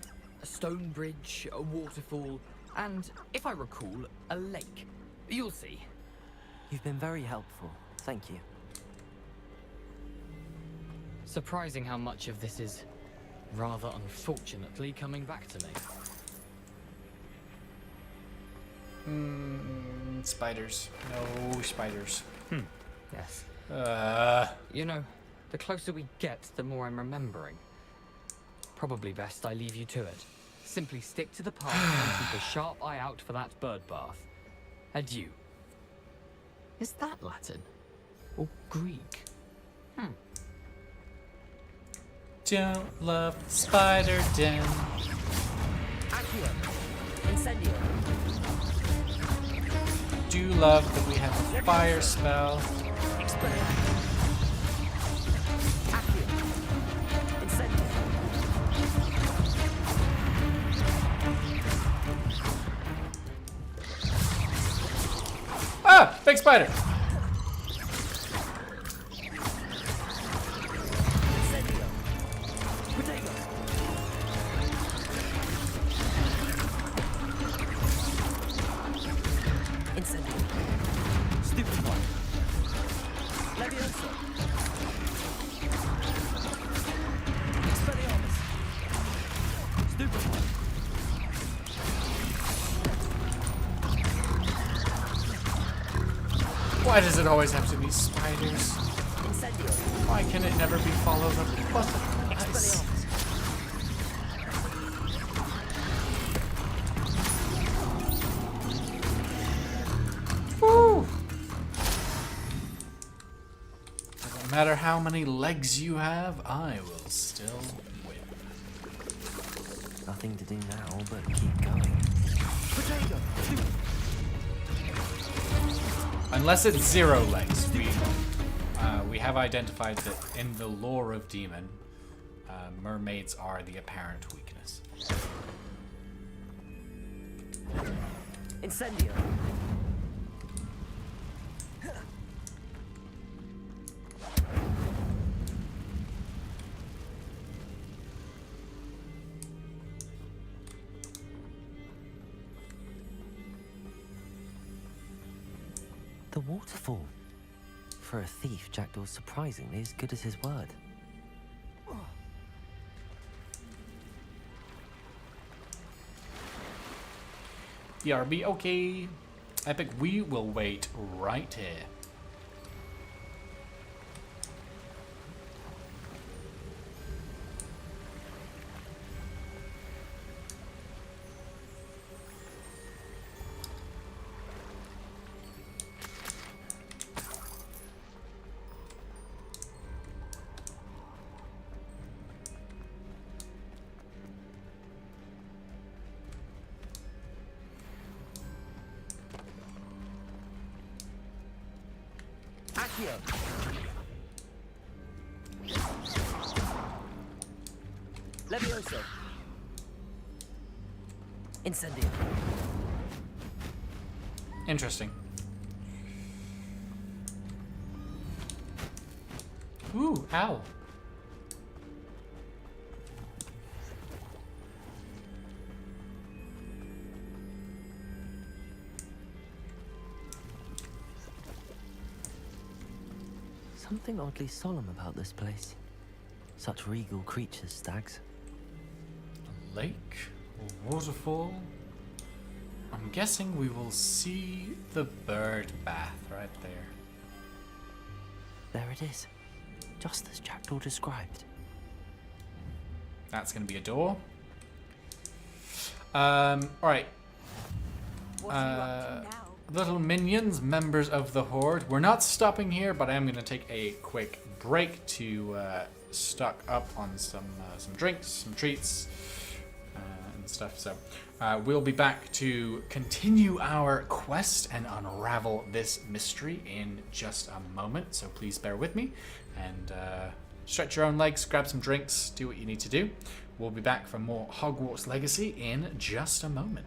a stone bridge, a waterfall, and, if I recall, a lake. You'll see. You've been very helpful. Thank you. Surprising how much of this is, rather unfortunately, coming back to me. Spiders. No spiders. Yes. You know, the closer we get, the more I'm remembering. Probably best I leave you to it. Simply stick to the path and keep a sharp eye out for that bird bath. Adieu. Is that Latin? Or Greek? Don't love the spider den. Accio. Incendio. Do love that we have a fire spell. Explain. Accio. Incendio. Ah! Big spider! Incendio. Protego. Levioso! Expelliarmus! Stupefy! Why does it always have to be spiders? Incendio! Why can it never be followed up with butterflies? Expelliarmus! Woo! Doesn't matter how many legs you have, I will still win. Nothing to do now but keep going. Potato! Unless it's 0 legs. We have identified that in the lore of Demon, mermaids are the apparent weakness. Incendio! The waterfall. For a thief, Jackdaw's surprisingly as good as his word. BRB, okay. Epic, we will wait right here. Accio! Levioso! Incendio! Interesting. Ooh, ow. Something oddly solemn about this place. Such regal creatures, stags. A lake? A waterfall? I'm guessing we will see the bird bath right there. There it is. Just as Jackdaw described. That's going to be a door. Alright. What are you up to now? Little minions, members of the Horde. We're not stopping here, but I am going to take a quick break to stock up on some drinks, some treats, and stuff. So we'll be back to continue our quest and unravel this mystery in just a moment. So please bear with me and stretch your own legs, grab some drinks, do what you need to do. We'll be back for more Hogwarts Legacy in just a moment.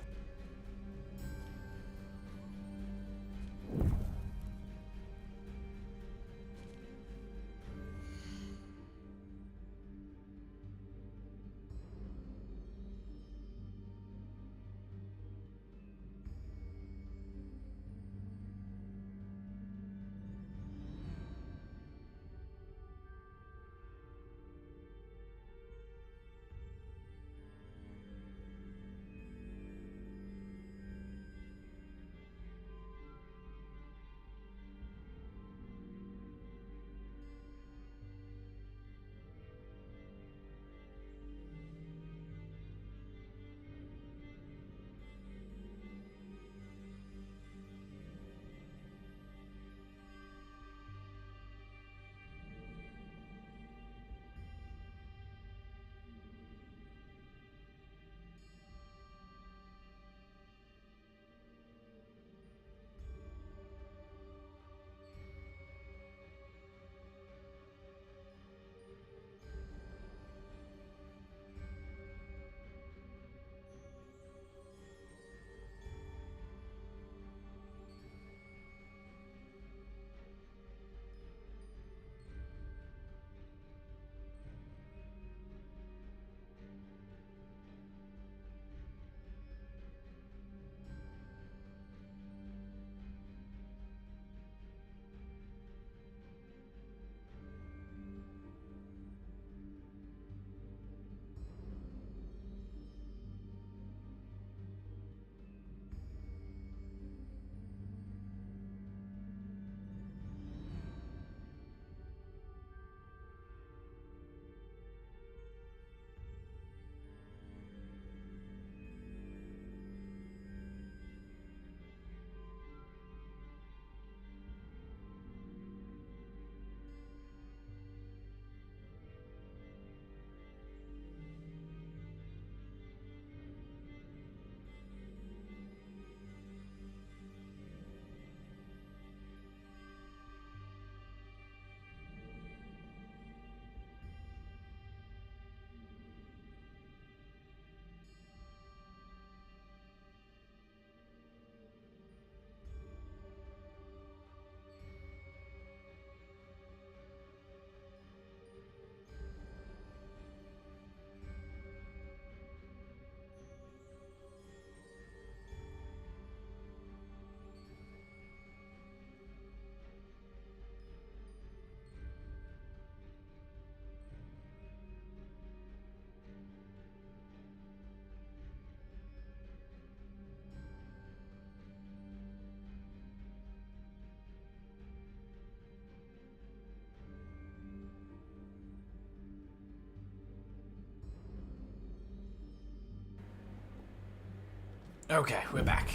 Okay, we're back.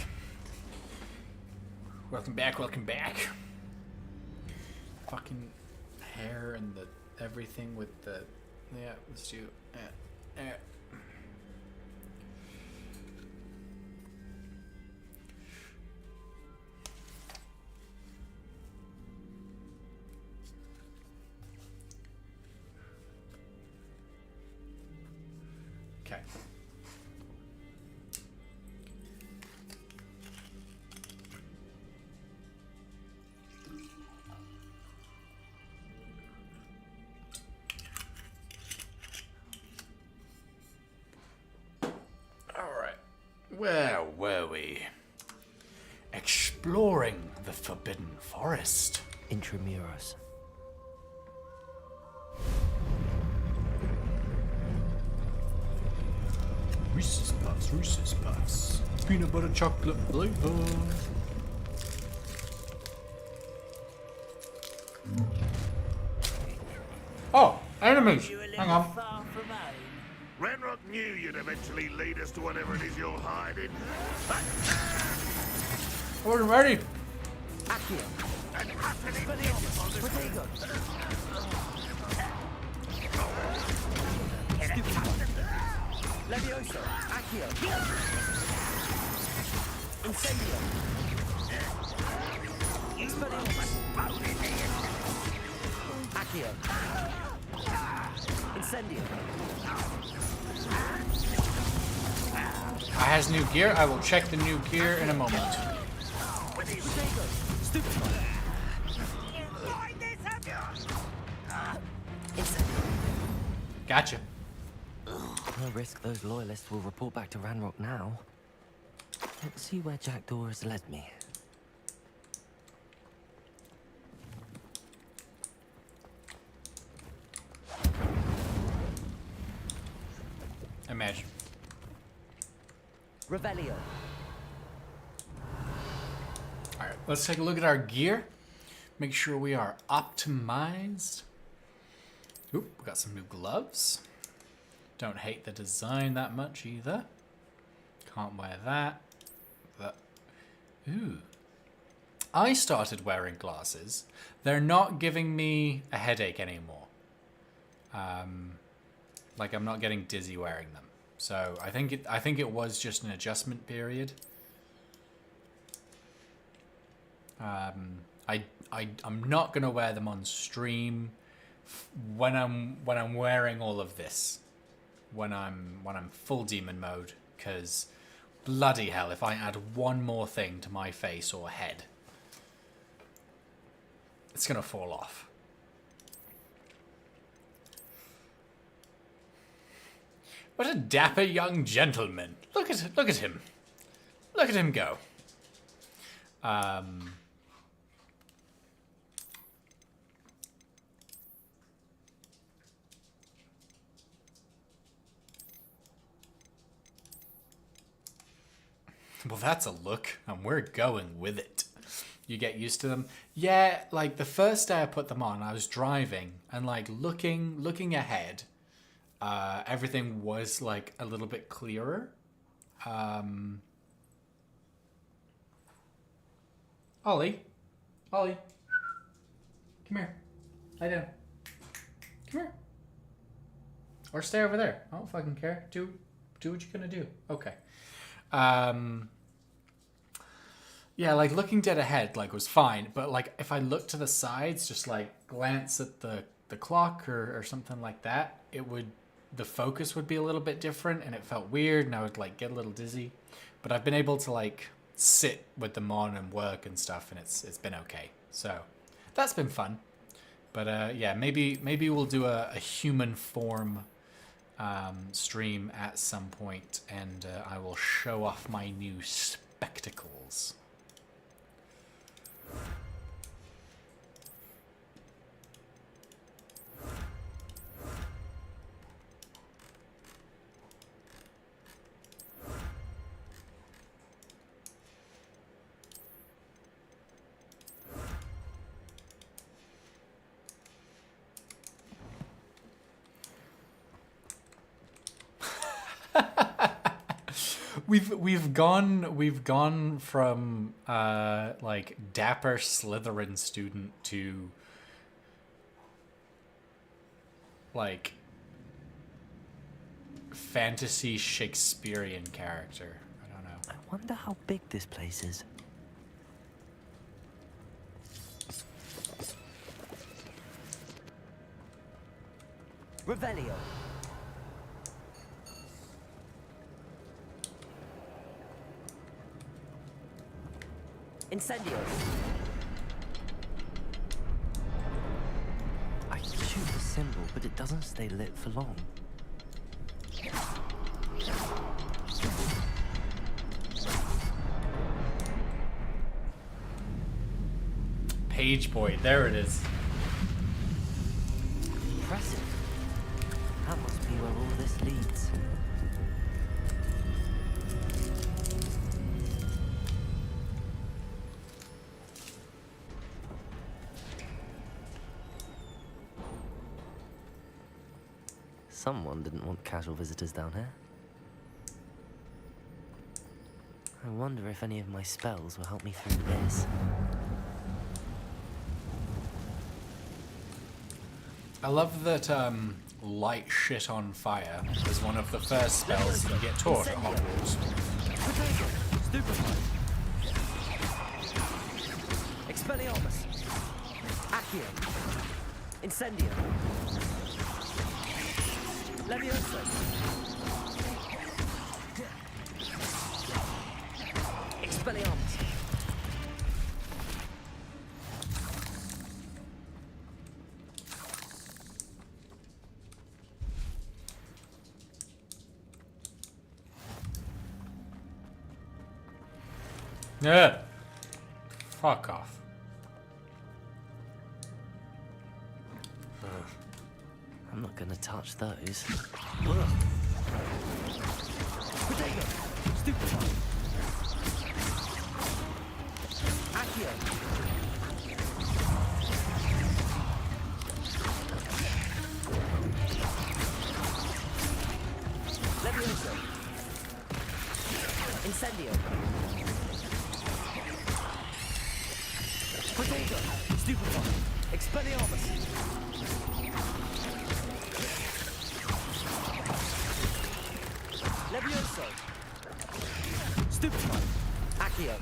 Welcome back, welcome back. Fucking hair and the everything with the... Yeah, let's do... Okay. Alright. Where were we? Exploring the Forbidden Forest. Intramuros. Reese's Puffs. Peanut butter chocolate flavor. Oh, enemies! Hang on. Ranrock knew you'd eventually lead us to whatever it is you're hiding. I wasn't ready. Accio. Protego. Levioso. Accio. Incendio. Accio. Incendio. I has new gear. I will check the new gear in a moment. Gotcha. No risk those loyalists will report back to Ranrock now. Let's see where Jackdaw has led me. Imagine. Revelio. Alright, let's take a look at our gear. Make sure we are optimized. Oop, we got some new gloves. Don't hate the design that much either. Can't wear that. Ooh. I started wearing glasses. They're not giving me a headache anymore. Like I'm not getting dizzy wearing them. So I think it was just an adjustment period. I'm not gonna wear them on stream when I'm wearing all of this. When I'm full demon mode, because bloody hell, if I add one more thing to my face or head, it's gonna fall off. What a dapper young gentleman! Look at him! Look at him go. Well, that's a look, and we're going with it. You get used to them. Yeah, like the first day I put them on, I was driving and like looking ahead. Everything was like a little bit clearer. Ollie, come here. Lie down. Come here. Or stay over there. I don't fucking care. Do what you're gonna do. Okay. Yeah, like looking dead ahead like was fine, but like if I look to the sides, just like glance at the clock or something like that, the focus would be a little bit different and it felt weird and I would like get a little dizzy. But I've been able to like sit with them on and work and stuff, and it's been okay. So that's been fun. But yeah, maybe we'll do a human form stream at some point, and I will show off my new spectacles. We've gone from like dapper Slytherin student to like fantasy Shakespearean character. I don't know. I wonder how big this place is. Revelio. Incendio. I can shoot the symbol, but it doesn't stay lit for long. Page boy, there it is. Impressive. That must be where all this leads. Someone didn't want casual visitors down here. I wonder if any of my spells will help me through this. I love that light shit on fire is one of the first spells you get taught at Hogwarts. Stupefy. Expelliarmus. Accio. Incendio. Levioso. Expelliarmus. Yeah. Fuck off. I'm not gonna touch those. Potato! Stupefy! Accio! Levioso! Incendio! Potato! Stupefy! Expelliarmus! Levioso! Stupefy! Accio!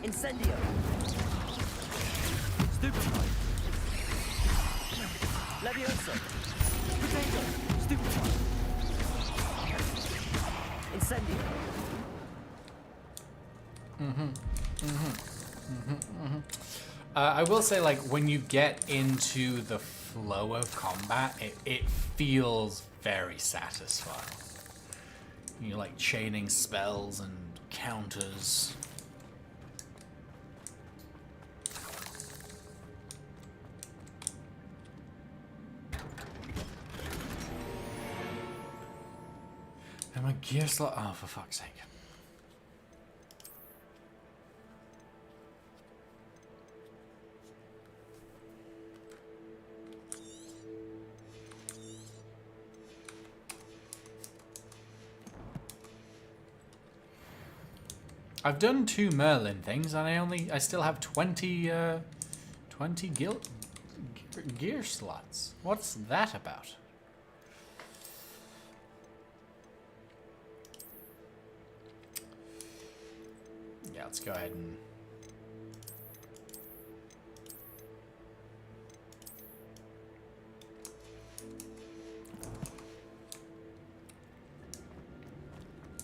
Incendio! Stupefy! Levioso! Potato! Stupefy! Incendio! I will say, like, when you get into the flow of combat, it feels very satisfying. You're like chaining spells and counters. And my gear slot. Oh, for fuck's sake. I've done 2 Merlin things, and I still have 20 gear slots. What's that about? Yeah, let's go ahead and.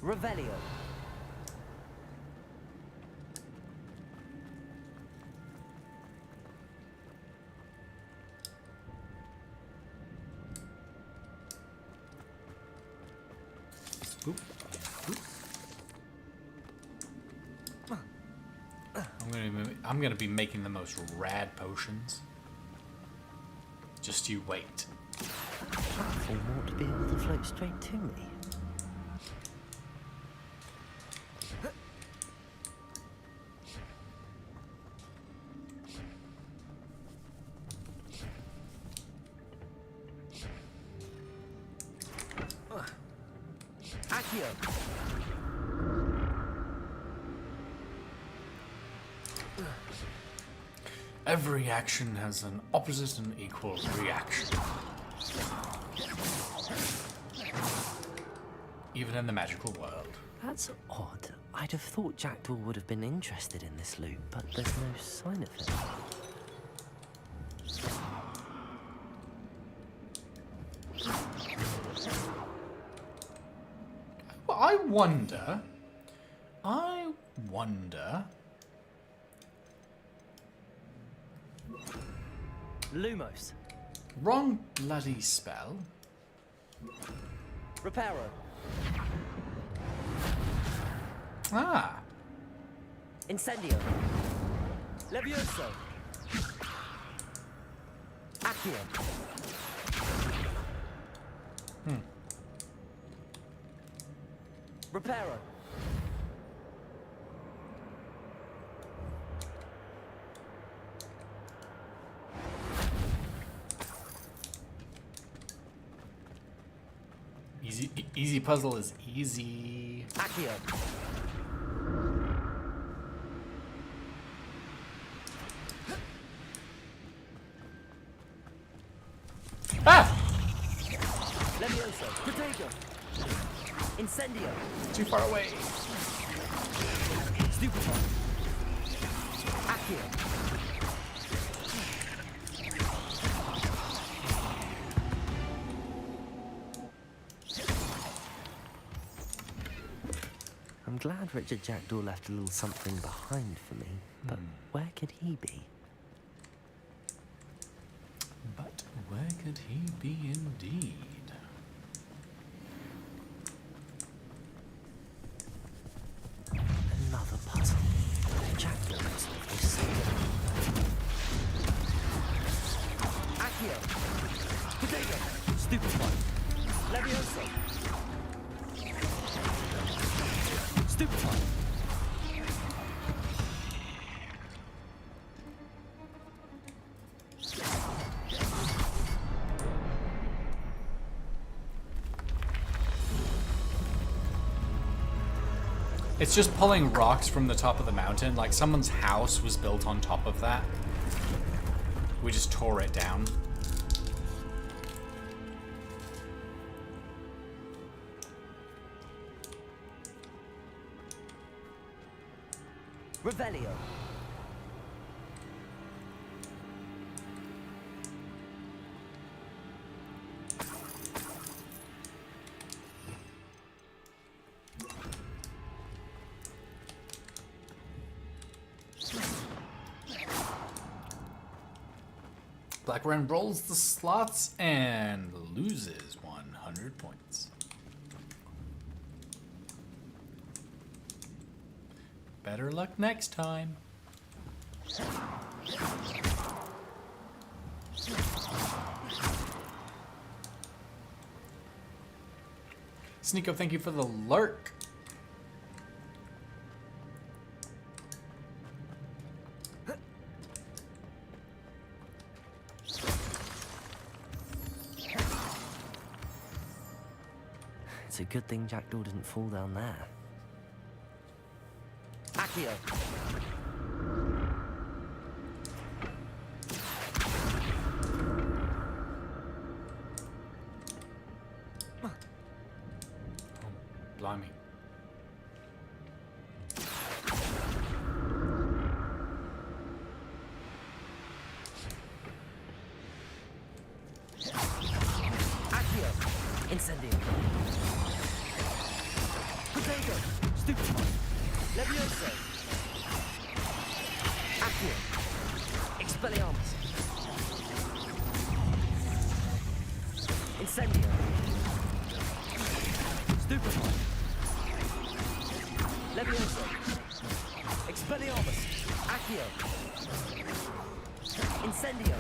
Revelio. I'm gonna be making the most rad potions. Just you wait. Platform ought to be able to float straight to me. Accio! Every action has an opposite and equal reaction. Even in the magical world. That's odd. I'd have thought Jackdaw would have been interested in this loot, but there's no sign of it. Well, I wonder. Lumos. Wrong bloody spell. Reparo. Ah. Incendio. Levioso. Accio. Reparo. Easy puzzle is easy. Accio. Ah! Levioso. Protego. Incendio. Too far away. Stupefy. Accio. I'm glad Richard Jackdaw left a little something behind for me, but where could he be? But where could he be indeed? Another puzzle. Jackdaw must have this somewhere. Accio. Potato. Stupefy. Levioso. Stupefy. It's just pulling rocks from the top of the mountain. Like someone's house was built on top of that. We just tore it down. Revelio. Blackburn rolls the slots and loses 100 points. Better luck next time. Sneeko, thank you for the lurk. It's a good thing Jackdaw didn't fall down there. Accio. Blimey. Accio. Incendio. Potato. Stupefy. Levioso. Accio. Expelliarmus. Incendio. Stupefy. Levioso. Expelliarmus. Accio. Incendio.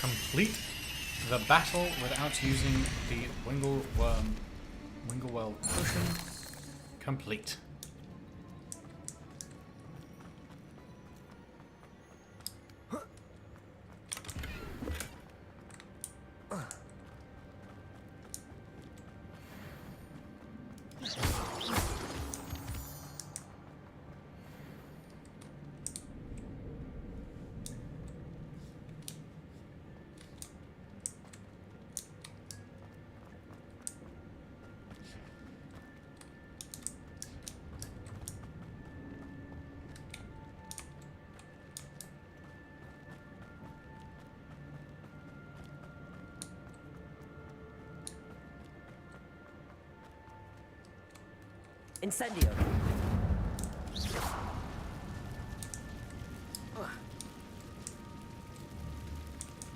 Complete the battle without using the Winglewell potion. Complete. Incendio.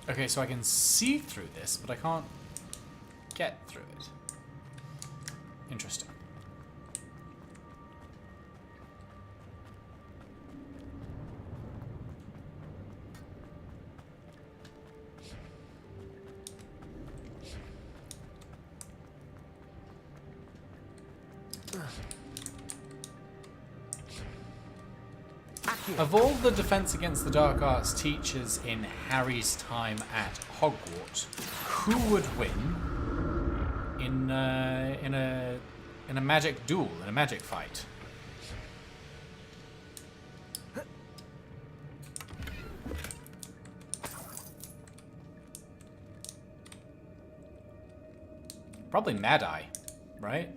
Okay, so I can see through this, but I can't get through it. Interesting. Of all the Defense Against the Dark Arts teachers in Harry's time at Hogwarts, who would win in a magic duel, in a magic fight? Probably Mad Eye, right?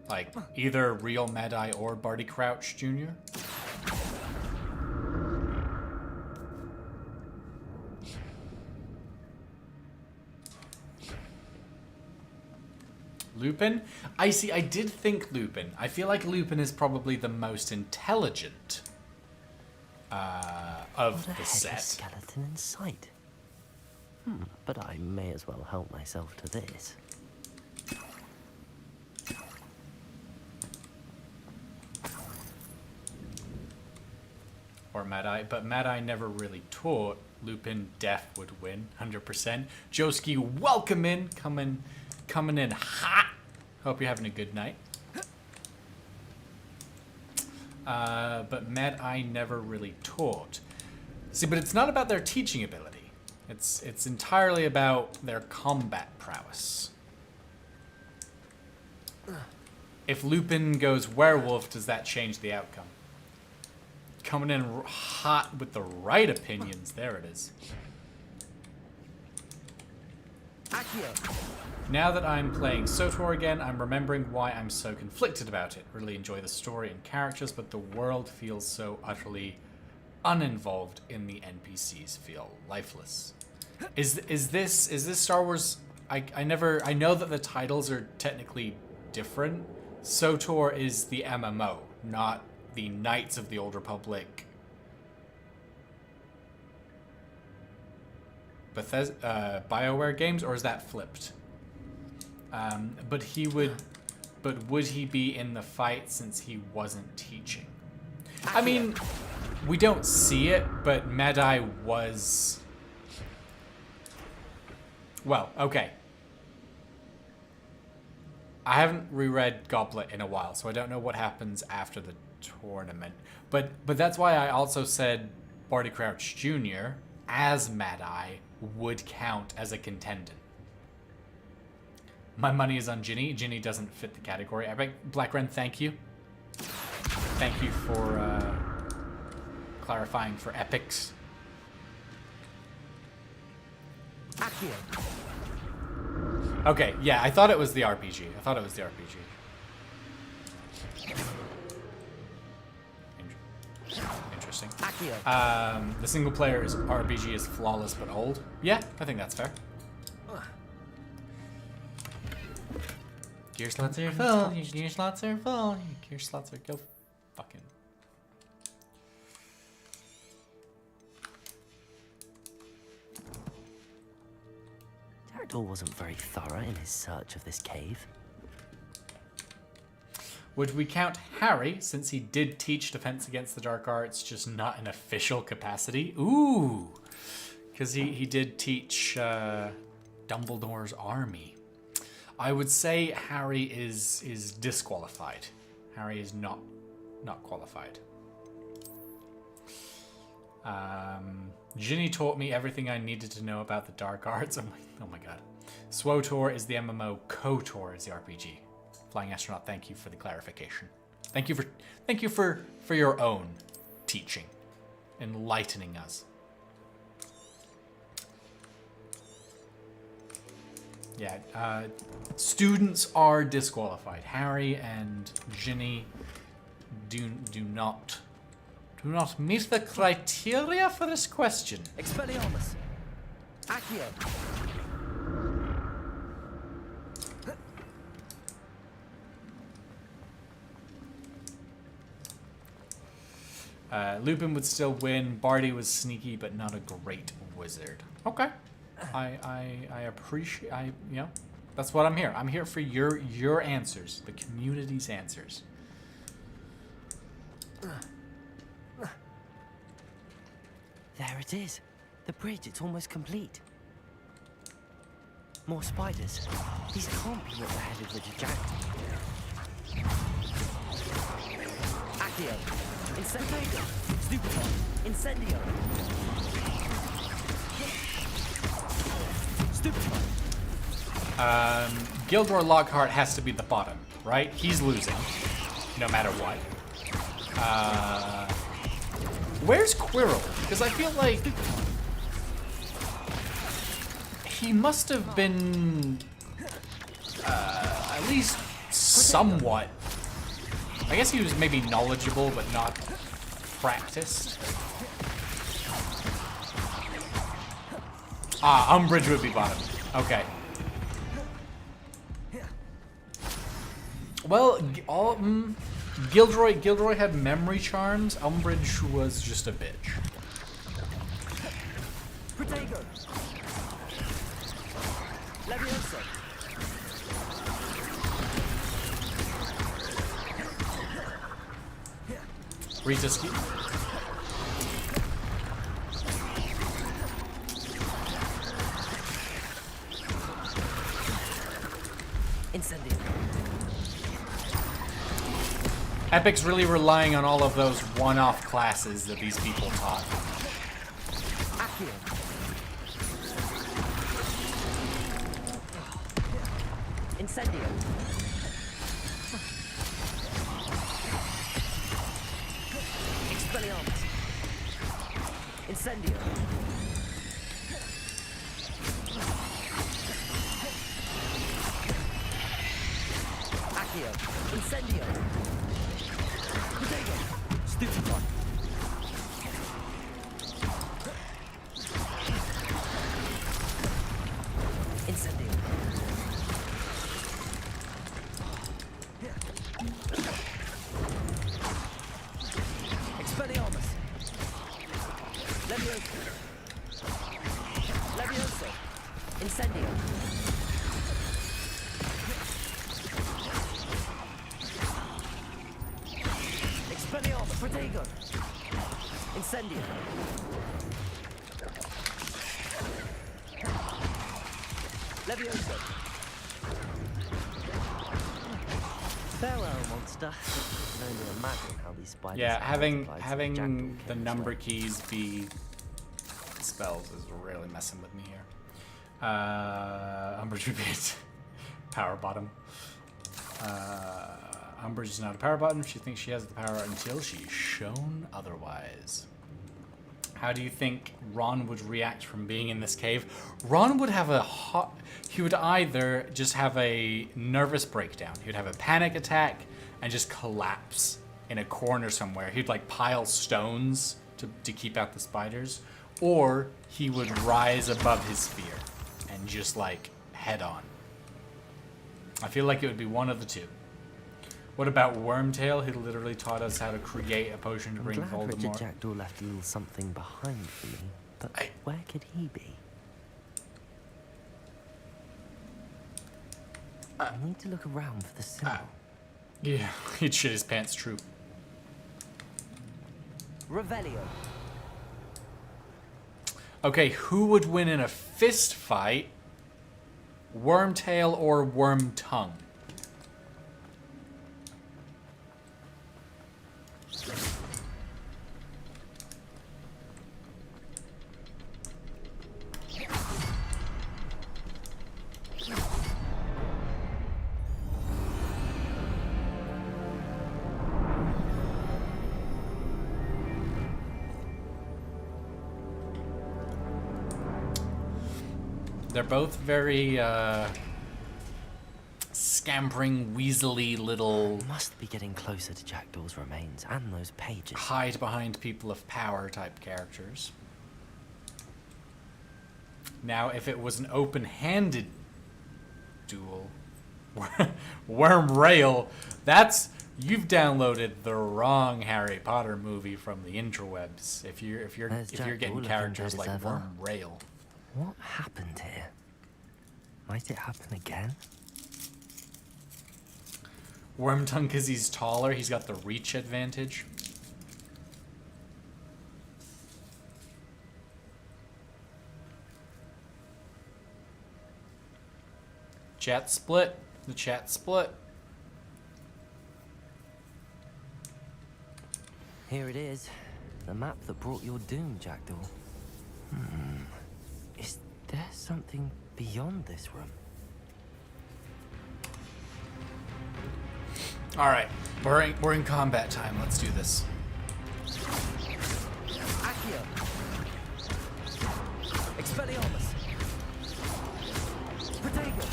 Like either real Mad Eye or Barty Crouch Jr. Lupin? I see, I did think Lupin. I feel like Lupin is probably the most intelligent of the set. Skeleton in sight. But I may as well help myself to this. Or Mad Eye, but Mad Eye never really taught. Lupin def would win, 100%. Joski, welcome in, coming in hot. Hope you're having a good night. But Mad Eye never really taught. See, but it's not about their teaching ability. It's entirely about their combat prowess. If Lupin goes werewolf, does that change the outcome? Coming in hot with the right opinions. There it is. Now that I'm playing SWTOR again, I'm remembering why I'm so conflicted about it. Really enjoy the story and characters, but the world feels so utterly uninvolved in the NPCs feel lifeless. Is this Star Wars? I know that the titles are technically different. SWTOR is the MMO, not the Knights of the Old Republic. Bethesda, BioWare games, or is that flipped? But would he be in the fight since he wasn't teaching? I mean, we don't see it, but Mad Eye was... Well, okay. I haven't reread Goblet in a while, so I don't know what happens after the tournament. But that's why I also said Barty Crouch Jr. as Mad Eye would count as a contendant. My money is on Ginny. Ginny doesn't fit the category. I beg, Black Ren, thank you. Thank you for clarifying for epics. Okay, yeah, I thought it was the RPG. Interesting. The single player RPG is flawless but old. Yeah, I think that's fair. Gear slots are full. Your gear slots are full. Your gear slots are go fucking. Jackdaw wasn't very thorough in his search of this cave. Would we count Harry, since he did teach Defense Against the Dark Arts, just not in official capacity? Ooh! Because he did teach Dumbledore's army. I would say Harry is disqualified. Harry is not qualified. Ginny taught me everything I needed to know about the Dark Arts. Oh my god. SWTOR is the MMO, KOTOR is the RPG. Flying Astronaut, thank you for the clarification. Thank you for your own teaching, enlightening us. Yeah, students are disqualified. Harry and Ginny do not meet the criteria for this question. Expelliarmus. Accio. Lupin would still win. Barty was sneaky, but not a great wizard. Okay. I appreciate, you know, that's what I'm here. I'm here for your answers, the community's answers. There it is. The bridge, it's almost complete. More spiders. These can't be what the head of Richard Jackson. Accio. Incendio. Stupefy. Incendio. Stupefy. Gilderoy Lockhart has to be the bottom, right? He's losing, no matter what. Where's Quirrell? Because I feel like he must have been at least somewhat. I guess he was maybe knowledgeable, but not practiced. Umbridge would be bottom. Okay. Well, Gilderoy had memory charms. Umbridge was just a bitch. Protego. Leviosa. Rita Ski. Incendio. Epic's really relying on all of those one-off classes that these people taught. Accio. Incendio. Expelliarmus. Incendio. Accio. Incendio. Protego. Stupefy. Incendio. Expelliarmus. Leviosa. Leviosa. Incendio. Expelliarmus. Protego. Incendio. Leviosa. Farewell, monster. I can only imagine how these spiders. Yeah, are having multiplied since Jackdaw the came number as keys be spells is really messing with me here. Umbridge would be power bottom. Umbridge is not a power bottom. She thinks she has the power until she's shown otherwise. How do you think Ron would react from being in this cave? Ron would have he would either just have a nervous breakdown. He would have a panic attack and just collapse in a corner somewhere. He'd like pile stones to keep out the spiders. Or he would rise above his fear and just like head on. I feel like it would be one of the two. What about Wormtail, who literally taught us how to create a potion to bring I'm glad Richard Voldemort? Jackdaw left a little something behind for me, but where could he be? I need to look around for the symbol. Yeah, he'd shit his pants, true. Revelio. Okay, who would win in a fist fight? Wormtail or Wormtongue? They're both very scampering, weaselly little. Must be getting closer to Jackdaw's remains and those pages. Hide behind people of power type characters. Now, if it was an open-handed duel, Worm Rail, that's You've downloaded the wrong Harry Potter movie from the interwebs. If you're getting characters like Worm Rail. What happened here? Might it happen again? Wormtongue, because he's taller, he's got the reach advantage. Chat split. The chat split. Here it is. The map that brought your doom, Jackdaw. Is there something beyond this room? Alright, we're in combat time. Let's do this. Accio! Expelliarmus! Protego!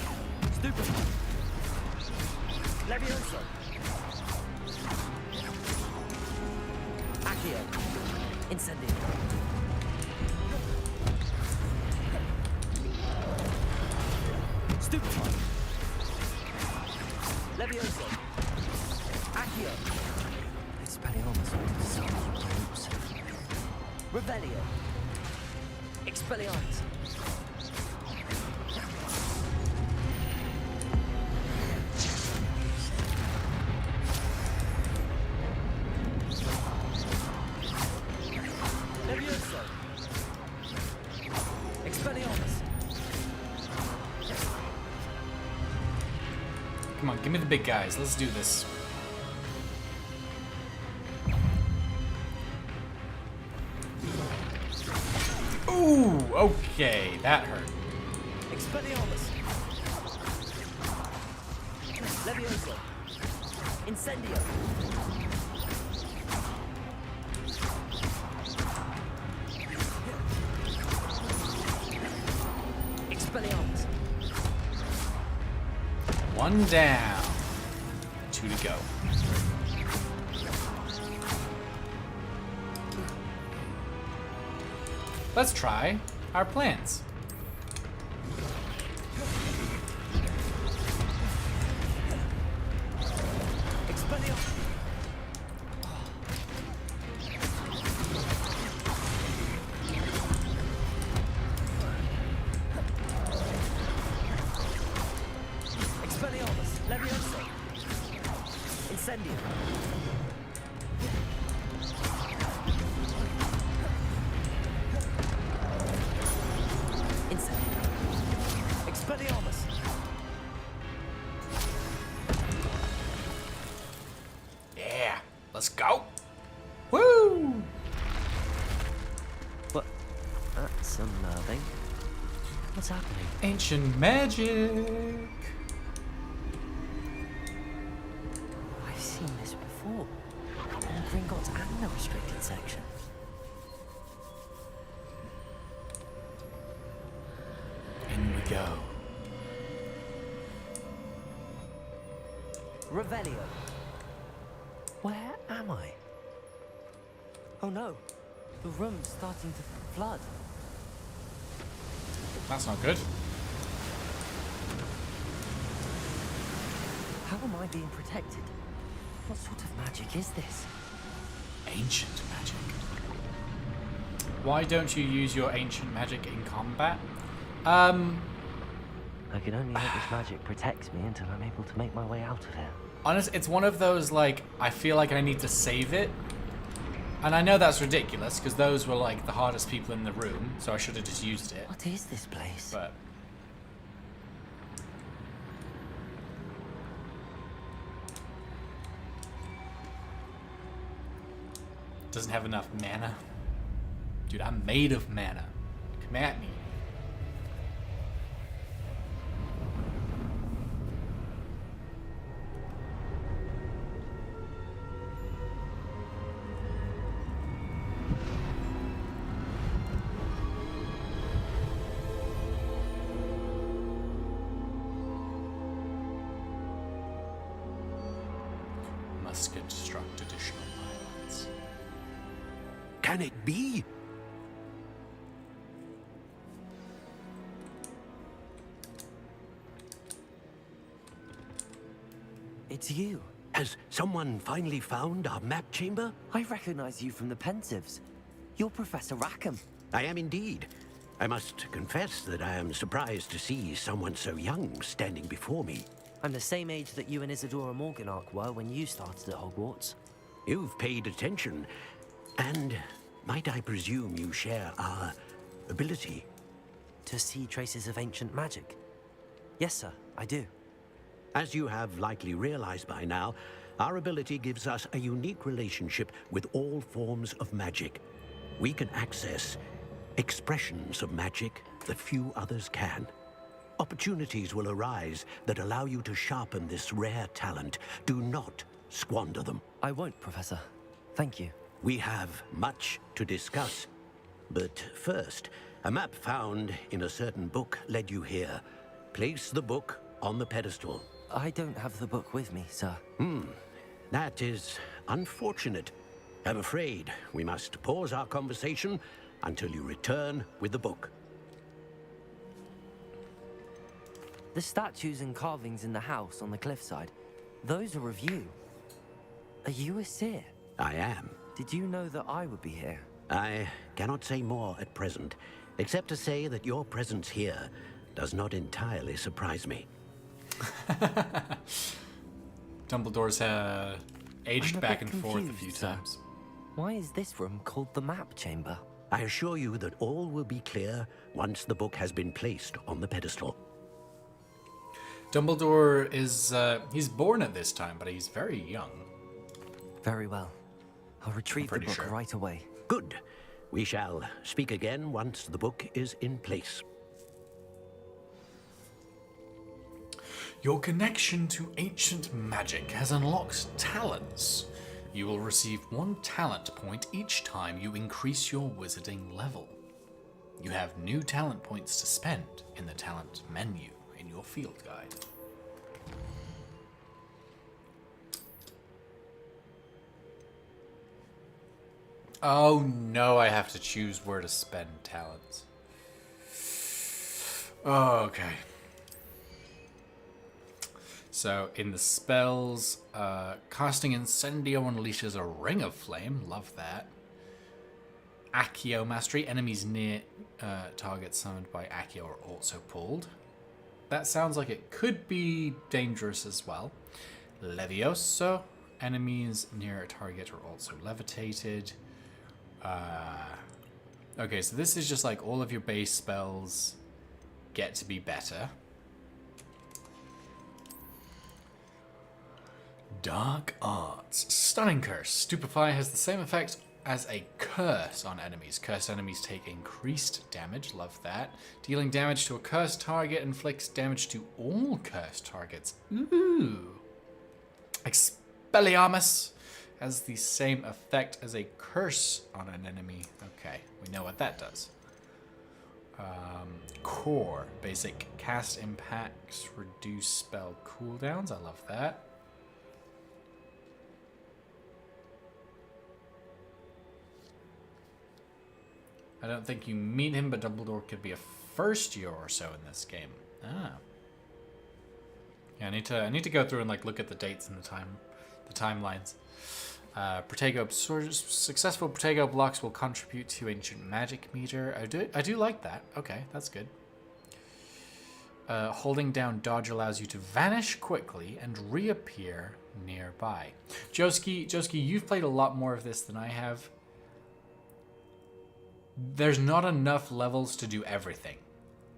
Stupefy! Levioso! Accio! Incendio! Stupefy! Levioso! Accio! Expelliarmus will dissolve your groups. Revelio! Expelliarmus! Levioso! Expelliarmus! Come on, give me the big guys. Let's do this. Ooh, okay, that hurt. Expelliarmus! Levioso! Incendio! Expelliarmus! One down. 2 to go. Let's try our plans. Expelliarmus! Expelliarmus! Levioso! Incendio! Incendio! Expelliarmus! Yeah, let's go. Woo! But that's unnerving. What's happening? Ancient magic. I've seen this before. In Gringotts and the restricted section. In we go. Revelio. Where am I? Oh no. The room's starting to flood. That's not good. How am I being protected? What sort of magic is this? Ancient magic. Why don't you use your ancient magic in combat? I can only hope this magic protects me until I'm able to make my way out of here. Honestly, it's one of those, like, I feel like I need to save it. And I know that's ridiculous, because those were, like, the hardest people in the room, so I should have just used it. What is this place? But... doesn't have enough mana. Dude, I'm made of mana. Come at me. Must construct additional pylons. Can it be? It's you. Has someone finally found our map chamber? I recognize you from the Pensieves. You're Professor Rackham. I am indeed. I must confess that I am surprised to see someone so young standing before me. I'm the same age that you and Isadora Morganach were when you started at Hogwarts. You've paid attention, and might I presume you share our ability? To see traces of ancient magic? Yes, sir, I do. As you have likely realized by now, our ability gives us a unique relationship with all forms of magic. We can access expressions of magic that few others can. Opportunities will arise that allow you to sharpen this rare talent. Do not squander them. I won't, Professor. Thank you. We have much to discuss. But first, a map found in a certain book led you here. Place the book on the pedestal. I don't have the book with me, sir. That is unfortunate. I'm afraid we must pause our conversation until you return with the book. The statues and carvings in the house on the cliffside, those are of you. Are you a seer? I am. Did you know that I would be here? I cannot say more at present, except to say that your presence here does not entirely surprise me. Dumbledore's aged back and forth a few times. Why is this room called the map chamber? I assure you that all will be clear once the book has been placed on the pedestal. Dumbledore is, he's born at this time, but he's very young. Very well. I'll retrieve the book right away. Good. We shall speak again once the book is in place. Your connection to ancient magic has unlocked talents. You will receive 1 talent point each time you increase your wizarding level. You have new talent points to spend in the talent menu in your field guide. Oh no, I have to choose where to spend talents. Okay. So in the spells, casting Incendio unleashes a ring of flame. Love that. Accio Mastery. Enemies near targets summoned by Accio are also pulled. That sounds like it could be dangerous as well. Levioso. Enemies near a target are also levitated. Okay, so this is just like all of your base spells get to be better. Dark Arts. Stunning Curse. Stupefy has the same effect as a curse on enemies. Cursed enemies take increased damage. Love that. Dealing damage to a cursed target inflicts damage to all cursed targets. Ooh. Expelliarmus has the same effect as a curse on an enemy. Okay, we know what that does. Core. Basic cast impacts, reduce spell cooldowns. I love that. I don't think you meet him, but Dumbledore could be a first year or so in this game. Ah. Yeah, I need to go through and like look at the dates and the timelines. Protego successful Protego blocks will contribute to ancient magic meter. I do like that. Okay, that's good. Holding down dodge allows you to vanish quickly and reappear nearby. Joski, you've played a lot more of this than I have. There's not enough levels to do everything,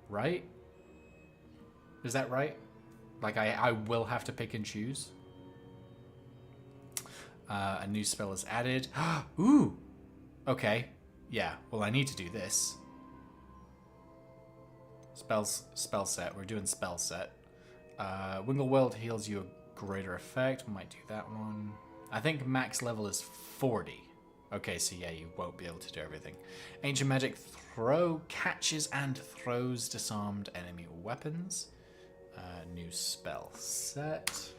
right? Is that right? Like I will have to pick and choose. A new spell is added. Ooh. Okay. Yeah. Well, I need to do this. Spell set. We're doing spell set. Wingleworld heals you a greater effect. We might do that one. I think max level is 40. Okay, so yeah, you won't be able to do everything. Ancient Magic Throw catches and throws disarmed enemy weapons. New spell set.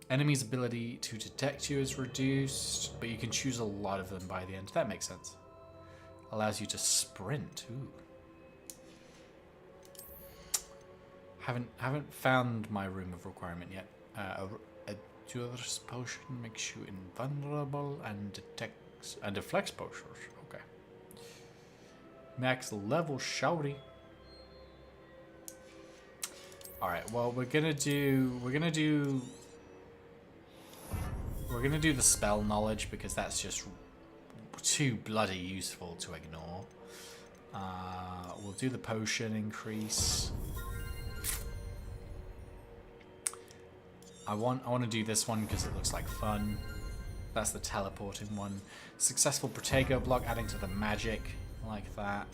Enemy's ability to detect you is reduced, but you can choose a lot of them by the end. That makes sense. Allows you to sprint. Ooh. Haven't found my room of requirement yet. a Dur's potion makes you invulnerable and deflects potions. Okay. Max level shouty. All right. Well, we're gonna do the spell knowledge because that's just too bloody useful to ignore. We'll do the potion increase. I want to do this one because it looks like fun. That's the teleporting one. Successful Protego block, adding to the magic, like that.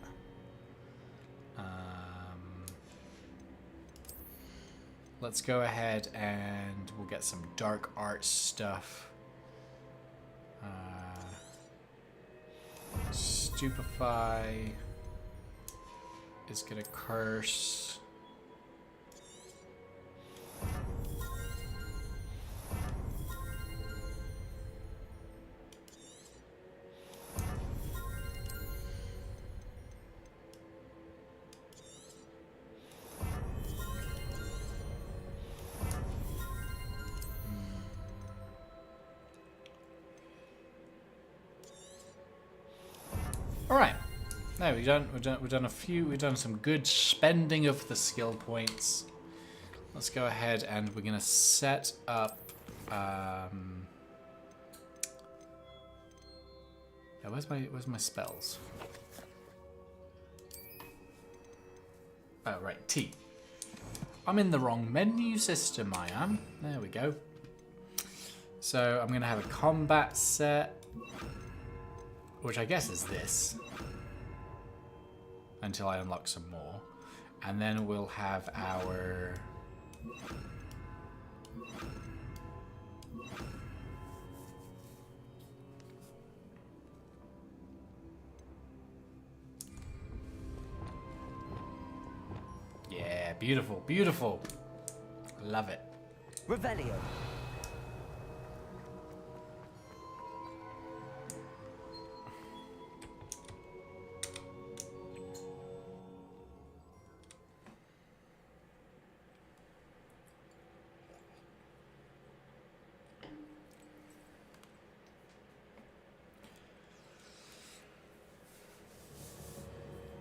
Let's go ahead and we'll get some dark art stuff. Stupefy is gonna curse. All right. No, we've done some good spending of the skill points. Let's go ahead and we're gonna set up. Yeah, where's my spells? Oh right, T. I'm in the wrong menu system. I am. There we go. So I'm gonna have a combat set, which I guess is this. Until I unlock some more. And then we'll have our... Yeah, beautiful, beautiful. Love it. Revelio.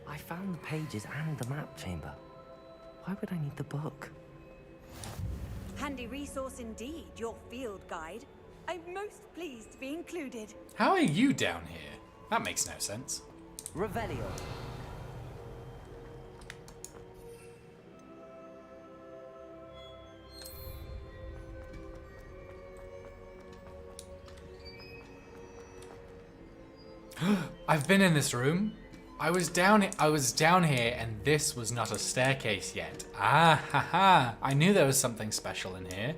I found the pages and the map chamber. Why would I need the book? Handy resource indeed, your field guide. I'm most pleased to be included. How are you down here? That makes no sense. Revelio. I've been in this room. I was down here and this was not a staircase yet. Ah, haha. I knew there was something special in here.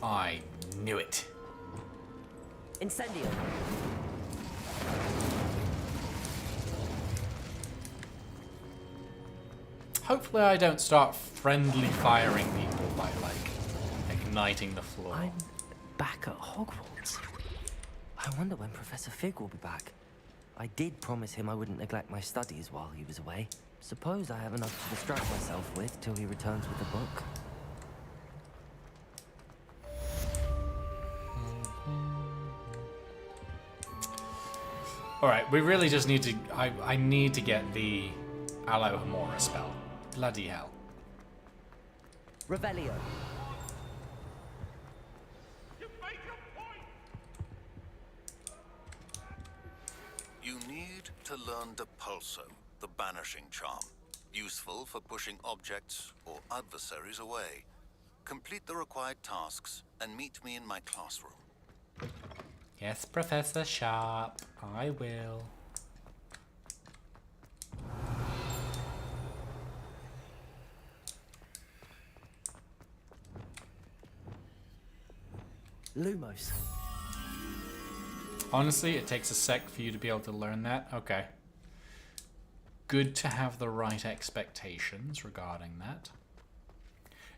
I knew it. Incendio. Hopefully I don't start friendly firing people by, like, igniting the floor. I'm back at Hogwarts. I wonder when Professor Fig will be back. I did promise him I wouldn't neglect my studies while he was away. Suppose I have enough to distract myself with till he returns with the book. Alright, we really just need to... I need to get the Alohomora spell. Bloody hell. Revelio. You need to learn Depulso, the banishing charm. Useful for pushing objects or adversaries away. Complete the required tasks and meet me in my classroom. Yes, Professor Sharp. I will. Lumos. Honestly, it takes a sec for you to be able to learn that. Okay. Good to have the right expectations regarding that.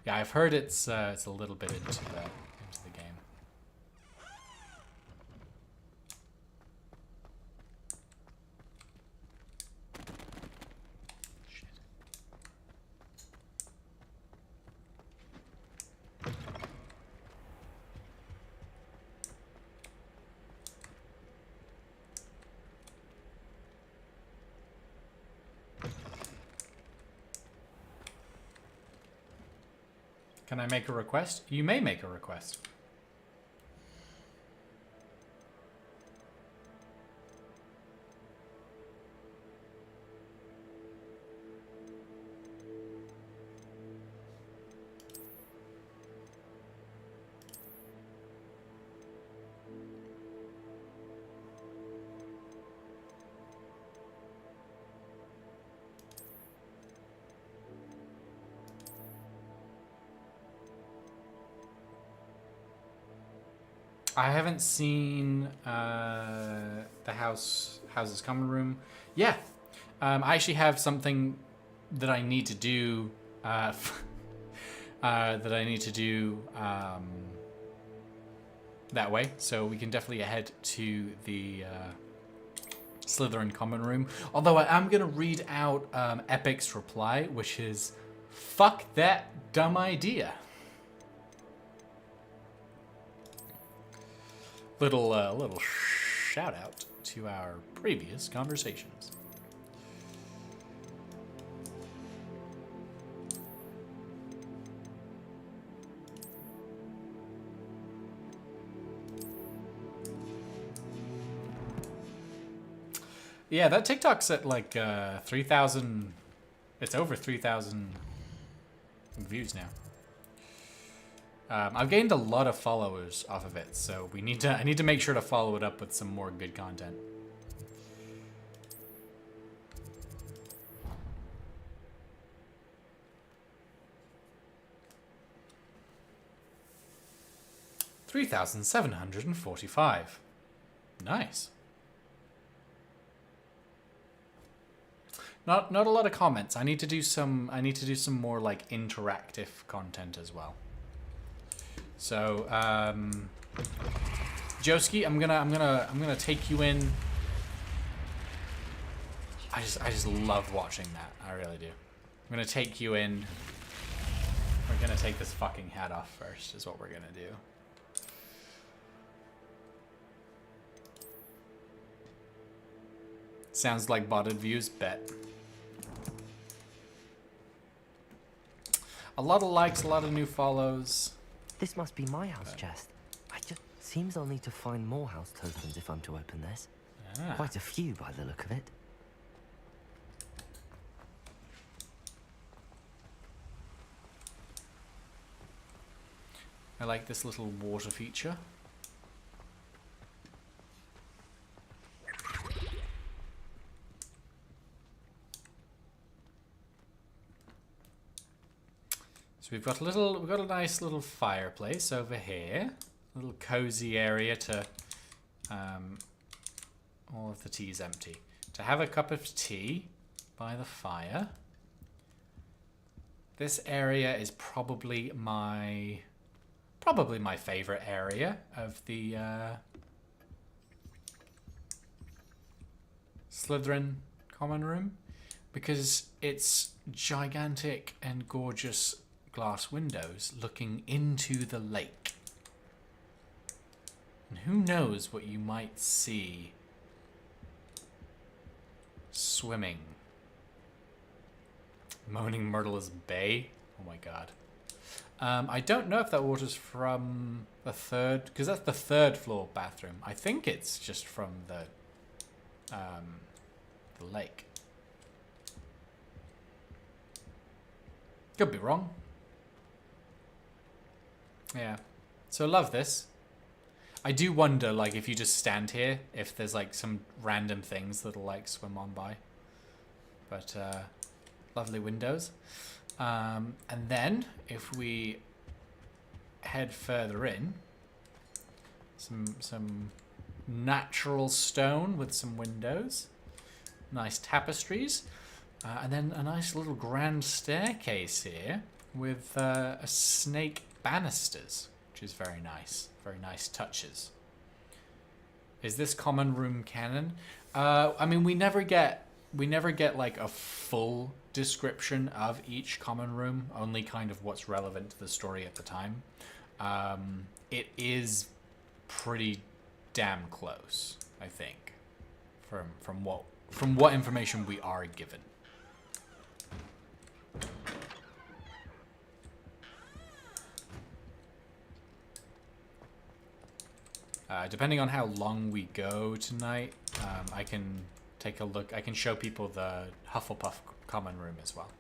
Yeah, I've heard it's a little bit into the game. Can I make a request? You may make a request. I haven't seen the house's common room. Yeah, I actually have something that I need to do. That I need to do that way. So we can definitely head to the Slytherin common room. Although I am gonna read out Epic's reply, which is, "Fuck that dumb idea." Little shout out to our previous conversations. Yeah, that TikTok's at like 3,000. It's over 3,000 views now. I've gained a lot of followers off of it, so I need to make sure to follow it up with some more good content. $3,745. Nice. Not a lot of comments. I need to do some more like interactive content as well. So, Joski, I'm gonna take you in. I just love watching that. I really do. I'm gonna take you in. We're gonna take this fucking hat off first, is what we're gonna do. Sounds like botted views, bet. A lot of likes, a lot of new follows. This must be my house chest. Seems I'll need to find more house tokens if I'm to open this. Ah. Quite a few by the look of it. I like this little water feature. So we've got a nice little fireplace over here, a little cozy area to, all of the tea's empty. To have a cup of tea by the fire. This area is probably my favorite area of the Slytherin common room, because it's gigantic and gorgeous glass windows looking into the lake. And who knows what you might see swimming. Moaning Myrtle's Bay. Oh my god. I don't know if that water's from the third, because that's the third floor bathroom. I think it's just from the lake. Could be wrong. Yeah. So love this. I do wonder, like, if you just stand here, if there's like some random things that'll like swim on by. But lovely windows. And then if we head further in, some natural stone with some windows, nice tapestries, and then a nice little grand staircase here with a snake banisters, which is very nice touches. Is this common room canon? I mean, we never get like a full description of each common room, only kind of what's relevant to the story at the time. It is pretty damn close, I think, from what information we are given. Depending on how long we go tonight, I can take a look. I can show people the Hufflepuff common room as well.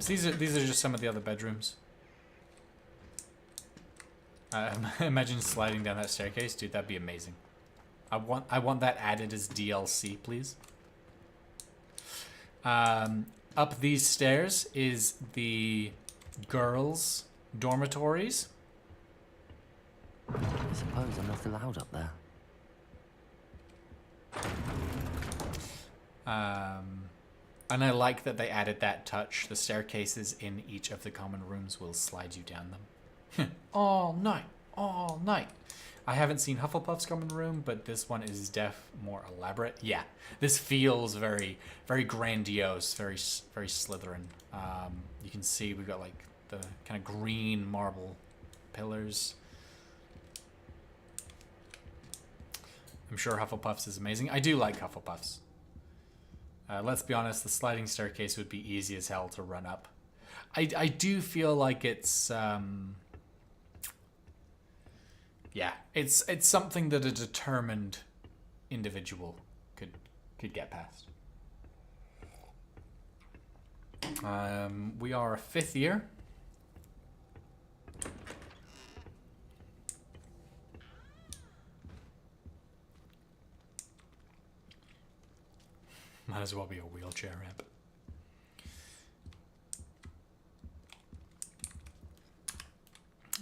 So these are just some of the other bedrooms. Imagine sliding down that staircase, dude. That'd be amazing. I want that added as DLC, please. Up these stairs is the girls' dormitories. I suppose I'm not allowed up there. And I like that they added that touch. The staircases in each of the common rooms will slide you down them. All night. All night. I haven't seen Hufflepuff's common room, but this one is more elaborate. Yeah, this feels very, very grandiose, very Slytherin. You can see we've got like the kind of green marble pillars. I'm sure Hufflepuff's is amazing. I do like Hufflepuff's. Let's be honest, the sliding staircase would be easy as hell to run up. I do feel like it's yeah, it's something that a determined individual could get past. We are a 5th year. Might as well be a wheelchair ramp.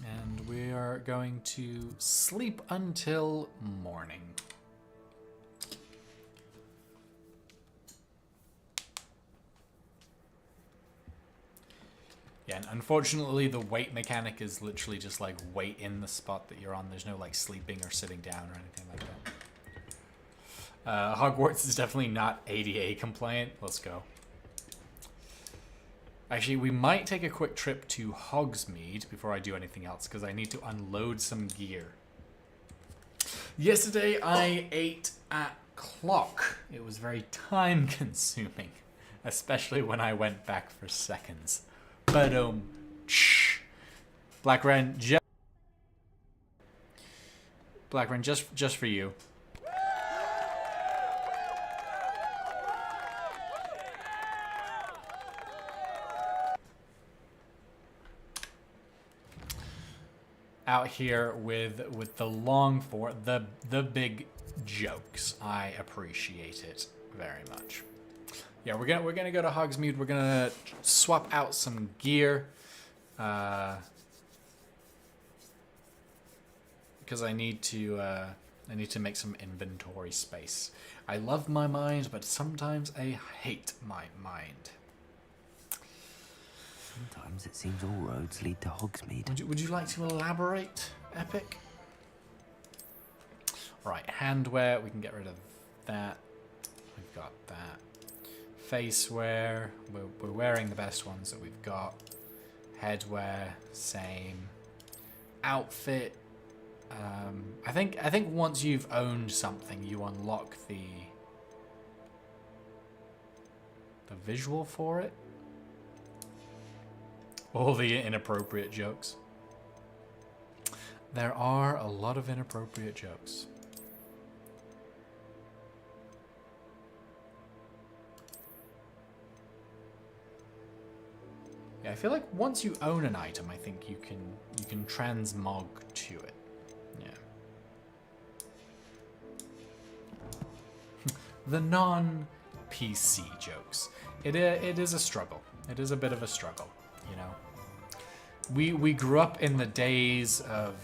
And we are going to sleep until morning. Yeah, and unfortunately the weight mechanic is literally just like wait in the spot that you're on. There's no like sleeping or sitting down or anything like that. Hogwarts is definitely not ADA compliant. Let's go. Actually, we might take a quick trip to Hogsmeade before I do anything else, because I need to unload some gear. Yesterday, I ate at clock. It was very time-consuming, especially when I went back for seconds. But, Black Ren, just for you. Out here with the the big jokes. I appreciate it very much. Yeah, we're gonna go to Hogsmeade. We're gonna swap out some gear, because I need to make some inventory space. I love my mind, but sometimes I hate my mind. Sometimes it seems all roads lead to Hogsmeade. Would you like to elaborate, Epic? Right, handwear, we can get rid of that. We've got that. Face wear, we're wearing the best ones that we've got. Headwear, same. Outfit, I think once you've owned something, you unlock the visual for it. All the inappropriate jokes. There are a lot of inappropriate jokes. Yeah, I feel like once you own an item, I think you can transmog to it. Yeah. The non-PC jokes. It is a struggle. It is a bit of a struggle, you know. We grew up in the days of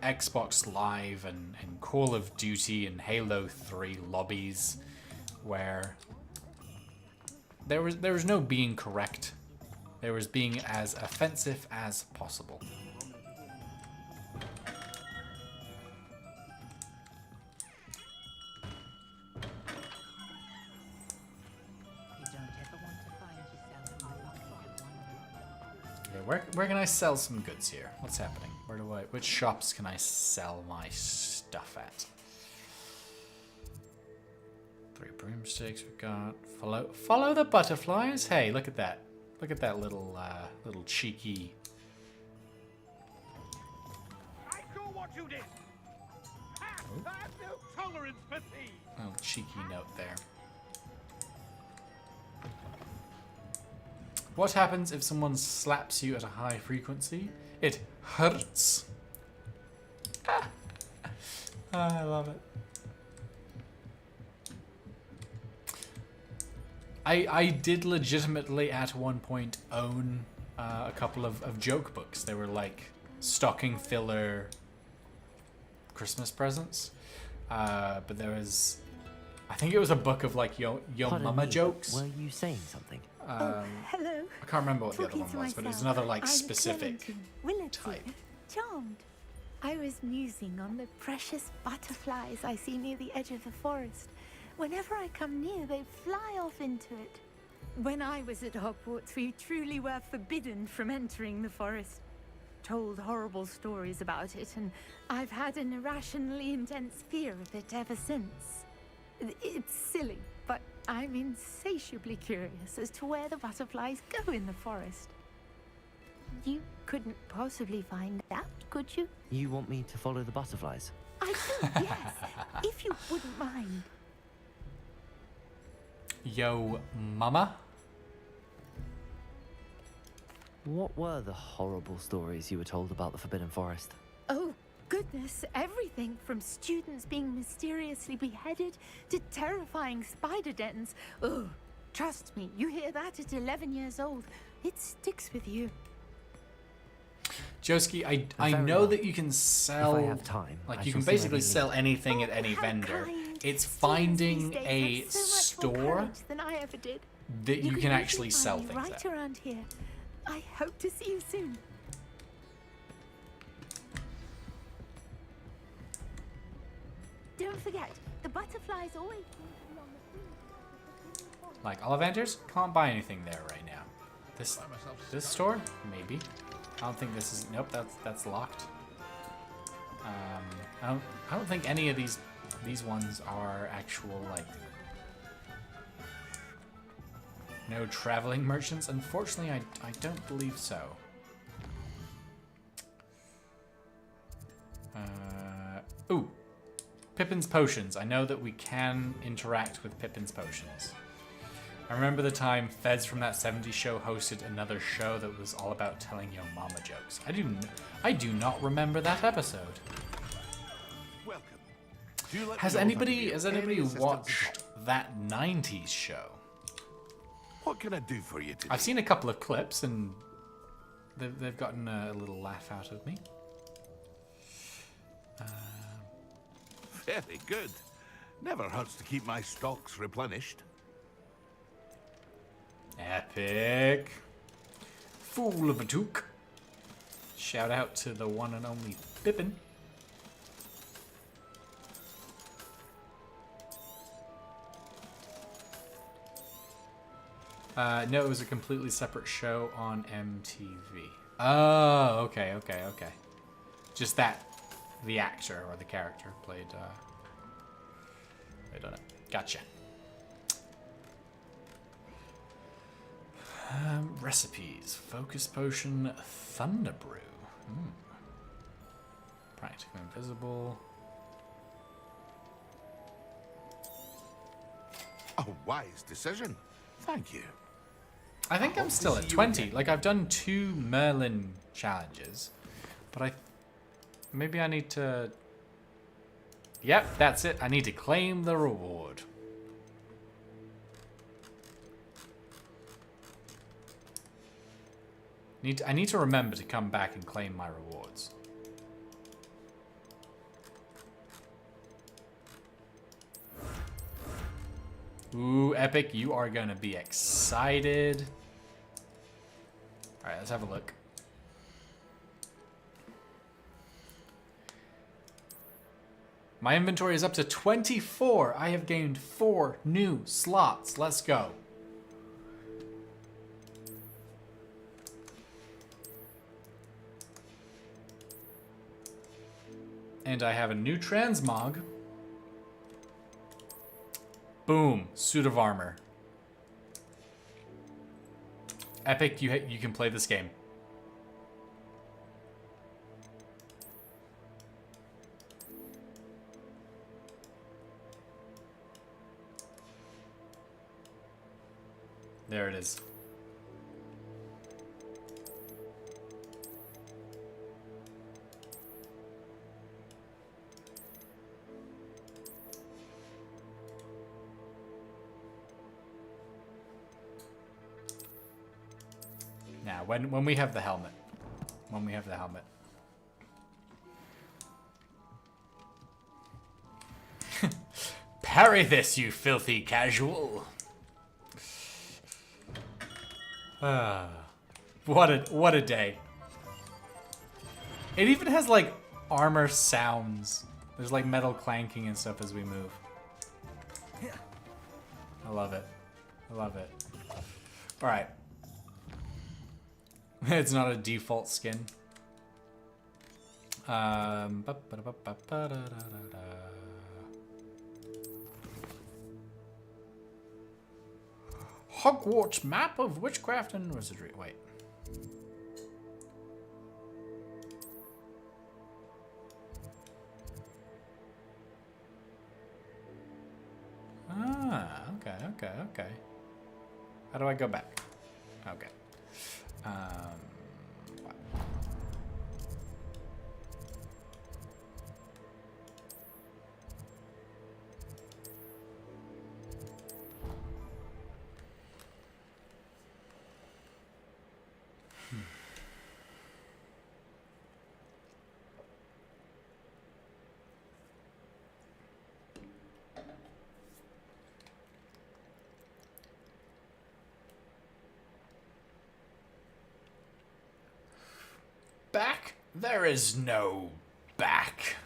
Xbox Live and Call of Duty and Halo 3 lobbies, where there was no being correct. There was being as offensive as possible. Where can I sell some goods here? What's happening? Which shops can I sell my stuff at? 3 broomsticks we've got. Follow the butterflies. Hey, look at that. Look at that little cheeky. I know what you did! I have no tolerance for thieves! Oh, cheeky note there. What happens if someone slaps you at a high frequency? It hurts. Ah, I love it. I did legitimately at one point own a couple of joke books. They were like stocking filler Christmas presents. But there was, I think it was a book of like yo Pardon mama me, jokes. Were you saying something? Hello. I can't remember what the other Talking one to was, but it was myself. another like I'm specific Clementine Willard, type. Charmed. I was musing on the precious butterflies I see near the edge of the forest. Whenever I come near, they fly off into it. When I was at Hogwarts, we truly were forbidden from entering the forest. Told horrible stories about it, and I've had an irrationally intense fear of it ever since. It's silly, but I'm insatiably curious as to where the butterflies go in the forest. You couldn't possibly find out, could you? You want me to follow the butterflies? I do, yes, if you wouldn't mind. Yo mama? What were the horrible stories you were told about the Forbidden Forest? Oh, goodness, everything from students being mysteriously beheaded to terrifying spider dens. Oh, trust me, you hear that at 11 years old, it sticks with you. Joski, I Very know well. that you can sell, If I have time, like I you shall can see basically my sell anything at any vendor. It's finding Students a these days have so much more store courage than I ever did. that you can usually actually find sell me things right at. around here. I hope to see you soon. Don't forget, the butterflies always seem to be on the free. Like Ollivanders, can't buy anything there right now. This store, maybe. I don't think this is. Nope, that's locked. I don't think any of these ones are actual like. No traveling merchants. Unfortunately, I don't believe so. Ooh, Pippin's potions. I know that we can interact with Pippin's potions. I remember the time Fez from that 70s show hosted another show that was all about telling your mama jokes. I do not remember that episode. Welcome. Has anybody watched that 90s show? What can I do for you today? I've seen a couple of clips and they've gotten a little laugh out of me. Very good. Never hurts to keep my stocks replenished. Epic. Fool of a Took. Shout out to the one and only Pippin. No, it was a completely separate show on MTV. Oh, okay. Just that, the actor or the character played on it. Gotcha. Recipes. Focus Potion, Thunder Brew. Practically invisible. A wise decision. Thank you. I think I'm still at 20. Like, I've done 2 Merlin challenges, but maybe I need to... Yep, that's it. I need to claim the reward. I need to remember to come back and claim my rewards. Ooh, Epic, you are going to be excited. Alright, let's have a look. My inventory is up to 24. I have gained 4 new slots. Let's go. And I have a new transmog. Boom, suit of armor. Epic, you can play this game. There it is. Now, when we have the helmet. When we have the helmet. Parry this, you filthy casual. What a day. It even has like armor sounds. There's like metal clanking and stuff as we move. I love it. I love it. All right. It's not a default skin. Hogwarts map of witchcraft and wizardry. Wait. Ah, okay. How do I go back? Okay. Back? There is no back.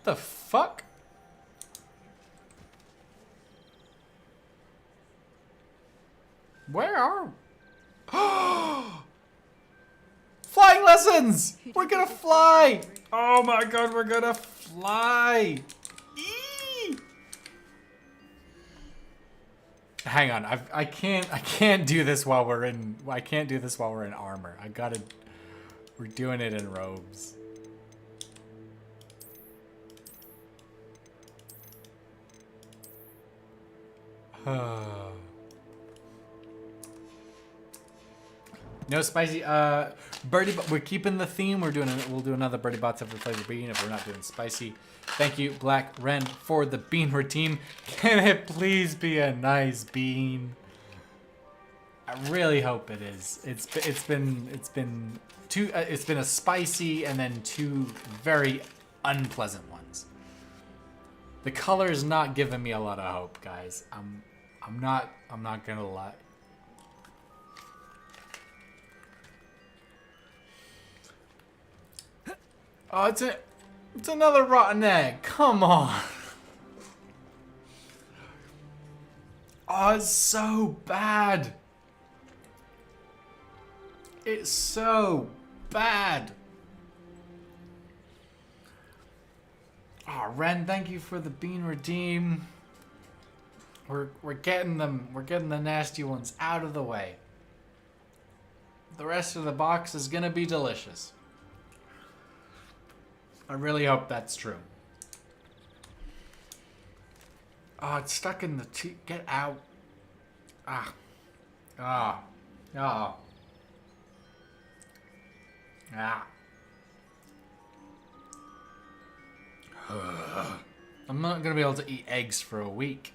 The fuck? Where are... Flying lessons! We're gonna fly! Oh my god, we're gonna fly! Eee! Hang on, I can't do this while we're in armor. We're doing it in robes. No spicy. Birdie, we're keeping the theme. We'll do another Birdie Bots every flavor bean if we're not doing spicy. Thank you, Black Ren, for the bean redeem. Can it please be a nice bean? I really hope it is. It's been a spicy and then two very unpleasant ones. The color is not giving me a lot of hope, guys. I'm not gonna lie. Oh, it's another rotten egg. Come on. Oh, it's so bad. It's so bad. Oh, Ren, thank you for the bean redeem. We're getting them. We're getting the nasty ones out of the way. The rest of the box is gonna be delicious. I really hope that's true. Oh, it's stuck in the teeth. Get out. Ah. Ah. Ah. Ah. I'm not going to be able to eat eggs for a week.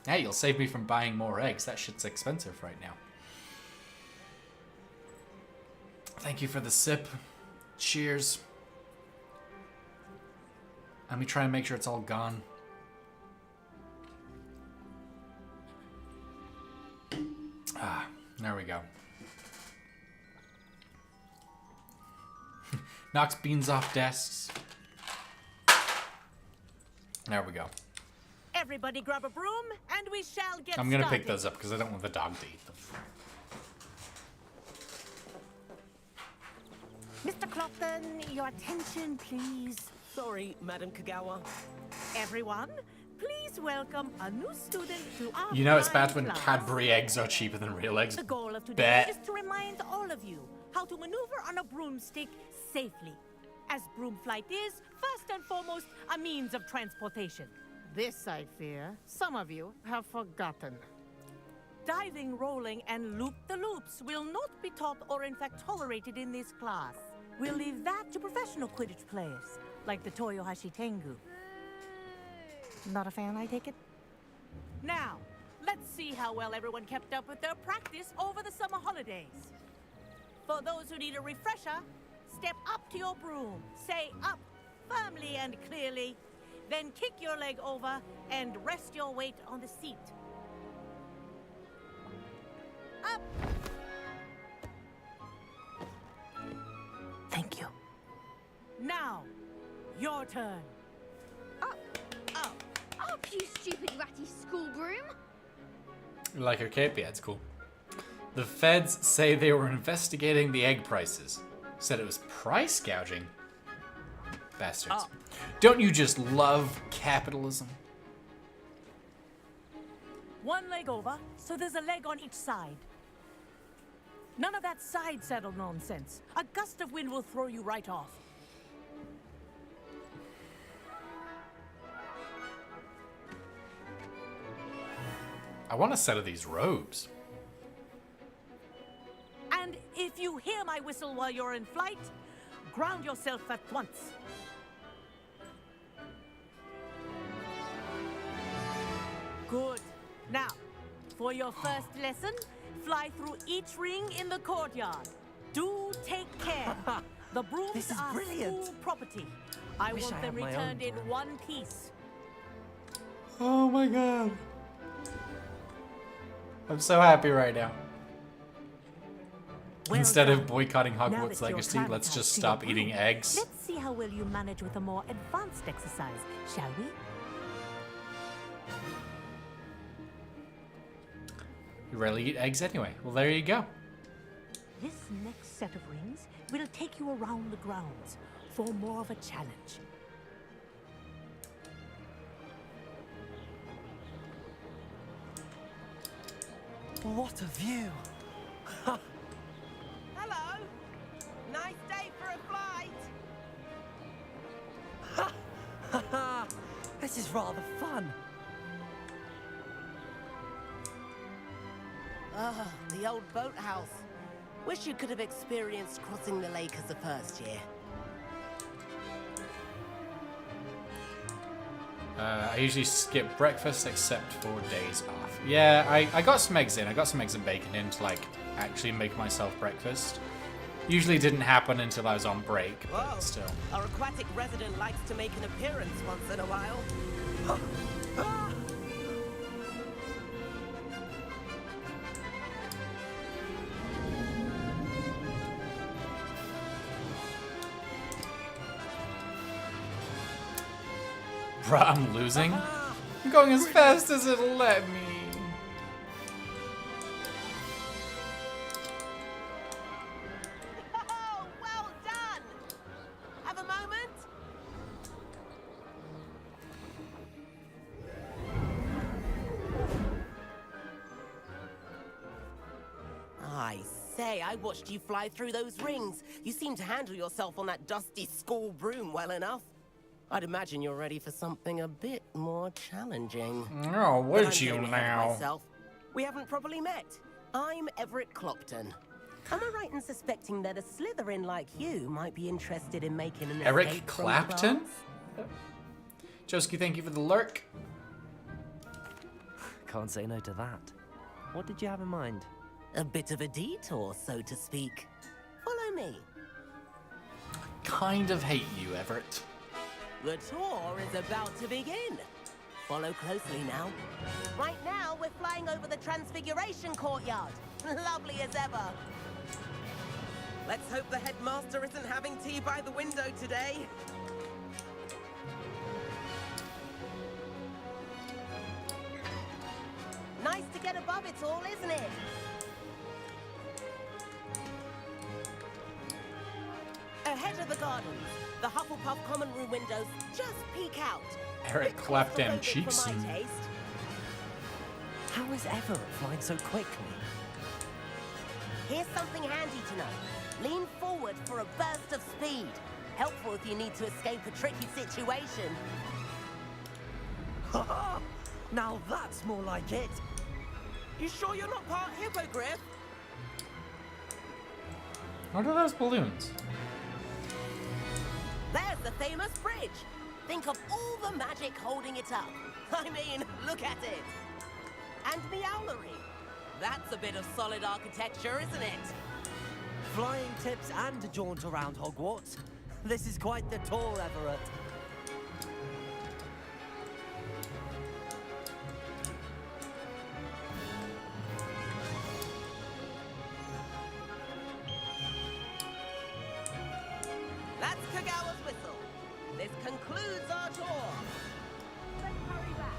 Hey, you'll save me from buying more eggs. That shit's expensive right now. Thank you for the sip. Cheers. Let me try and make sure it's all gone. Ah, there we go. Knocks beans off desks. There we go. Everybody grab a broom and we shall get I'm gonna pick those up because I don't want the dog to eat them. Mr. Clopton, your attention, please. Sorry, Madam Kagawa. Everyone, please welcome a new student to our You know it's bad flying when class. Cadbury eggs are cheaper than real eggs. The goal of today Bet. is to remind all of you how to maneuver on a broomstick safely. As broom flight is, first and foremost, a means of transportation. abyss, I fear. Some of you have forgotten. Diving, rolling, and loop-the-loops will not be taught or in fact tolerated in this class. We'll leave that to professional Quidditch players, like the Toyohashi Tengu. Not a fan, I take it? Now, let's see how well everyone kept up with their practice over the summer holidays. For those who need a refresher, step up to your broom, say up firmly and clearly, then kick your leg over and rest your weight on the seat. Up! Thank you. Now, your turn. Up, you stupid ratty school broom! You like her cape? Yeah, it's cool. The feds say they were investigating the egg prices. Said it was price gouging. Bastards. Don't you just love capitalism? One leg over, so there's a leg on each side. None of that side saddle nonsense. A gust of wind will throw you right off. I want a set of these robes. And if you hear my whistle while you're in flight, ground yourself at once. Good. Now, for your first lesson, fly through each ring in the courtyard. Do take care. The brooms This is are brilliant. school property. I Wish want I them had my own returned in broom. one piece. Oh my god. I'm so happy right now. Well Instead done. of boycotting Now Hogwarts that you're Legacy, let's acclimatized just to stop your eating broom, eggs. Let's see how well you manage with a more advanced exercise, shall we? You rarely eat eggs anyway. Well, there you go. This next set of rings will take you around the grounds for more of a challenge. What a view! Hello! Nice day for a flight! This is rather fun. Ah, the old boathouse. Wish you could have experienced crossing the lake as a first year. I usually skip breakfast except for days off. Yeah, I got some eggs in. I got some eggs and bacon in to like actually make myself breakfast. Usually didn't happen until I was on break, but still. Our aquatic resident likes to make an appearance once in a while. Bruh, I'm losing. I'm going as fast as it'll let me. Oh, well done! Have a moment? I say, I watched you fly through those rings. You seem to handle yourself on that dusty school broom well enough. I'd imagine you're ready for something a bit more challenging. Oh, But would I'm you getting ahead of now? myself. We haven't properly met. I'm Everett Clopton. Am I right in suspecting that a Slytherin like you might be interested in making an Eric escape from Clapton? class? Joski, thank you for the lurk. Can't say no to that. What did you have in mind? A bit of a detour, so to speak. Follow me. Kind of hate you, Everett. The tour is about to begin. Follow closely now. Right now, we're flying over the Transfiguration Courtyard. Lovely as ever. Let's hope the headmaster isn't having tea by the window today. Nice to get above it all, isn't it? Ahead of the gardens, the Hufflepuff common room windows just peek out. Eric Clapton cheeks. For my taste. How is Everett flying so quickly? Here's something handy to know. Lean forward for a burst of speed. Helpful if you need to escape a tricky situation. Now that's more like it. You sure you're not part hippogriff? What are those balloons? There's the famous bridge. Think of all the magic holding it up. I mean, look at it. And the owlery. That's a bit of solid architecture, isn't it? Flying tips and a jaunt around Hogwarts. This is quite the tour, Everett. That's Kagawa's whistle. This concludes our tour. Let's hurry back.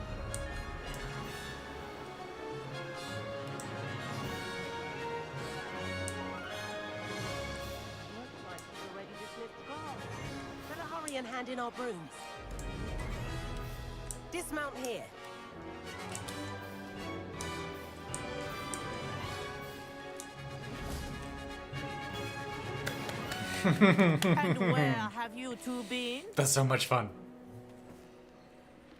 Looks like we've already dismissed guards. Better hurry and hand in our brooms. Dismount here. And where have you two been? That's so much fun.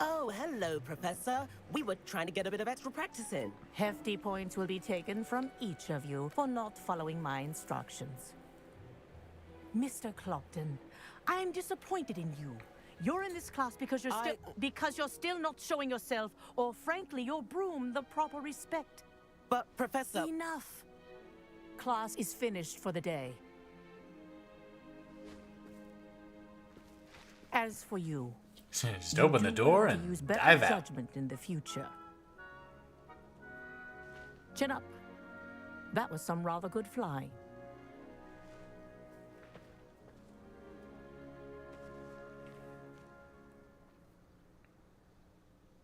Oh, hello, Professor. We were trying to get a bit of extra practice in. Hefty points will be taken from each of you for not following my instructions. Mr. Clopton, I am disappointed in you. You're in this class because you're still not showing yourself, or frankly, your broom the proper respect. But, Professor... Enough. Class is finished for the day. As for you, Just open the door and use better dive out. judgment in the future. Chin up. That was some rather good flying.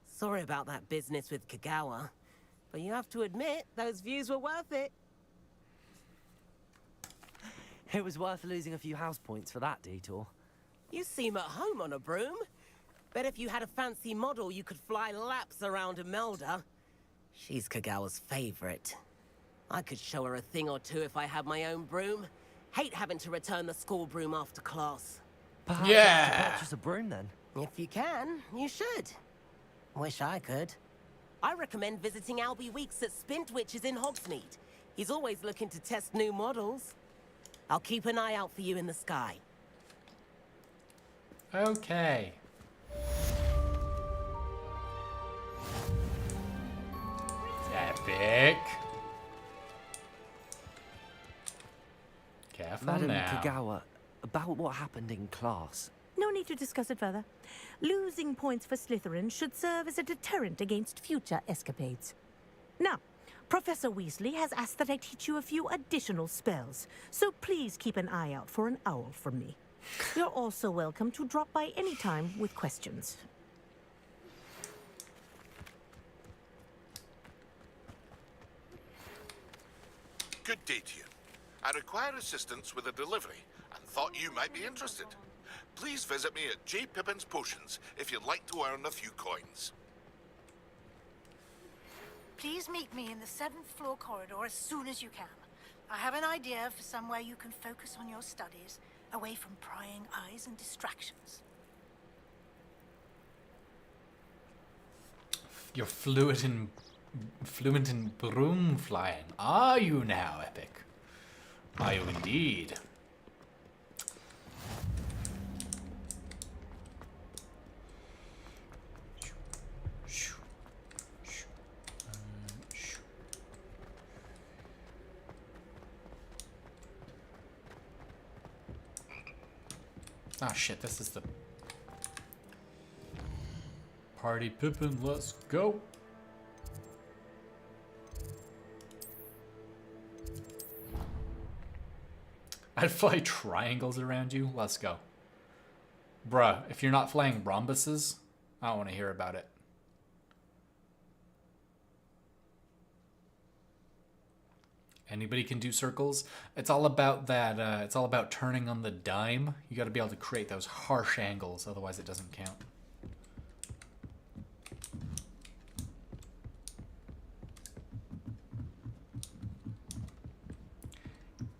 Sorry about that business with Kagawa, but you have to admit, those views were worth it. It was worth losing a few house points for that detour. You seem at home on a broom. Bet if you had a fancy model, you could fly laps around Imelda. She's Kagawa's favorite. I could show her a thing or two if I had my own broom. Hate having to return the school broom after class. Perhaps I have to purchase a broom then. If you can, you should. Wish I could. I recommend visiting Albie Weeks at Spintwitches in Hogsmeade. He's always looking to test new models. I'll keep an eye out for you in the sky. Okay. Epic. Careful Madam now. Kagawa, about what happened in class. No need to discuss it further. Losing points for Slytherin should serve as a deterrent against future escapades. Now, Professor Weasley has asked that I teach you a few additional spells, so please keep an eye out for an owl from me. You're also welcome to drop by any time with questions. Good day to you. I require assistance with a delivery and thought you might be interested. Please visit me at J. Pippin's Potions if you'd like to earn a few coins. Please meet me in the 7th floor corridor as soon as you can. I have an idea for somewhere you can focus on your studies, away from prying eyes and distractions. You're fluent in broom flying. Are you now, Epic? Are you indeed? Ah, shit, this is the party Pippin, let's go. I'd fly triangles around you, let's go. Bruh, if you're not flying rhombuses, I don't want to hear about it. Anybody can do circles. It's all about that, it's all about turning on the dime. You gotta be able to create those harsh angles, otherwise it doesn't count.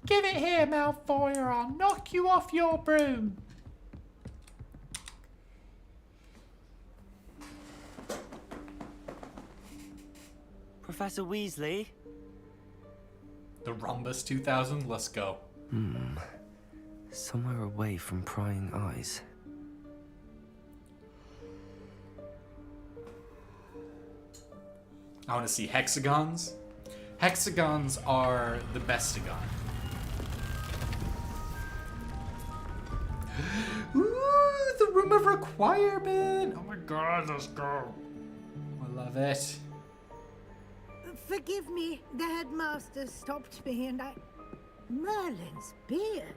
Give it here, Malfoy, or I'll knock you off your broom. Professor Weasley. The Rhombus 2000, let's go. Somewhere away from prying eyes. I want to see hexagons. Hexagons are the bestagon. Ooh, the room of requirement. Oh my god, let's go. I love it. Forgive me, the headmaster stopped me and I... Merlin's beard.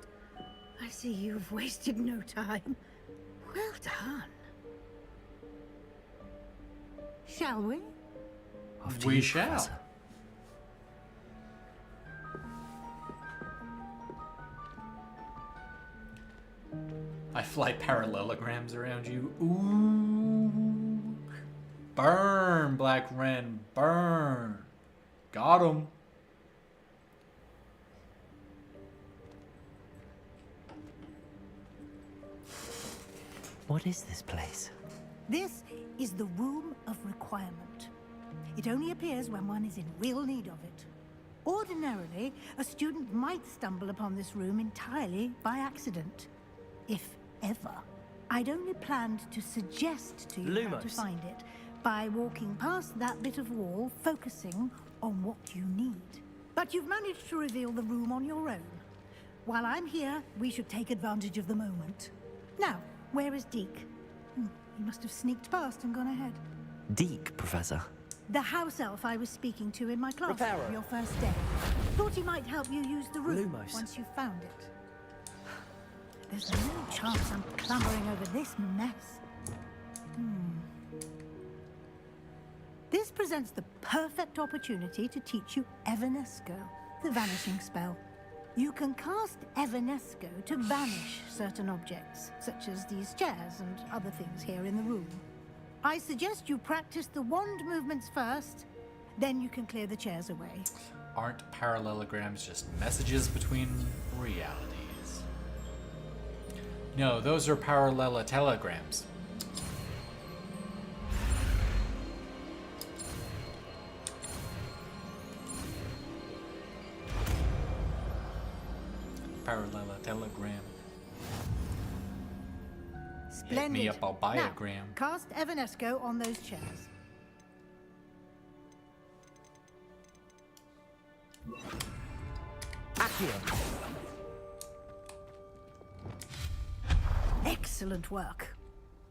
I see you've wasted no time. Well done. Shall we? We shall. I fly parallelograms around you. Ooh. Burn, Black Wren, burn. Got him. What is this place? This is the Room of Requirement. It only appears when one is in real need of it. Ordinarily, a student might stumble upon this room entirely by accident. If ever. I'd only planned to suggest to you how to find it by walking past that bit of wall, focusing on what you need. But you've managed to reveal the room on your own. While I'm here, we should take advantage of the moment. Now, where is Deke? He must have sneaked past and gone ahead. Deke, Professor. The house elf I was speaking to in my class Reparo. on your first day. Thought he might help you use the room Lumos. once you found it. There's no chance I'm clambering over this mess. This presents the perfect opportunity to teach you Evanesco, the vanishing spell. You can cast Evanesco to vanish certain objects, such as these chairs and other things here in the room. I suggest you practice the wand movements first, then you can clear the chairs away. Aren't parallelograms just messages between realities? No, those are parallelotelegrams. Parallelotelogram. Splendid. Hit me up, I'll buy Now, a gram. cast Evanesco on those chairs. Accio. Excellent work.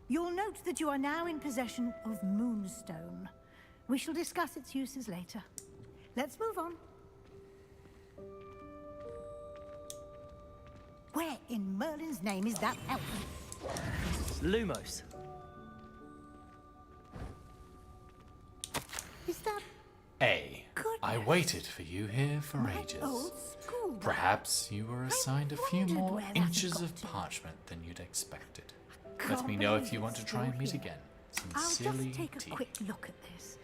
You'll note that you are now in possession of Moonstone. We shall discuss its uses later. Let's move on. Where in Merlin's name is that elf? Lumos. Is that I waited for you here for ages. old school? Perhaps you were assigned a few more where that inches got of to. parchment than you'd expected. Let Can't me know if believe you want it's to try and still meet here. again. I'll Sincerely, just take a T. quick look at this.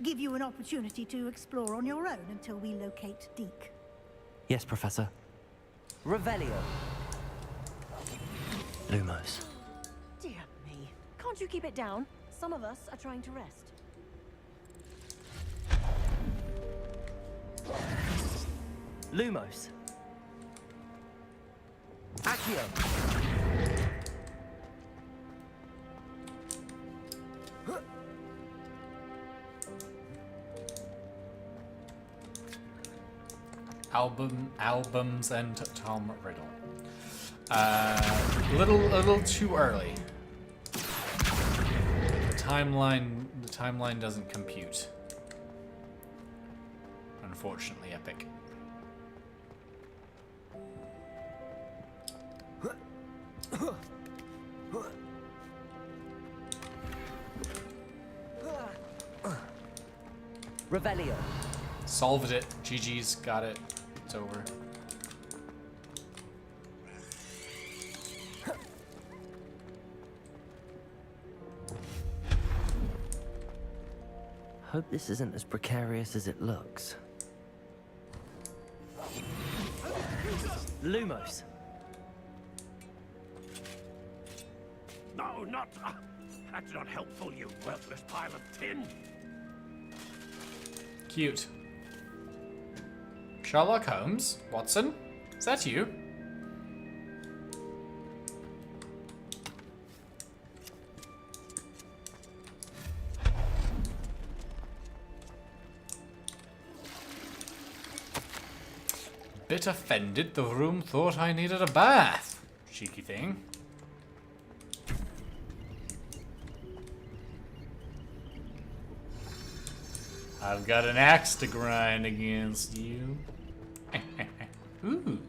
Give you an opportunity to explore on your own until we locate Deke. Yes, Professor. Revelio. Lumos. Dear me. Can't you keep it down? Some of us are trying to rest. Lumos. Accio. Albums and Tom Riddle. A little too early. The timeline doesn't compute. Unfortunately, Epic. Revelio. Solved it. GG's got it. It's over. Hope this isn't as precarious as it looks. Lumos. No, not... that's not helpful, you worthless pile of tin. Cute. Sherlock Holmes? Watson? Is that you? Bit offended the room thought I needed a bath. Cheeky thing. I've got an axe to grind against you. Ooh.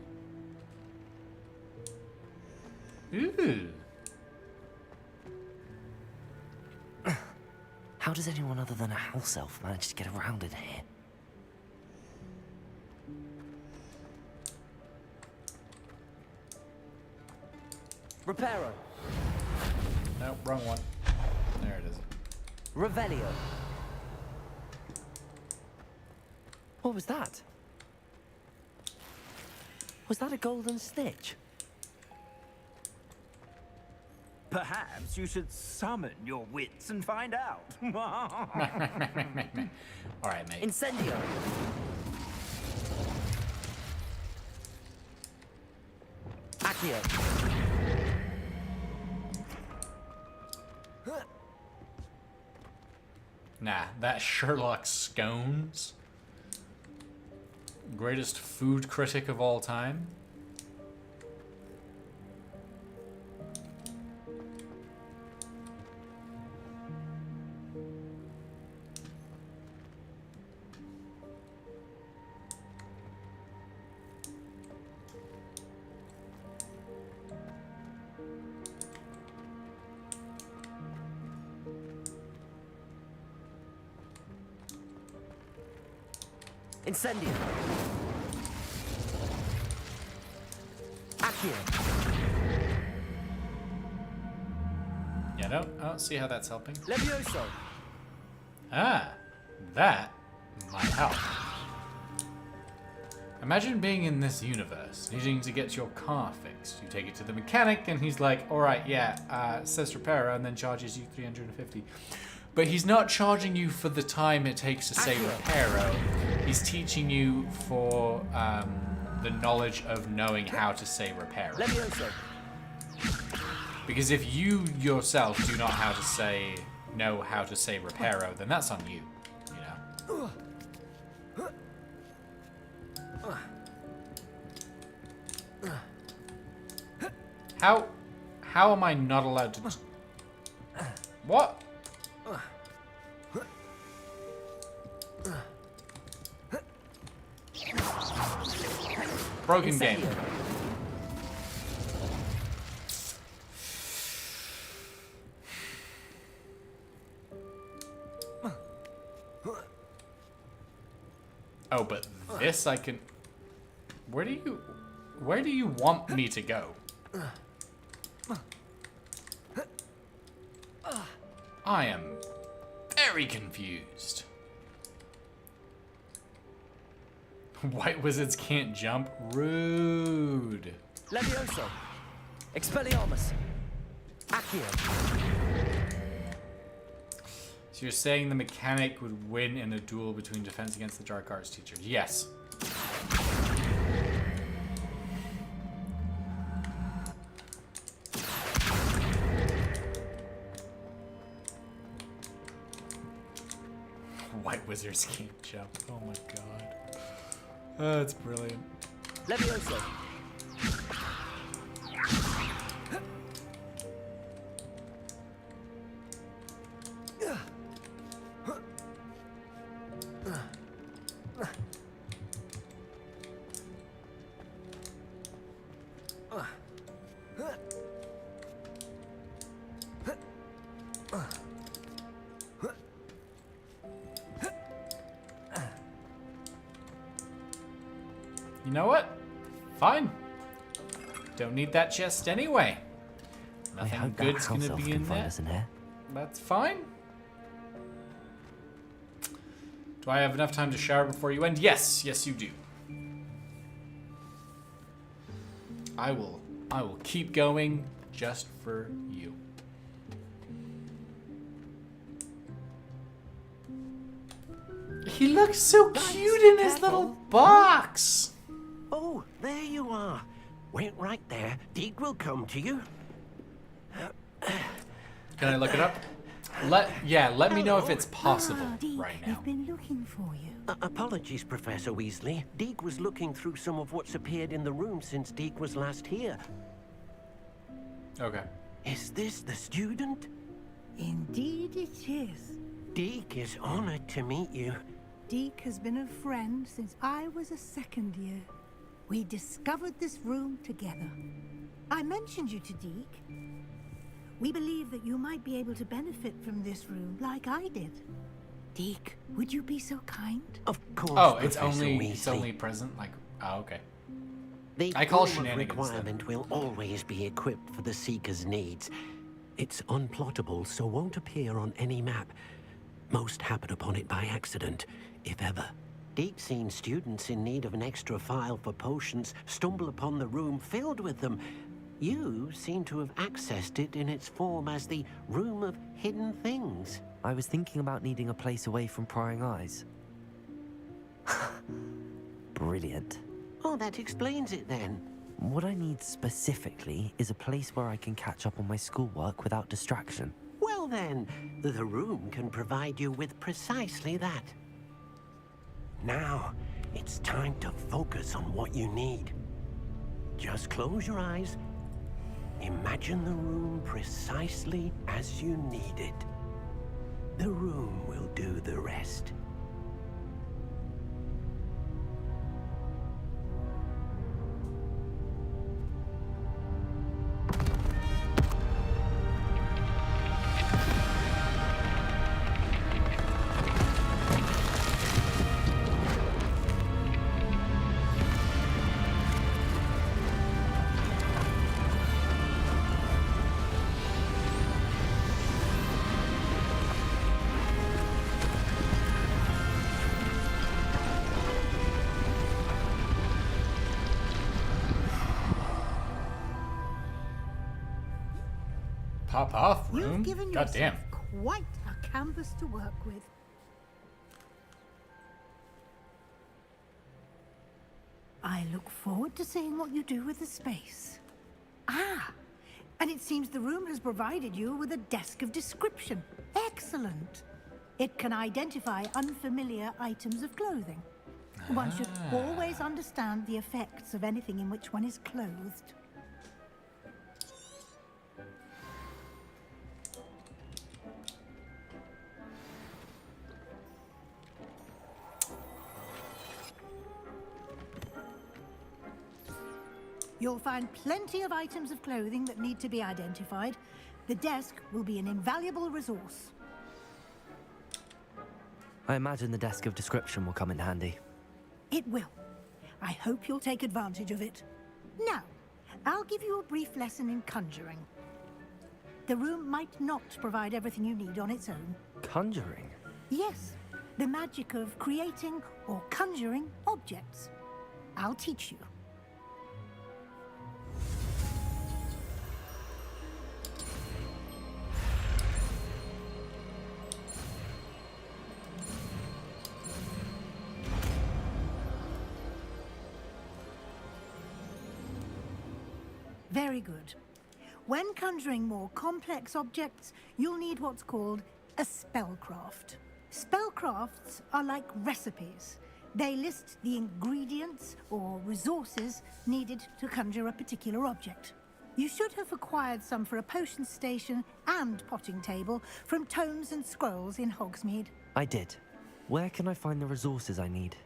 Ooh. How does anyone other than a house elf manage to get around in here? Reparo. Nope, wrong one. There it is. Revelio. What was that? Was that a golden stitch? Perhaps you should summon your wits and find out. Alright, mate. Incendio. Accio. Nah, that Sherlock scones. Greatest food critic of all time. Incendio. Accio. Yeah, I don't see how that's helping. Levioso. Ah, that might help. Imagine being in this universe, needing to get your car fixed. You take it to the mechanic and he's like, alright, yeah, says repairer, and then charges you 350. But he's not charging you for the time it takes to say reparo. He's teaching you for the knowledge of knowing how to say reparo. Levioso. Because if you yourself do not know how to say reparo, then that's on you. You know. How am I not allowed to? What? Broken game. Oh, but this I can. Where do you want me to go? I am very confused. White wizards can't jump? Rude. Levioso. Expelliarmus. Accio. So you're saying the mechanic would win in a duel between defense against the dark arts teacher? Yes. White wizards can't jump. Oh my god. That's brilliant. Levioso. You know what? Fine. Don't need that chest anyway. Nothing good's gonna be in there. That's fine. Do I have enough time to shower before you end? Yes, yes you do. I will keep going just for you. He looks so cute in his little box. Oh, there you are. Wait right there. Deke will come to you. Can I look it up? Let me know if it's possible Deke, right now. we've been looking for you. Apologies, Professor Weasley. Deke was looking through some of what's appeared in the room since Deke was last here. Okay. Is this the student? Indeed it is. Deke is honored to meet you. Deke has been a friend since I was a second year. We discovered this room together. I mentioned you to Deke. We believe that you might be able to benefit from this room like I did. Deke, would you be so kind? Of course. Oh, it's Professor it's Weasley. only present. Like, oh, okay. The I call room of shenanigans. requirement will always be equipped for the Seeker's needs. It's unplottable, so won't appear on any map. Most happen upon it by accident, if ever. Deke's seen students in need of an extra file for potions stumble upon the room filled with them. You seem to have accessed it in its form as the Room of Hidden Things. I was thinking about needing a place away from prying eyes. Brilliant. Oh, that explains it then. What I need specifically is a place where I can catch up on my schoolwork without distraction. Well then, the room can provide you with precisely that. Now, it's time to focus on what you need. Just close your eyes. Imagine the room precisely as you need it. The room will do the rest. Pop off room. You've given God yourself damn. quite a canvas to work with. I look forward to seeing what you do with the space. Ah, and it seems the room has provided you with a desk of description. Excellent. It can identify unfamiliar items of clothing. One should always understand the effects of anything in which one is clothed. You'll find plenty of items of clothing that need to be identified. The desk will be an invaluable resource. I imagine the desk of description will come in handy. It will. I hope you'll take advantage of it. Now, I'll give you a brief lesson in conjuring. The room might not provide everything you need on its own. Conjuring? Yes, the magic of creating or conjuring objects. I'll teach you. Very good. When conjuring more complex objects, you'll need what's called a spellcraft. Spellcrafts are like recipes. They list the ingredients or resources needed to conjure a particular object. You should have acquired some for a potion station and potting table from tomes and scrolls in Hogsmeade. I did. Where can I find the resources I need?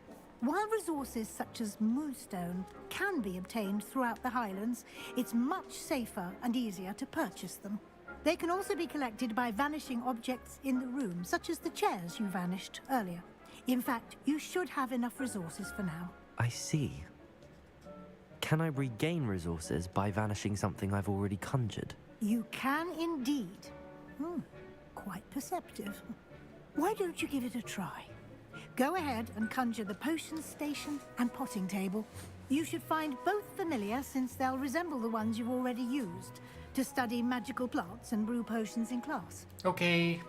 While resources such as moonstone can be obtained throughout the Highlands, it's much safer and easier to purchase them. They can also be collected by vanishing objects in the room, such as the chairs you vanished earlier. In fact, you should have enough resources for now. I see. Can I regain resources by vanishing something I've already conjured? You can indeed. Quite perceptive. Why don't you give it a try? Go ahead and conjure the potion station and potting table. You should find both familiar, since they'll resemble the ones you've already used to study magical plants and brew potions in class. Okay.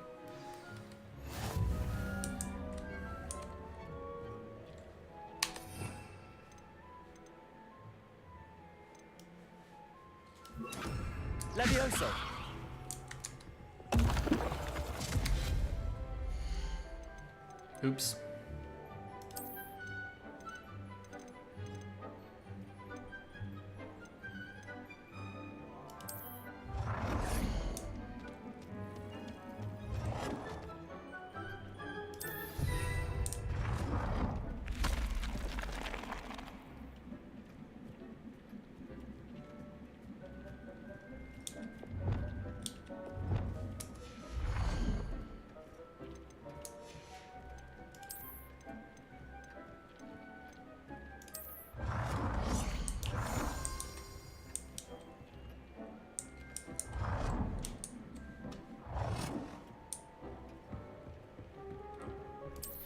Levioso. Oops.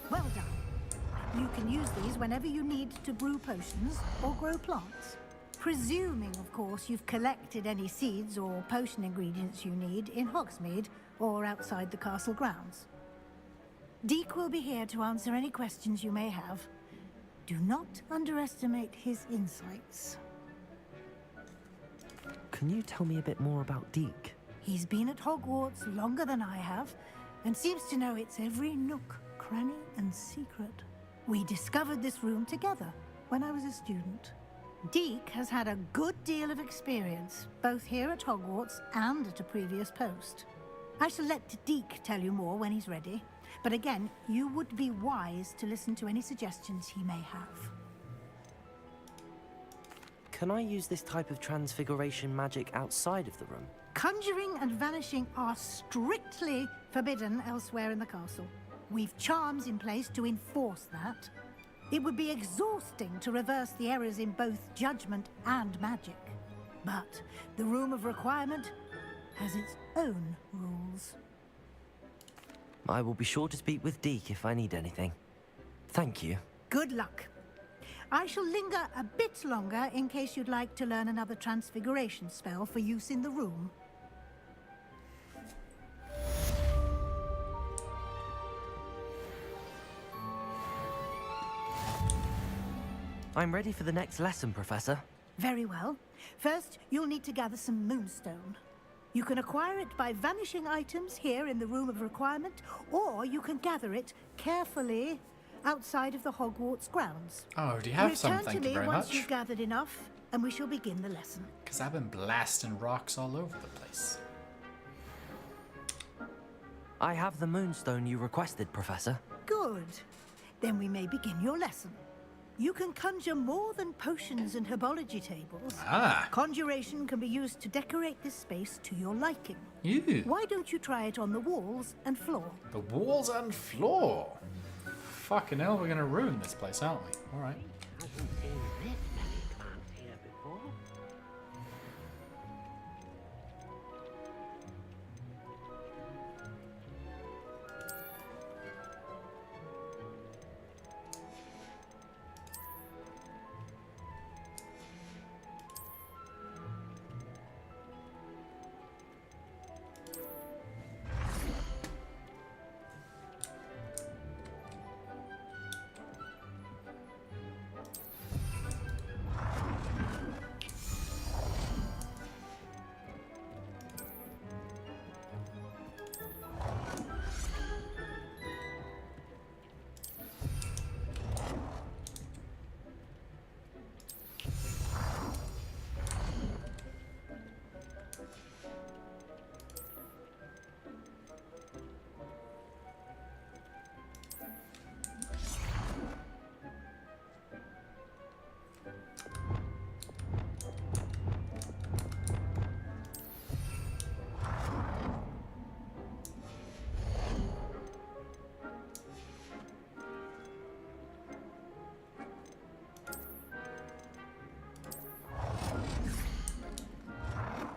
Well done. You can use these whenever you need to brew potions or grow plants. Presuming, of course, you've collected any seeds or potion ingredients you need in Hogsmeade or outside the castle grounds. Deek will be here to answer any questions you may have. Do not underestimate his insights. Can you tell me a bit more about Deek? He's been at Hogwarts longer than I have, and seems to know its every nook, cranny, and secret. We discovered this room together when I was a student. Deek has had a good deal of experience, both here at Hogwarts and at a previous post. I shall let Deek tell you more when he's ready, but again, you would be wise to listen to any suggestions he may have. Can I use this type of transfiguration magic outside of the room? Conjuring and vanishing are strictly forbidden elsewhere in the castle. We've charms in place to enforce that. It would be exhausting to reverse the errors in both judgment and magic. But the Room of Requirement has its own rules. I will be sure to speak with Deek if I need anything. Thank you. Good luck. I shall linger a bit longer in case you'd like to learn another transfiguration spell for use in the room. I'm ready for the next lesson, Professor. Very well. First, you'll need to gather some moonstone. You can acquire it by vanishing items here in the Room of Requirement, or you can gather it carefully outside of the Hogwarts grounds. Oh, do you have some? Return Thank to you me very once much. you've gathered enough, and we shall begin the lesson. Because I've been blasting rocks all over the place. I have the moonstone you requested, Professor. Good. Then we may begin your lesson. You can conjure more than potions and herbology tables. Ah. Conjuration can be used to decorate this space to your liking. Ew. Why don't you try it on the walls and floor? The walls and floor. Fucking hell, we're gonna ruin this place, aren't we? All right.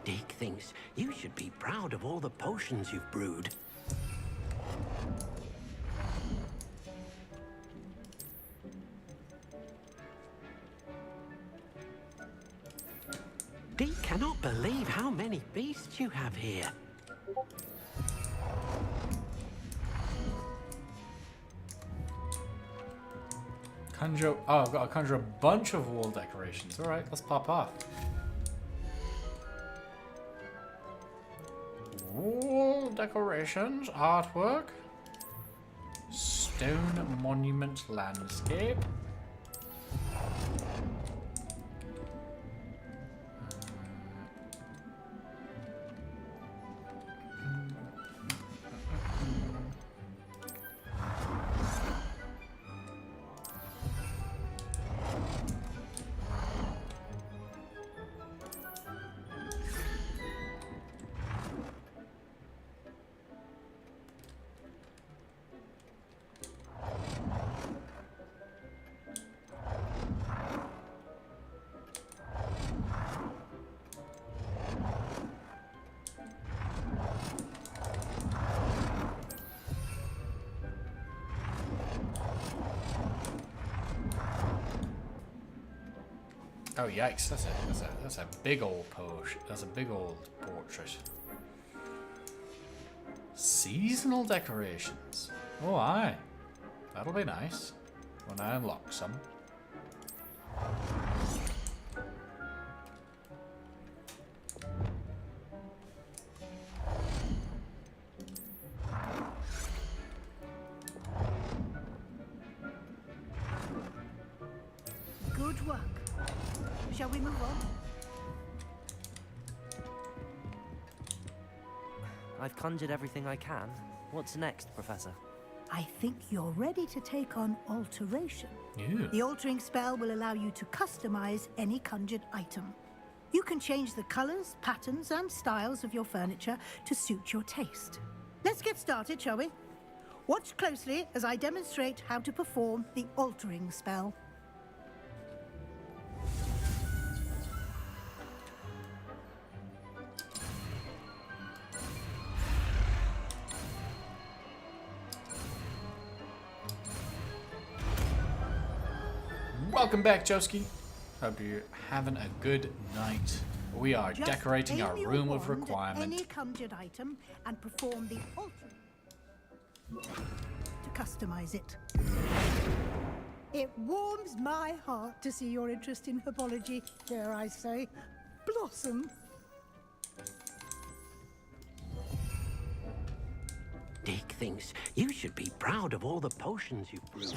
Deek thinks you should be proud of all the potions you've brewed. Deek cannot believe how many beasts you have here. Conjure. Oh, I've got to conjure a bunch of wall decorations. All right, let's pop off. decorations, artwork, stone monument landscape. Oh yikes! That's a big old posh. That's a big old portrait. Seasonal decorations. Oh aye, that'll be nice when I unlock some. Good work. Shall we move on? I've conjured everything I can. What's next, Professor? I think you're ready to take on alteration. Yeah. The altering spell will allow you to customize any conjured item. You can change the colors, patterns, and styles of your furniture to suit your taste. Let's get started, shall we? Watch closely as I demonstrate how to perform the altering spell. Welcome back, Joski. Hope you're having a good night. We are Just decorating our aim your room of wand at requirement. any conjured item and perform the altering to customize it. It warms my heart to see your interest in herbology, dare I say, blossom. Dick thinks you should be proud of all the potions you've brewed.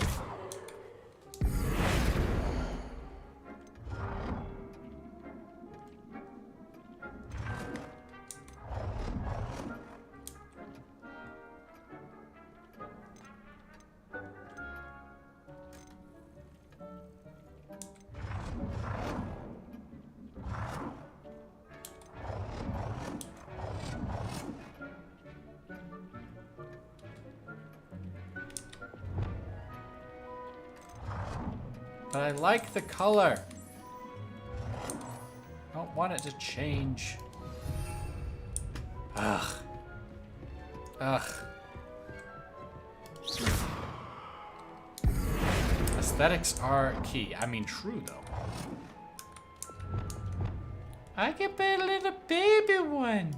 But I like the color. I don't want it to change. Ugh. Ugh. Aesthetics are key. I mean, true though. I can buy a little baby one.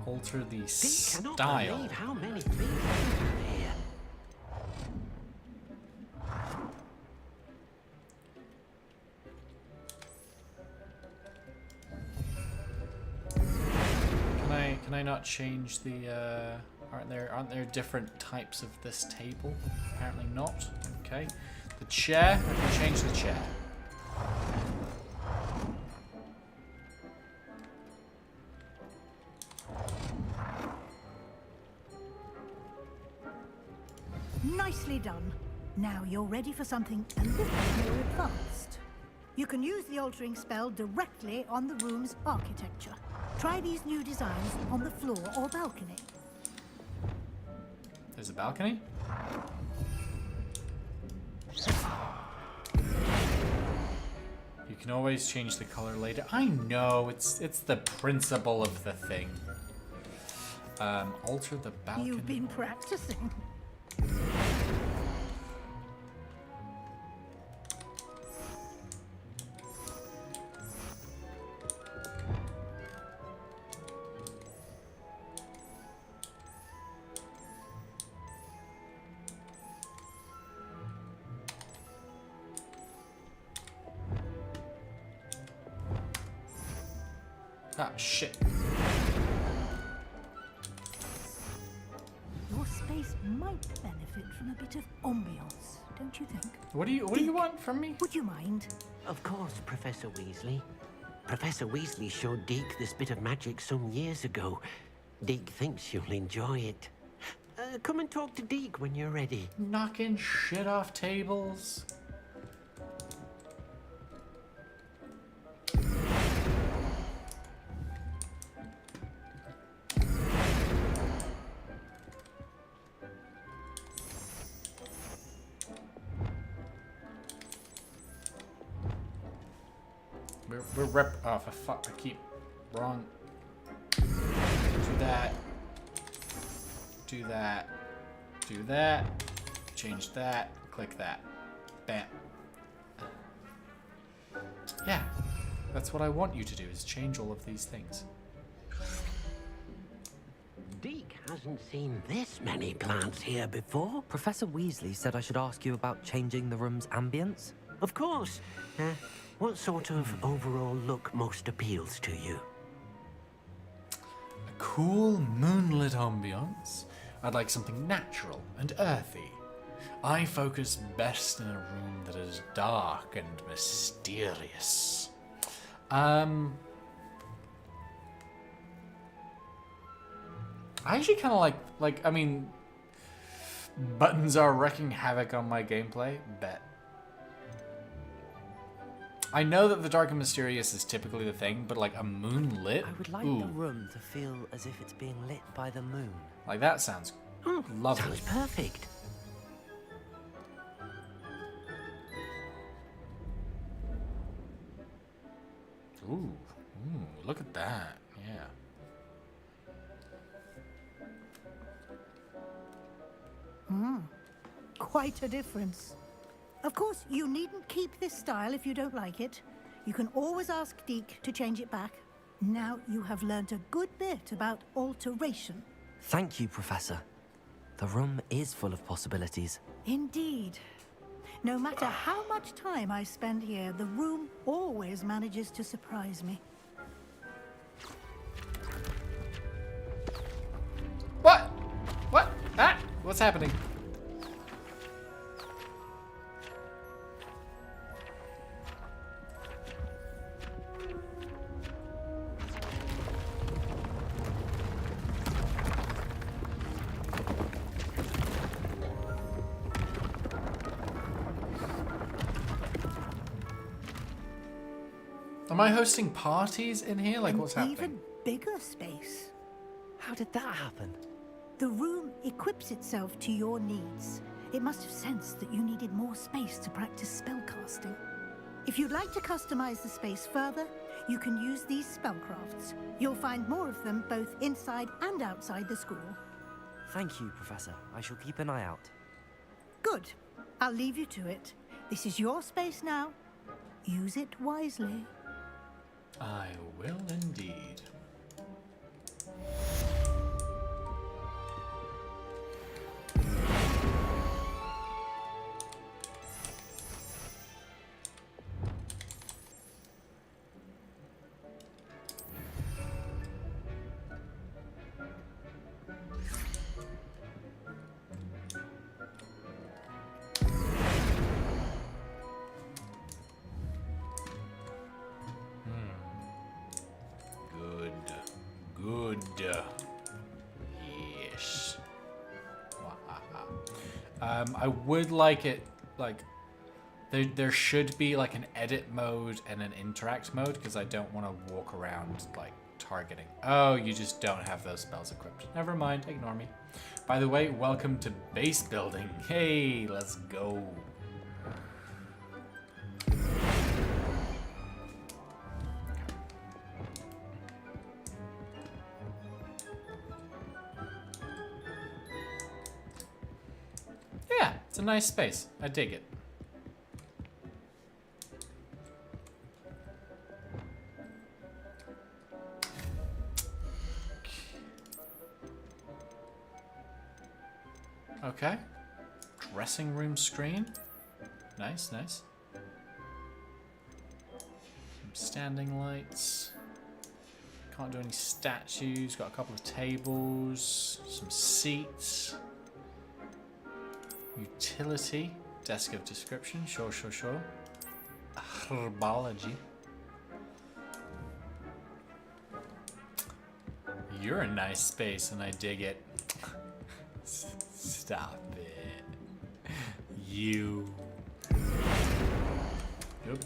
Alter the style. Cannot believe how many things you have here. Can I not change the aren't there different types of this table? Apparently not. Okay. The chair, I can change the chair. Nicely done. Now you're ready for something a little more advanced. You can use the altering spell directly on the room's architecture. Try these new designs on the floor or balcony. There's a balcony? You can always change the color later. I know, it's the principle of the thing. Alter the balcony. You've been practicing. Shit. Your space might benefit from a bit of ambiance, don't you think? What do you want from me? Would you mind? Of course, Professor Weasley. Professor Weasley showed Deke this bit of magic some years ago. Deke thinks you'll enjoy it. Come and talk to Deke when you're ready. Knocking shit off tables. We're rep. Oh, for fuck! I keep wrong. Do that. Do that. Do that. Change that. Click that. Bam. Yeah, that's what I want you to do, is change all of these things. Deke hasn't seen this many plants here before. Professor Weasley said I should ask you about changing the room's ambience. Of course. What sort of overall look most appeals to you? A cool moonlit ambiance. I'd like something natural and earthy. I focus best in a room that is dark and mysterious. I actually kind of like, I mean, buttons are wreaking havoc on my gameplay. Bet. I know that the dark and mysterious is typically the thing, but like a moonlit. I would like the room to feel as if it's being lit by the moon. Like that sounds lovely. Sounds perfect. Ooh, look at that. Yeah. Quite a difference. Of course, you needn't keep this style if you don't like it. You can always ask Deke to change it back. Now you have learnt a good bit about alteration. Thank you, Professor. The room is full of possibilities. Indeed. No matter how much time I spend here, the room always manages to surprise me. What? What? Ah! What's happening? Am I hosting parties in here? Like, what's happening? Even bigger space. How did that happen? The room equips itself to your needs. It must have sensed that you needed more space to practice spellcasting. If you'd like to customize the space further, you can use these spellcrafts. You'll find more of them both inside and outside the school. Thank you, Professor. I shall keep an eye out. Good. I'll leave you to it. This is your space now. Use it wisely. I will indeed. Good. Yes. I would like it, like, there should be like an edit mode and an interact mode, because I don't want to walk around like targeting. Oh, you just don't have those spells equipped. Never mind, ignore me. By the way, welcome to base building. Hey, let's go. Yeah, it's a nice space. I dig it. Okay. Dressing room screen. Nice, nice. Some standing lights. Can't do any statues. Got a couple of tables, some seats. Utility, desk of description. Sure. Herbology. You're a nice space, and I dig it. Stop it. You. Yep.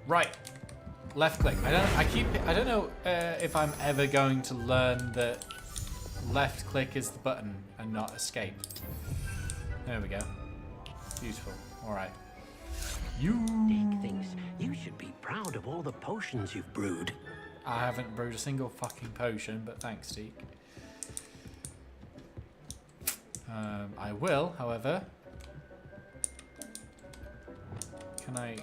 Right, left click. I don't know if I'm ever going to learn that left click is the button and not escape. There we go. Beautiful. All right. Deke thinks you should be proud of all the potions you've brewed. I haven't brewed a single fucking potion, but thanks, Deke. I will, however. Can I?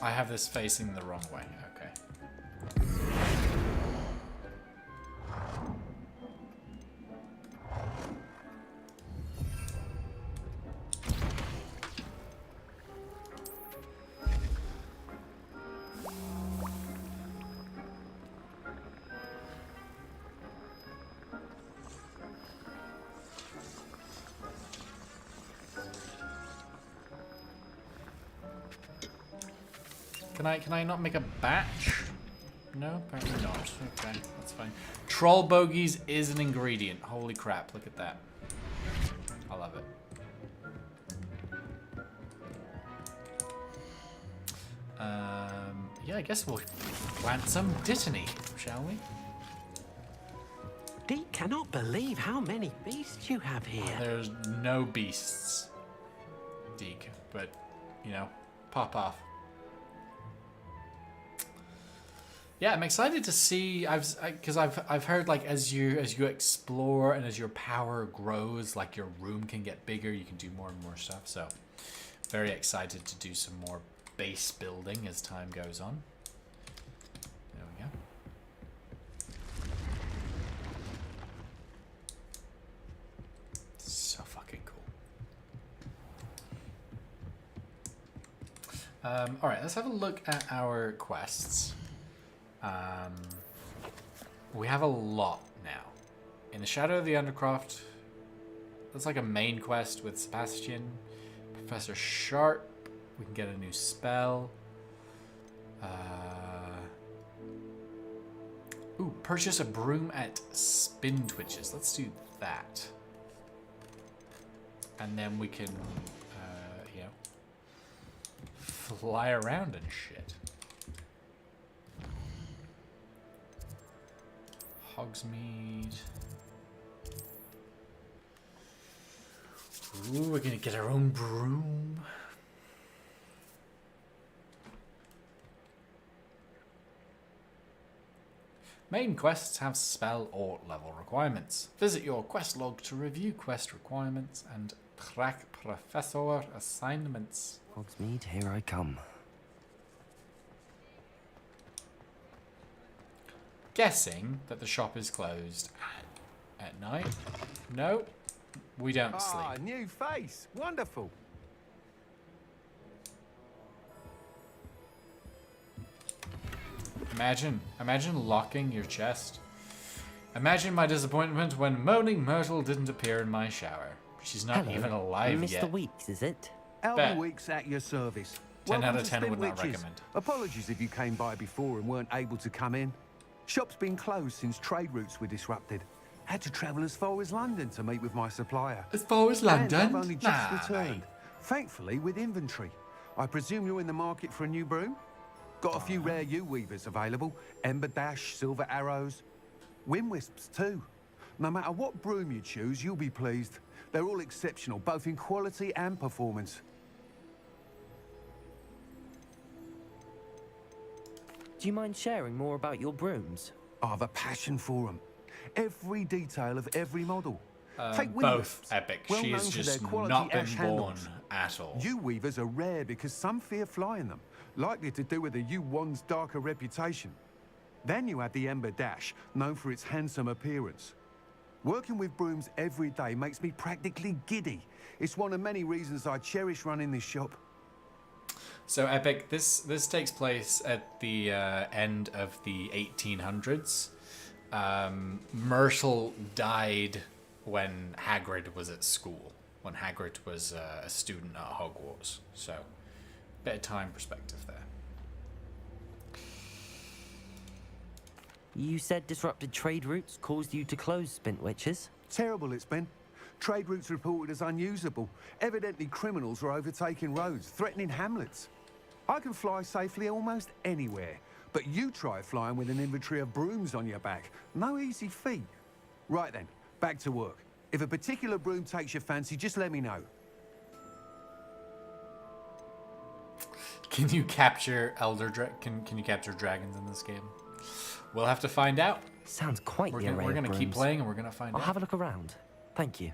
I have this facing the wrong way. Okay. Can I not make a batch? No, apparently not. Okay, that's fine. Troll bogies is an ingredient. Holy crap, look at that. I love it. Yeah, I guess we'll plant some dittany, shall we? Deke cannot believe how many beasts you have here. There's no beasts, Deke, but, you know, pop off. Yeah, I'm excited to see. Because I've heard, like, as you explore and as your power grows, like, your room can get bigger. You can do more and more stuff. So, very excited to do some more base building as time goes on. There we go. So fucking cool. All right, let's have a look at our quests. We have a lot now. In the Shadow of the Undercroft, that's like a main quest with Sebastian. Professor Sharp, we can get a new spell. Ooh, purchase a broom at Spin Twitches. Let's do that. And then we can, you know, fly around and shit. Hogsmeade. Ooh, we're gonna get our own broom. Main quests have spell or level requirements. Visit your quest log to review quest requirements and track professor assignments. Hogsmeade, here I come. Guessing that the shop is closed at night. No, we don't sleep. Ah, new face. Wonderful. Imagine locking your chest. Imagine my disappointment when Moaning Myrtle didn't appear in my shower. She's not even alive Mr. yet. Weeks, is it? Elder Weeks at your service. 10 out Welcome of to 10 Spin would not Witches. recommend. Apologies if you came by before and weren't able to come in. Shop's been closed since trade routes were disrupted. Had to travel as far as London to meet with my supplier. As far as And London? I've only just Nah, returned. Thankfully, with inventory. I presume you're in the market for a new broom? Got a few rare yew-weavers available. Ember Dash, Silver Arrows. Wind Wisps, too. No matter what broom you choose, you'll be pleased. They're all exceptional, both in quality and performance. Do you mind sharing more about your brooms? I have a passion for them. Every detail of every model. Take Both Windwisps, epic. well She known has for just their quality not been ash born handles. at all. Yew weavers are rare because some fear flying them, likely to do with the yew wand's darker reputation. Then you have the Ember Dash, known for its handsome appearance. Working with brooms every day makes me practically giddy. It's one of many reasons I cherish running this shop. So Epic, this takes place at the end of the 1800s. Myrtle died when Hagrid was at school, when Hagrid was a student at Hogwarts. So, bit of time perspective there. You said disrupted trade routes caused you to close Spintwitches? Terrible it's been. Trade routes reported as unusable. Evidently criminals were overtaking roads, threatening hamlets. I can fly safely almost anywhere, but you try flying with an inventory of brooms on your back. No easy feat. Right then, back to work. If a particular broom takes your fancy, just let me know. Can you capture can you capture dragons in this game? We'll have to find out. Sounds quite the array We're of gonna keep brooms. playing and we're gonna find I'll out. have a look around. Thank you.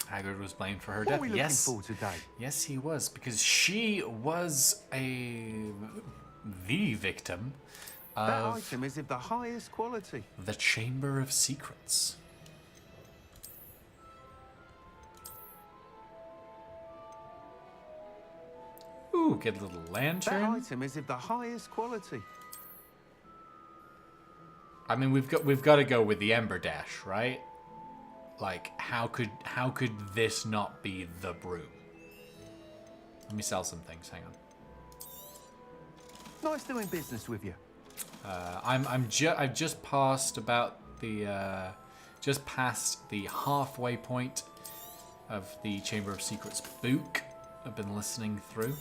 Hagrid was blamed for her What death. are we looking Yes. for today? Yes, he was, because she was the victim That of item is of the highest quality. the Chamber of Secrets. Ooh, get a little That lantern. item is of the highest quality. I mean, we've got to go with the Ember Dash, right? Like, how could this not be the broom? Let me sell some things. Hang on. Nice doing business with you. I've just passed about the just past the halfway point of the Chamber of Secrets book. I've been listening through.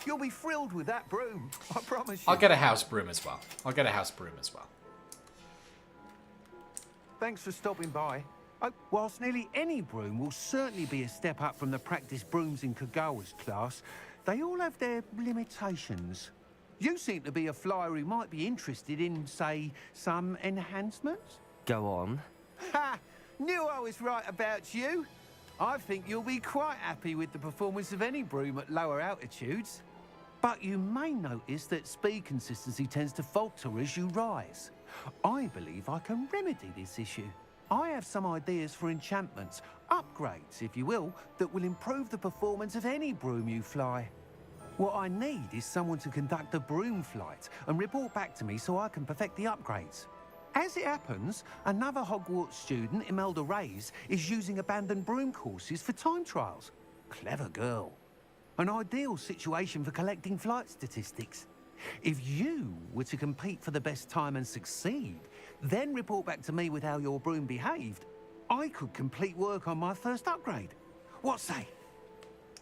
You'll be thrilled with that broom, I promise you. I'll get a house broom as well. Thanks for stopping by. Oh, whilst nearly any broom will certainly be a step up from the practice brooms in Kagawa's class, they all have their limitations. You seem to be a flyer who might be interested in, say, some enhancements? Go on. Ha! Knew I was right about you. I think you'll be quite happy with the performance of any broom at lower altitudes. But you may notice that speed consistency tends to falter as you rise. I believe I can remedy this issue. I have some ideas for enchantments, upgrades, if you will, that will improve the performance of any broom you fly. What I need is someone to conduct a broom flight and report back to me so I can perfect the upgrades. As it happens, another Hogwarts student, Imelda Reyes, is using abandoned broom courses for time trials. Clever girl. An ideal situation for collecting flight statistics. If you were to compete for the best time and succeed, then report back to me with how your broom behaved, I could complete work on my first upgrade. What say?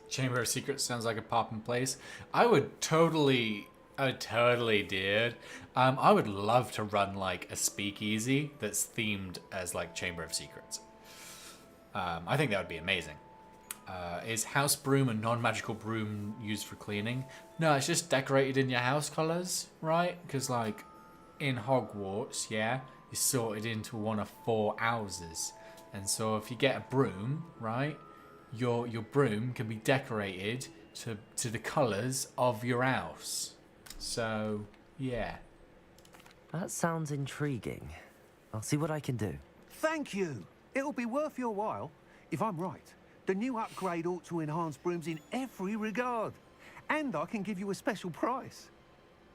Chamber of Secrets sounds like a poppin' place. I would totally, dude. I would love to run like a speakeasy that's themed as like Chamber of Secrets. I think that would be amazing. Is house broom a non-magical broom used for cleaning? No, it's just decorated in your house colors, right? Because like in Hogwarts, yeah, it's sorted into one of 4 houses, and so if you get a broom, right, your broom can be decorated to the colors of your house. So yeah, That sounds intriguing. I'll see what I can do. Thank you. It'll be worth your while. If I'm right, the new upgrade ought to enhance brooms in every regard. And I can give you a special price.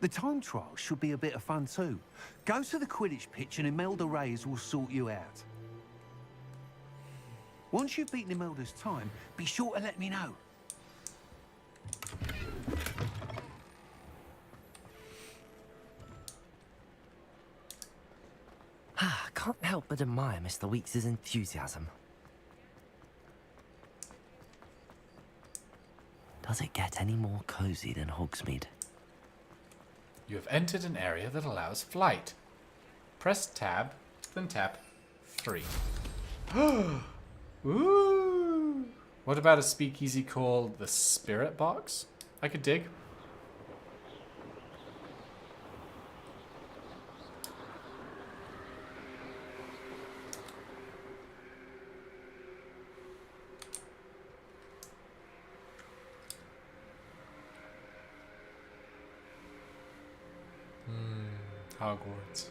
The time trial should be a bit of fun too. Go to the Quidditch pitch and Imelda Reyes will sort you out. Once you've beaten Imelda's time, be sure to let me know. Can't help but admire Mr. Weekes' enthusiasm. Does it get any more cozy than Hogsmeade? you have entered an area that allows flight. Press tab, then tap 3. Ooh. What about a speakeasy called the Spirit Box? I could dig. Hogwarts.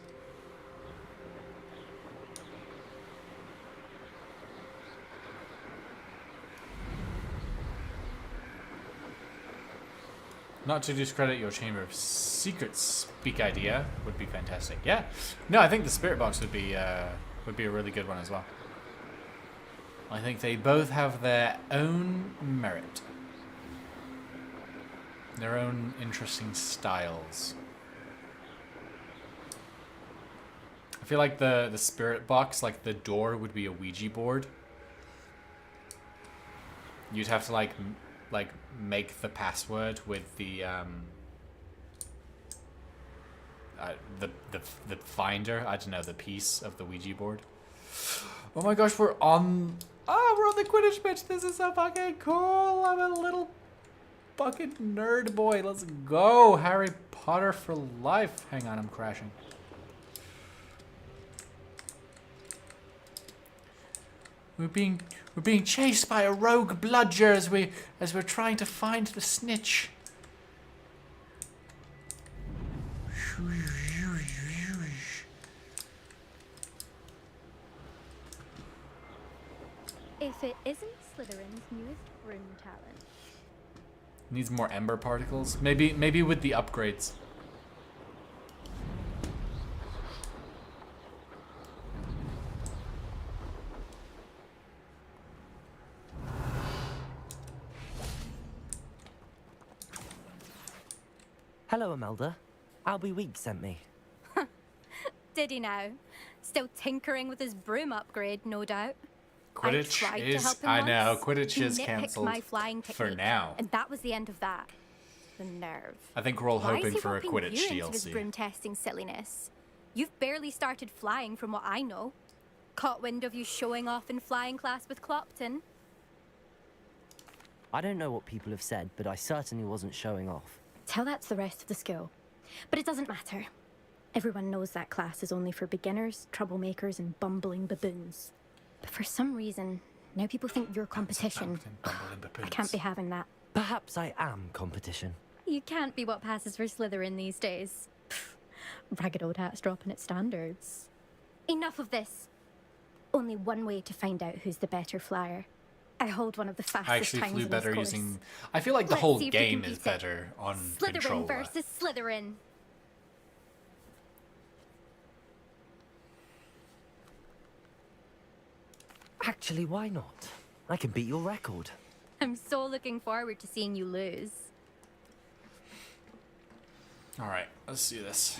Not to discredit your Chamber of Secrets speak idea would be fantastic. Yeah. No, I think the Spirit Box would be a really good one as well. I think they both have their own merit. Their own interesting styles. I feel like the Spirit Box, like the door would be a Ouija board. You'd have to like make the password with the finder. I don't know, the piece of the Ouija board. Oh my gosh, we're on the Quidditch pitch. This is so fucking cool. I'm a little fucking nerd boy. Let's go. Harry Potter for life. Hang on, I'm crashing. We're being chased by a rogue bludger as we're trying to find the snitch. If it isn't Slytherin's newest broom talent. Needs more ember particles. Maybe with the upgrades. Hello, Imelda. Albie Weeks sent me. Did he now? Still tinkering with his broom upgrade, no doubt. Quidditch I tried is, to help him I know, once. Quidditch He is nitpicked cancelled my flying for technique, now. and that was the end of that. The nerve. I think we're all Why is hoping he for a roping Quidditch you into his DLC. broom testing silliness? You've barely started flying from what I know. Caught wind of you showing off in flying class with Clopton. I don't know what people have said, but I certainly wasn't showing off. Tell that to the rest of the school. But it doesn't matter. Everyone knows that class is only for beginners, troublemakers, and bumbling baboons. But for some reason, now people think you're competition. I can't be having that. Perhaps I am competition. You can't be what passes for Slytherin these days. Pfft, ragged old hat's dropping its standards. Enough of this. Only one way to find out who's the better flyer. I hold one of the fastest I actually times flew in this better course. using... I feel like the Let's whole see if we can game beat is it. better on Slytherin controller. versus Slytherin. Actually, why not? I can beat your record. I'm so looking forward to seeing you lose. Alright, let's do this.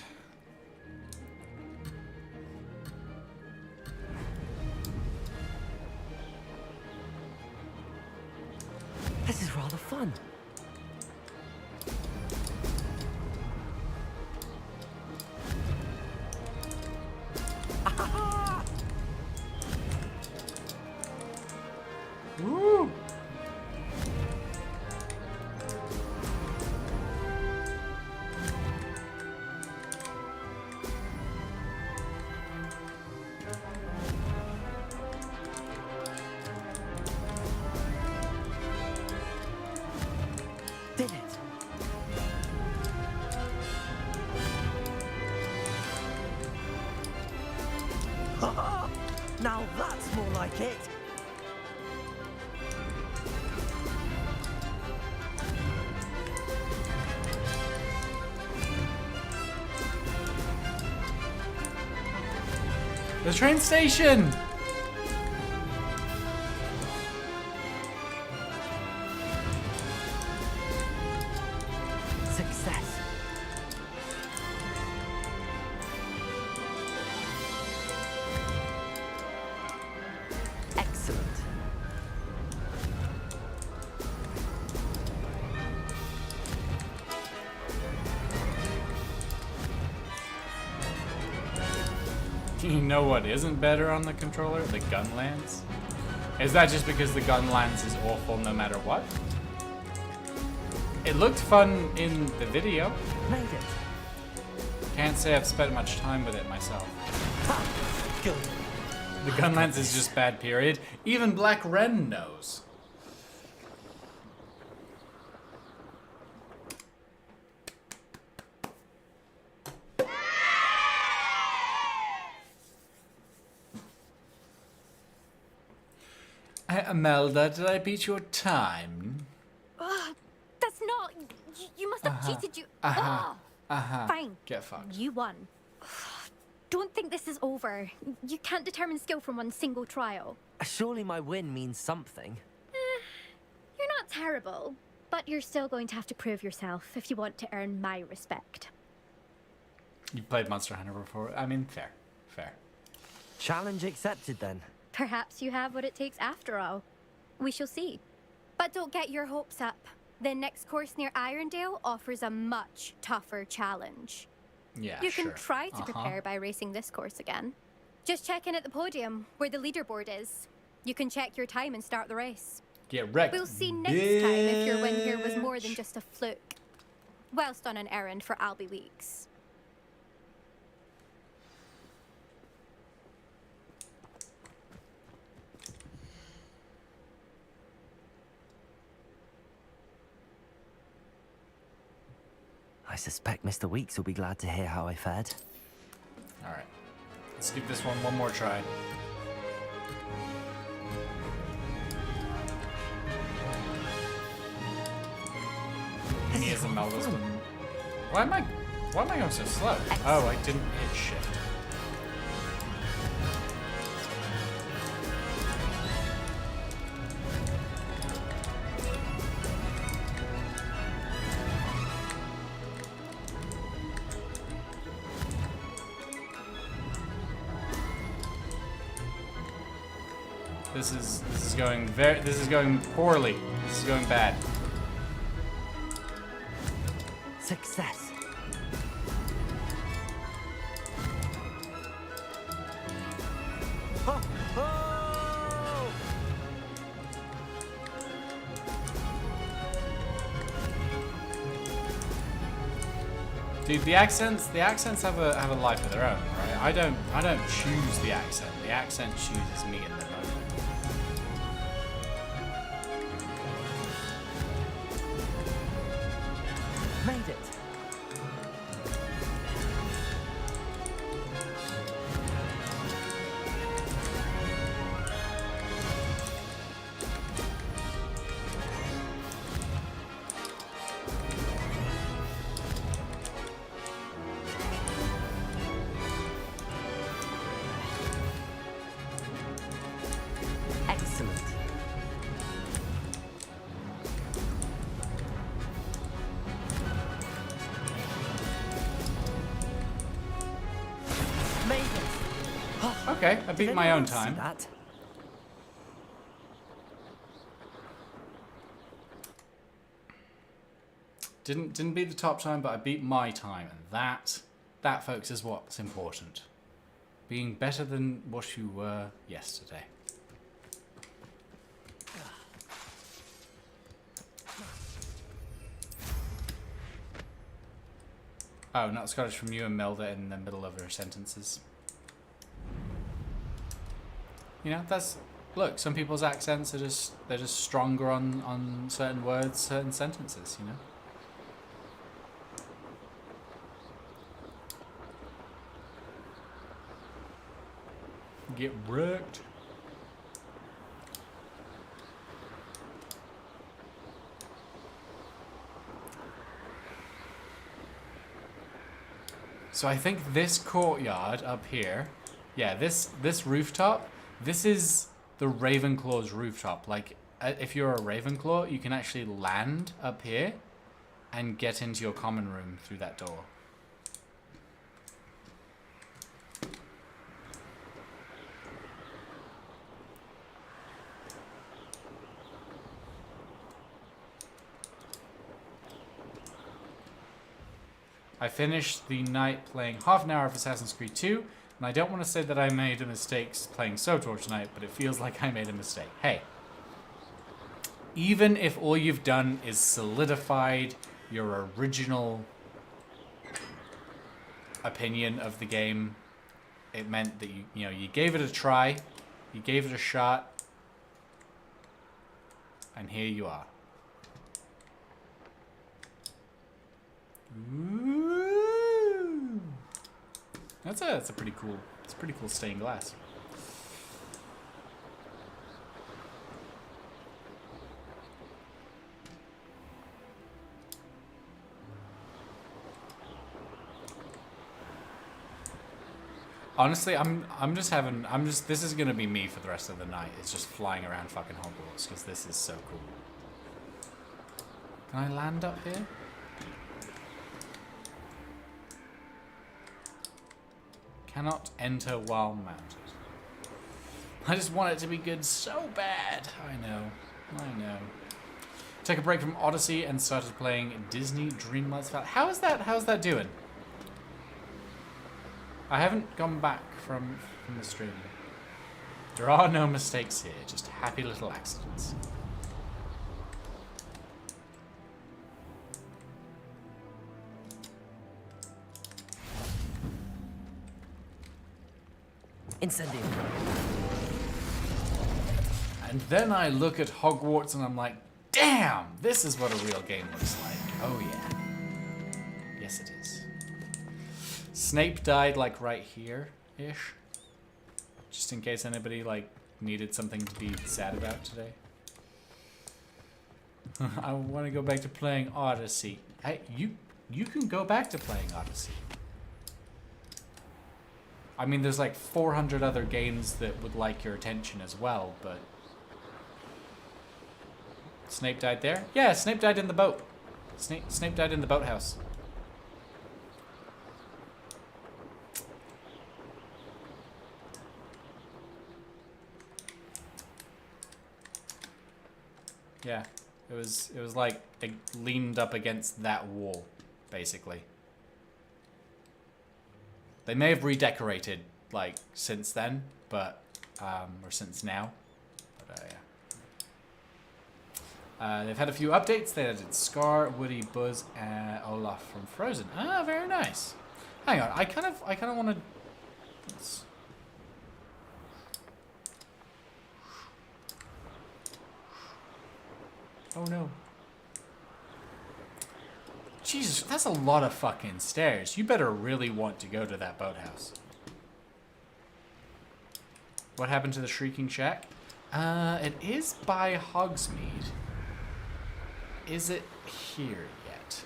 This is rather fun. Woo! Did it. Now that's more like it. The train station! Success. Excellent. You know what isn't better on the controller? The gun lance. Is that just because the gun lance is awful no matter what? It looked fun in the video. Made it. Can't say I've spent much time with it myself. Good. The gun lance is just bad, period. Even Black Ren knows. Imelda, did I beat your time? That's not... You must have cheated, you... Fine. Get fucked. You won. Don't think this is over. You can't determine skill from one single trial. Surely my win means something. You're not terrible, but you're still going to have to prove yourself if you want to earn my respect. You played Monster Hunter before. I mean, fair. Fair. Challenge accepted then. Perhaps you have what it takes after all. We shall see. But don't get your hopes up. The next course near Irondale offers a much tougher challenge. Yeah, You can try to prepare by racing this course again. Just check in at the podium, where the leaderboard is. You can check your time and start the race. Get wrecked. We'll see next time if your win here was more than just a fluke. Whilst on an errand for Albie Weeks. I suspect Mr. Weeks will be glad to hear how I fared. Alright. Let's give this one more try. Me as Imelda's been... Why am I going so slow? Oh, I didn't hit shift. This is going poorly. This is going bad. Success. Ho, ho! Dude, the accents have a life of their own, right? I don't choose the accent. The accent chooses me in the moment. Made it. Excellent. Okay, I beat my own time. That? Didn't beat the top time, but I beat my time, and that folks is what's important. Being better than what you were yesterday. Oh, not Scottish from you and Melda in the middle of her sentences. You know, look, some people's accents are they're just stronger on certain words, certain sentences, you know? Get wrecked. So I think this courtyard up here, yeah, this rooftop, this is the Ravenclaw's rooftop. Like, if you're a Ravenclaw, you can actually land up here and get into your common room through that door. I finished the night playing half an hour of Assassin's Creed 2, and I don't want to say that I made a mistake playing SWTOR tonight, but it feels like I made a mistake. Hey, even if all you've done is solidified your original opinion of the game, it meant that you gave it a try, you gave it a shot, and here you are. Ooh. That's a pretty cool. It's pretty cool stained glass. Honestly, this is gonna be me for the rest of the night. It's just flying around fucking Hogwarts because this is so cool. Can I land up here? Cannot enter while mounted. I just want it to be good so bad. I know. Took a break from Odyssey and started playing Disney Dreamlight Valley. How's that doing? I haven't gone back from the stream. There are no mistakes here, just happy little accidents. Incendio. And then I look at Hogwarts and I'm like, damn, this is what a real game looks like. Oh yeah. Yes it is. Snape died like right here-ish. Just in case anybody like needed something to be sad about today. I want to go back to playing Odyssey. Hey, you can go back to playing Odyssey. I mean, there's like 400 other games that would like your attention as well, but... Snape died there? Yeah, Snape died in the boat. Snape died in the boathouse. Yeah, it was like it leaned up against that wall, basically. They may have redecorated like since then, but or since now, but yeah. They've had a few updates. They added Scar, Woody, Buzz, and Olaf from Frozen. Ah, very nice. Hang on, I kind of want to. Oh no. Jesus, that's a lot of fucking stairs. You better really want to go to that boathouse. What happened to the Shrieking Shack? It is by Hogsmeade. Is it here yet?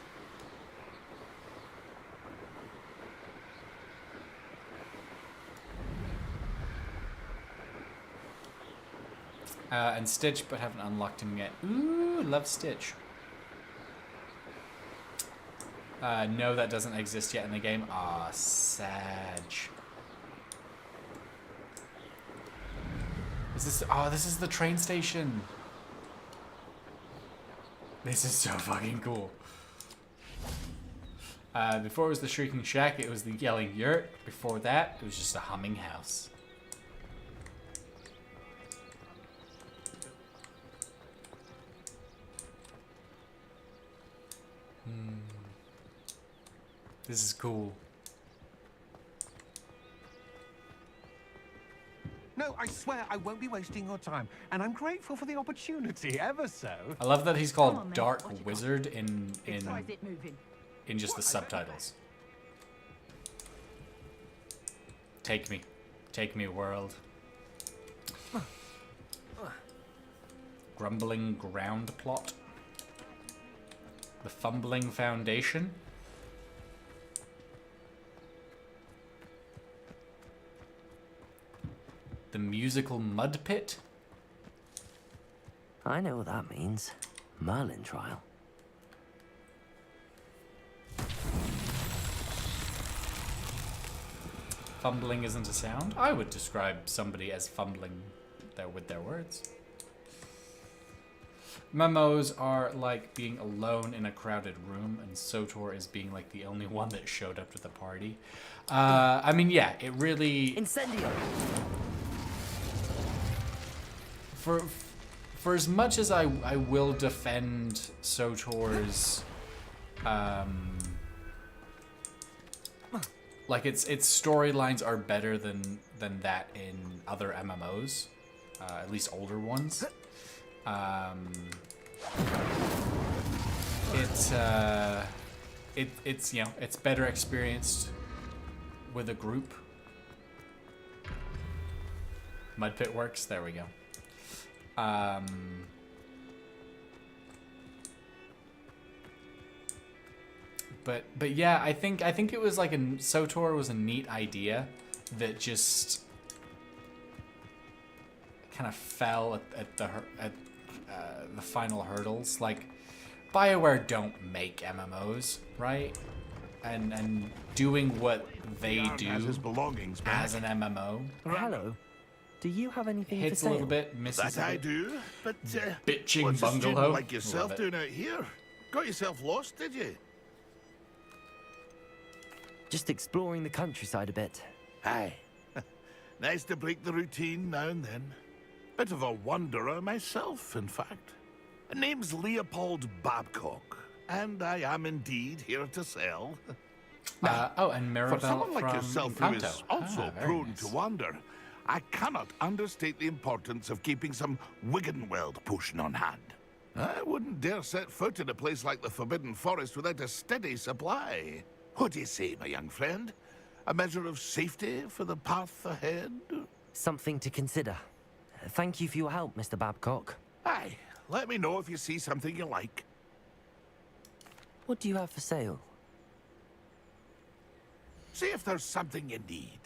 And Stitch, but haven't unlocked him yet. Ooh, love Stitch. No, that doesn't exist yet in the game. Ah, Sag. Is this? Oh, this is the train station. This is so fucking cool. Before it was the Shrieking Shack, it was the Yelling Yurt. Before that, it was just a humming house. This is cool. No, I swear I won't be wasting your time, and I'm grateful for the opportunity, ever so. I love that he's called Dark Wizard in just the subtitles. Take me, world. Grumbling ground plot. The Fumbling Foundation. The musical mud pit? I know what that means. Merlin trial. Fumbling isn't a sound? I would describe somebody as fumbling there with their words. Memos are like being alone in a crowded room, and Sotor is being like the only one that showed up to the party. I mean, yeah, it really... Incendio! For as much as I will defend Sotor's like its storylines are better than that in other MMOs, at least older ones. It's you know, it's better experienced with a group. Mud pit works. There we go. But yeah, I think it was like Sotor was a neat idea, that just kind of fell at the final hurdles. Like, BioWare don't make MMOs, right? And doing what they do Has his belongings as back. an MMO Hello. Do you have anything hits for a sale? little bit, misses That a I bit. do, but Bitching what's a student bungalow. like yourself Love it. doing out here? Got yourself lost, did you? Just exploring the countryside a bit. Aye. Nice to break the routine now and then. Bit of a wanderer myself, in fact. Name's Leopold Babcock, and I am indeed here to sell. Oh, and Mirabelle For someone like from yourself who Encanto. is also Very prone nice. to wander, I cannot understate the importance of keeping some Wiggenweld potion on hand. I wouldn't dare set foot in a place like the Forbidden Forest without a steady supply. What do you say, my young friend? A measure of safety for the path ahead? Something to consider. Thank you for your help, Mr. Babcock. Aye, let me know if you see something you like. What do you have for sale? See if there's something you need.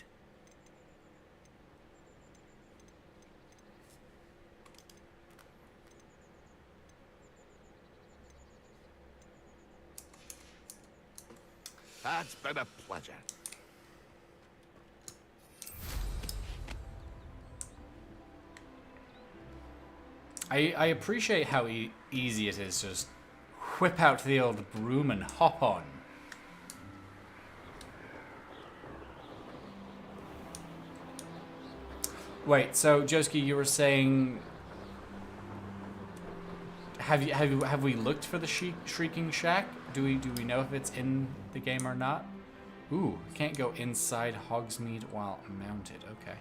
That's been a pleasure. I appreciate how easy it is to just whip out the old broom and hop on. Wait, so Joski, you were saying, have we looked for the Shrieking Shack? Do we know if it's in the game or not? Ooh, can't go inside Hogsmeade while mounted. Okay.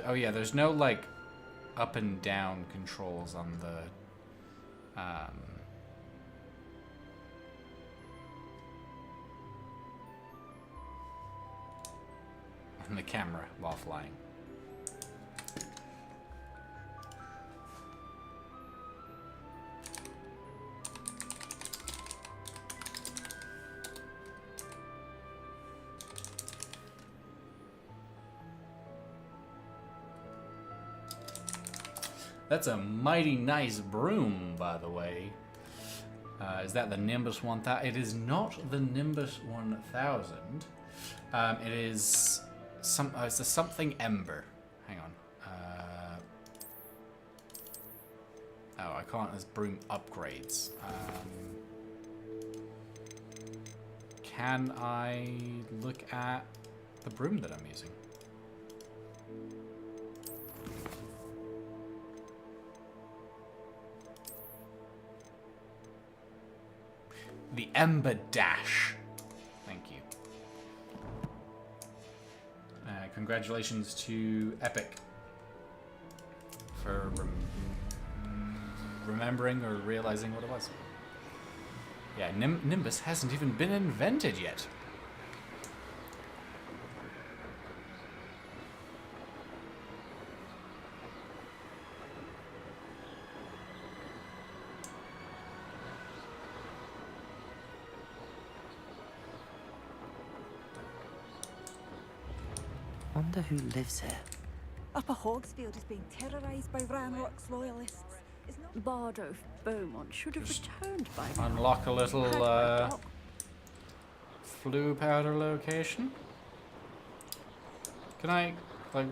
Oh yeah, there's no like up and down controls on the on the camera while flying. That's a mighty nice broom, by the way. Is that the Nimbus 1000? It is not the Nimbus 1000. It is it's a something Ember. Hang on. Oh, I can't. There's broom upgrades. Can I look at the broom that I'm using? The Ember Dash. Thank you. Congratulations to Epic for remembering or realizing what it was. Yeah, Nimbus hasn't even been invented yet. Wonder who lives here. Upper Hogsfield is being terrorised by Ranrock's loyalists. Is not Bardo Beaumont should have returned by now. Unlock a little flue powder location. Can I like?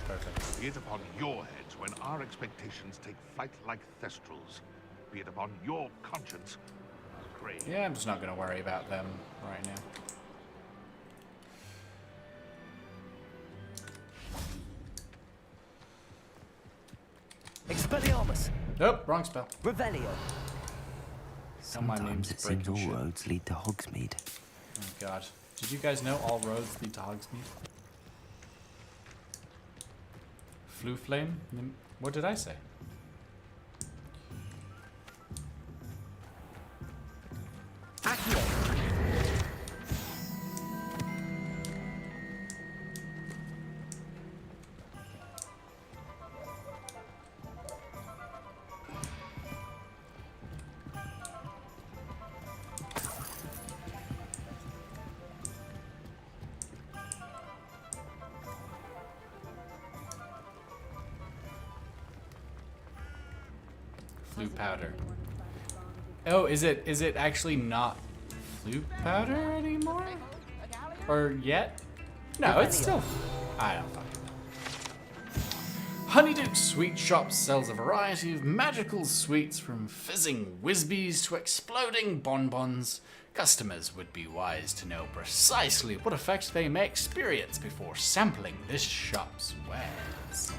Perfect. Be it upon your heads when our expectations take flight like thestrals. Be it upon your conscience. Great. Yeah, I'm just not gonna worry about them right now. Expelliarmus! Nope, wrong spell. Revelio! My Sometimes name's it seems breaking all shit. roads lead to Hogsmeade. Oh god. Did you guys know all roads lead to Hogsmeade? Flu flame. What did I say? Flu powder. Oh, is it actually not flu powder anymore? Or yet? No, it's still. I don't fucking know. Honeydew Sweet Shop sells a variety of magical sweets from fizzing whizbees to exploding bonbons. Customers would be wise to know precisely what effects they may experience before sampling this shop's wares.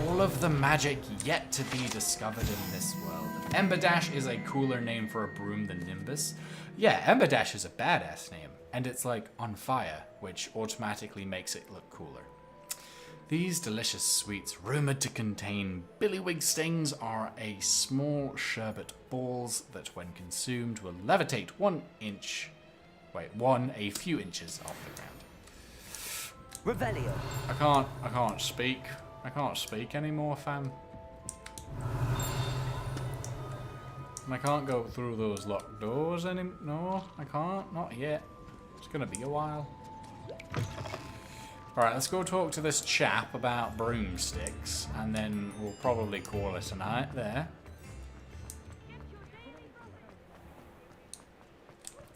All of the magic yet to be discovered in this world. Emberdash is a cooler name for a broom than Nimbus. Yeah, Emberdash is a badass name, and it's like on fire, which automatically makes it look cooler. These delicious sweets, rumored to contain billywig stings, are a small sherbet balls that when consumed will levitate a few inches off the ground. Revelio. I can't speak. I can't speak anymore, fam. And I can't go through those locked doors anymore. No, I can't. Not yet. It's gonna be a while. Alright, let's go talk to this chap about broomsticks, and then we'll probably call it a night there.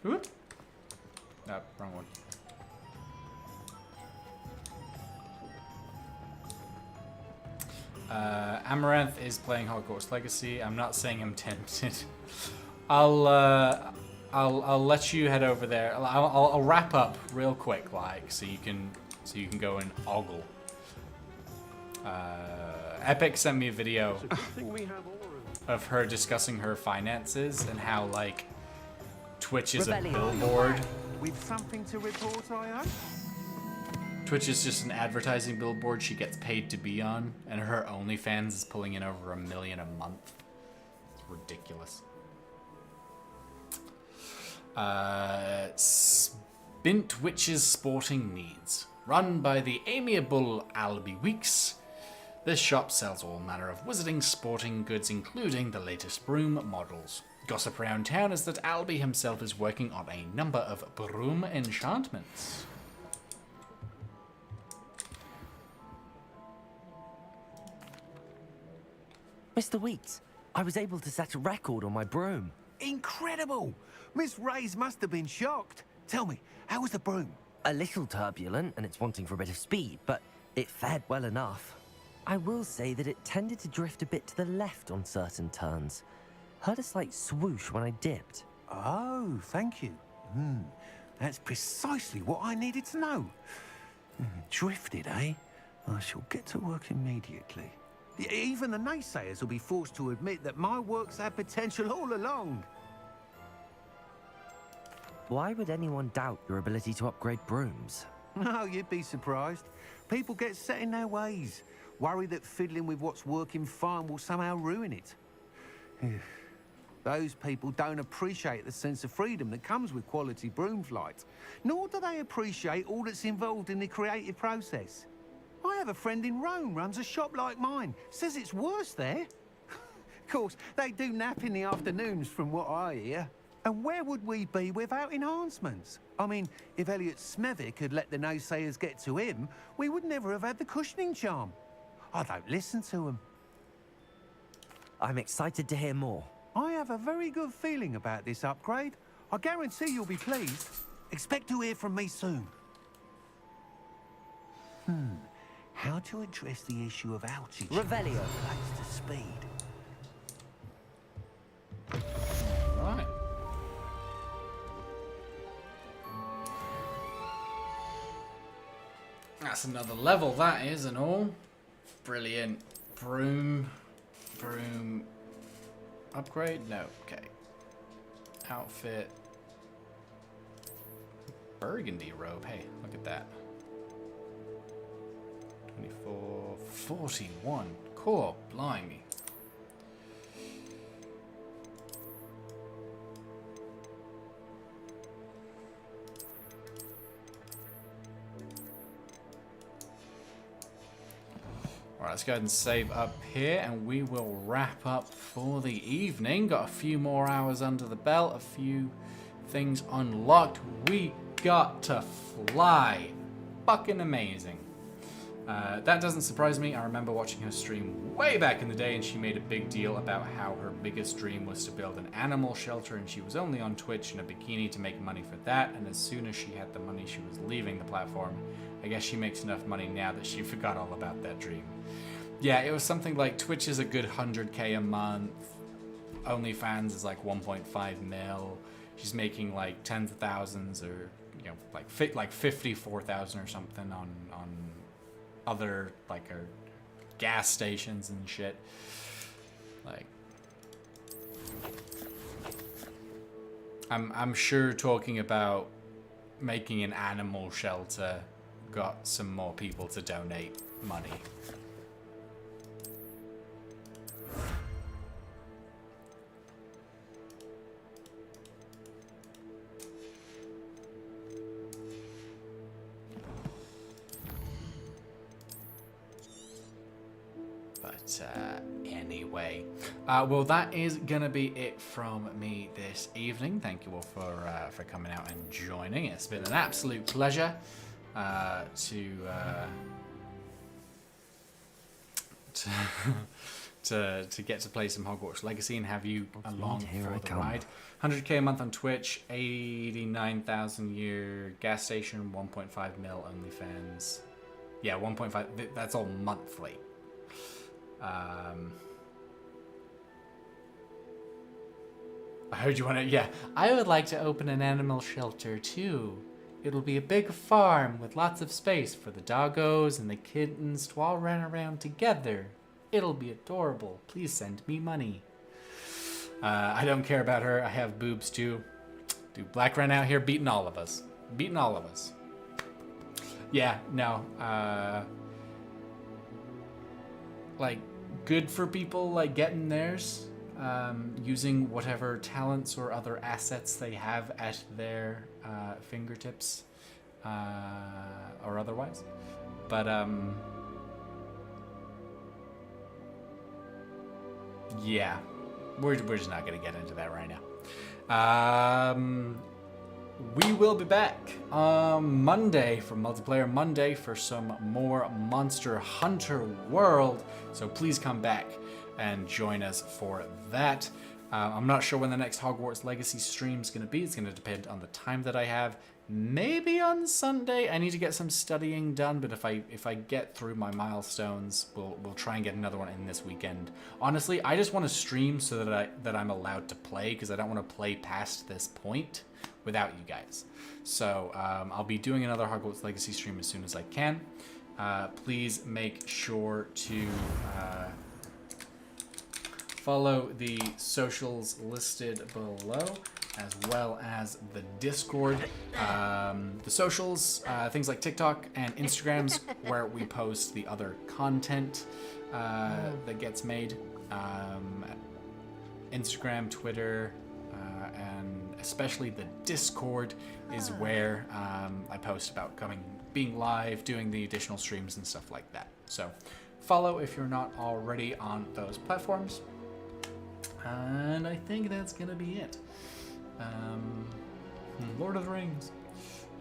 Whoop. No, wrong one. Amaranth is playing Hogwarts Legacy. I'm not saying I'm tempted. I'll let you head over there. I'll wrap up real quick, like, so you can go and ogle. Epic sent me a video of her discussing her finances and how, like, Twitch is a billboard. With something to report, I hope? Twitch is just an advertising billboard she gets paid to be on, and her OnlyFans is pulling in over $1 million a month. It's ridiculous. Spint Witch's Sporting Needs. Run by the amiable Albie Weeks, this shop sells all manner of wizarding sporting goods, including the latest broom models. Gossip around town is that Albie himself is working on a number of broom enchantments. Mr. Weeks, I was able to set a record on my broom. Incredible! Miss Reyes must have been shocked. Tell me, how was the broom? A little turbulent, and it's wanting for a bit of speed, but it fared well enough. I will say that it tended to drift a bit to the left on certain turns. Heard a slight swoosh when I dipped. Oh, thank you. That's precisely what I needed to know. Drifted, eh? I shall get to work immediately. Even the naysayers will be forced to admit that my work's had potential all along. Why would anyone doubt your ability to upgrade brooms? No, you'd be surprised. People get set in their ways, worry that fiddling with what's working fine will somehow ruin it. Those people don't appreciate the sense of freedom that comes with quality broom flight, nor do they appreciate all that's involved in the creative process. I have a friend in Rome runs a shop like mine. Says it's worse there. Of course, they do nap in the afternoons from what I hear. And where would we be without enhancements? I mean, if Elliot Smethwick had let the naysayers get to him, we would never have had the cushioning charm. I don't listen to them. I'm excited to hear more. I have a very good feeling about this upgrade. I guarantee you'll be pleased. Expect to hear from me soon. How to address the issue of altitude Revelio relates to speed. Right. That's another level, that is, and all. Brilliant. Broom. Upgrade? No. Okay. Outfit. Burgundy robe. Hey, look at that. 24, 41. Cool. Blimey. Alright, let's go ahead and save up here and we will wrap up for the evening. Got a few more hours under the belt, a few things unlocked. We got to fly. Fucking amazing. That doesn't surprise me. I remember watching her stream way back in the day and she made a big deal about how her biggest dream was to build an animal shelter and she was only on Twitch in a bikini to make money for that, and as soon as she had the money she was leaving the platform. I guess she makes enough money now that she forgot all about that dream. Yeah, it was something like Twitch is a good 100k a month. OnlyFans is like 1.5 mil. She's making like tens of thousands or, you know, like 54,000 or something on other like her gas stations and shit. Like, I'm sure talking about making an animal shelter got some more people to donate money. But anyway, well, that is gonna be it from me this evening. Thank you all for coming out and joining. It's been an absolute pleasure to get to play some Hogwarts Legacy and have you along for the ride. 100k a month on Twitch, 89,000 a year gas station, 1.5 mil OnlyFans. Yeah, 1.5. That's all monthly. I heard you want to. Yeah, I would like to open an animal shelter too. It'll be a big farm with lots of space for the doggos and the kittens to all run around together. It'll be adorable. Please send me money. I don't care about her. I have boobs too. Dude, Black Ren out here beating all of us. Beating all of us. Yeah, no. Like, good for people like getting theirs. Using whatever talents or other assets they have at their fingertips or otherwise. But yeah, we're just not gonna get into that right now. We will be back on Monday for Multiplayer Monday for some more Monster Hunter World, so please come back and join us for that. I'm not sure when the next Hogwarts Legacy stream is going to be. It's going to depend on the time that I have. Maybe on Sunday. I need to get some studying done, but if I get through my milestones, we'll try and get another one in this weekend. Honestly, I just want to stream so that I'm allowed to play, because I don't want to play past this point without you guys. So I'll be doing another Hogwarts Legacy stream as soon as I can. Please make sure to follow the socials listed below, as well as the Discord. The socials, things like TikTok and Instagrams, where we post the other content that gets made. Instagram, Twitter, and especially the Discord is where I post about being live, doing the additional streams and stuff like that. So follow if you're not already on those platforms. And I think that's gonna be it. Lord of the Rings.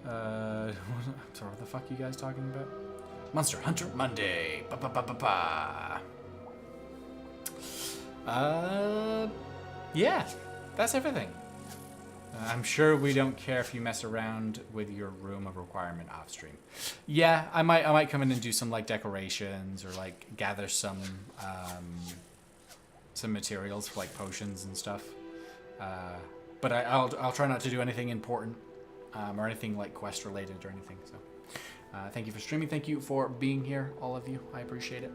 Sorry, what the fuck are you guys talking about? Monster Hunter Monday. Ba ba ba ba ba. Yeah, that's everything. I'm sure we don't care if you mess around with your room of requirement off stream. Yeah, I might come in and do some like decorations or like gather some materials for like potions and stuff. But I'll try not to do anything important or anything like quest related or anything. So thank you for streaming. Thank you for being here, all of you. I appreciate it.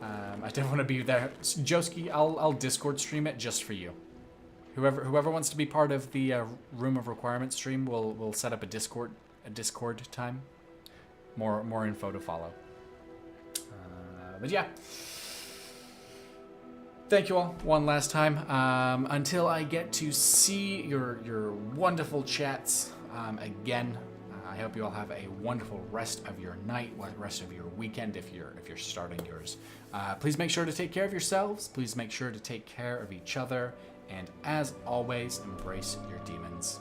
I don't want to be there. Joski, I'll Discord stream it just for you. Whoever wants to be part of the Room of Requirement stream, we'll set up a Discord time. More info to follow. But yeah. Thank you all one last time. Until I get to see your wonderful chats again, I hope you all have a wonderful rest of your night, rest of your weekend if you're starting yours. Please make sure to take care of yourselves. Please make sure to take care of each other. And as always, embrace your demons.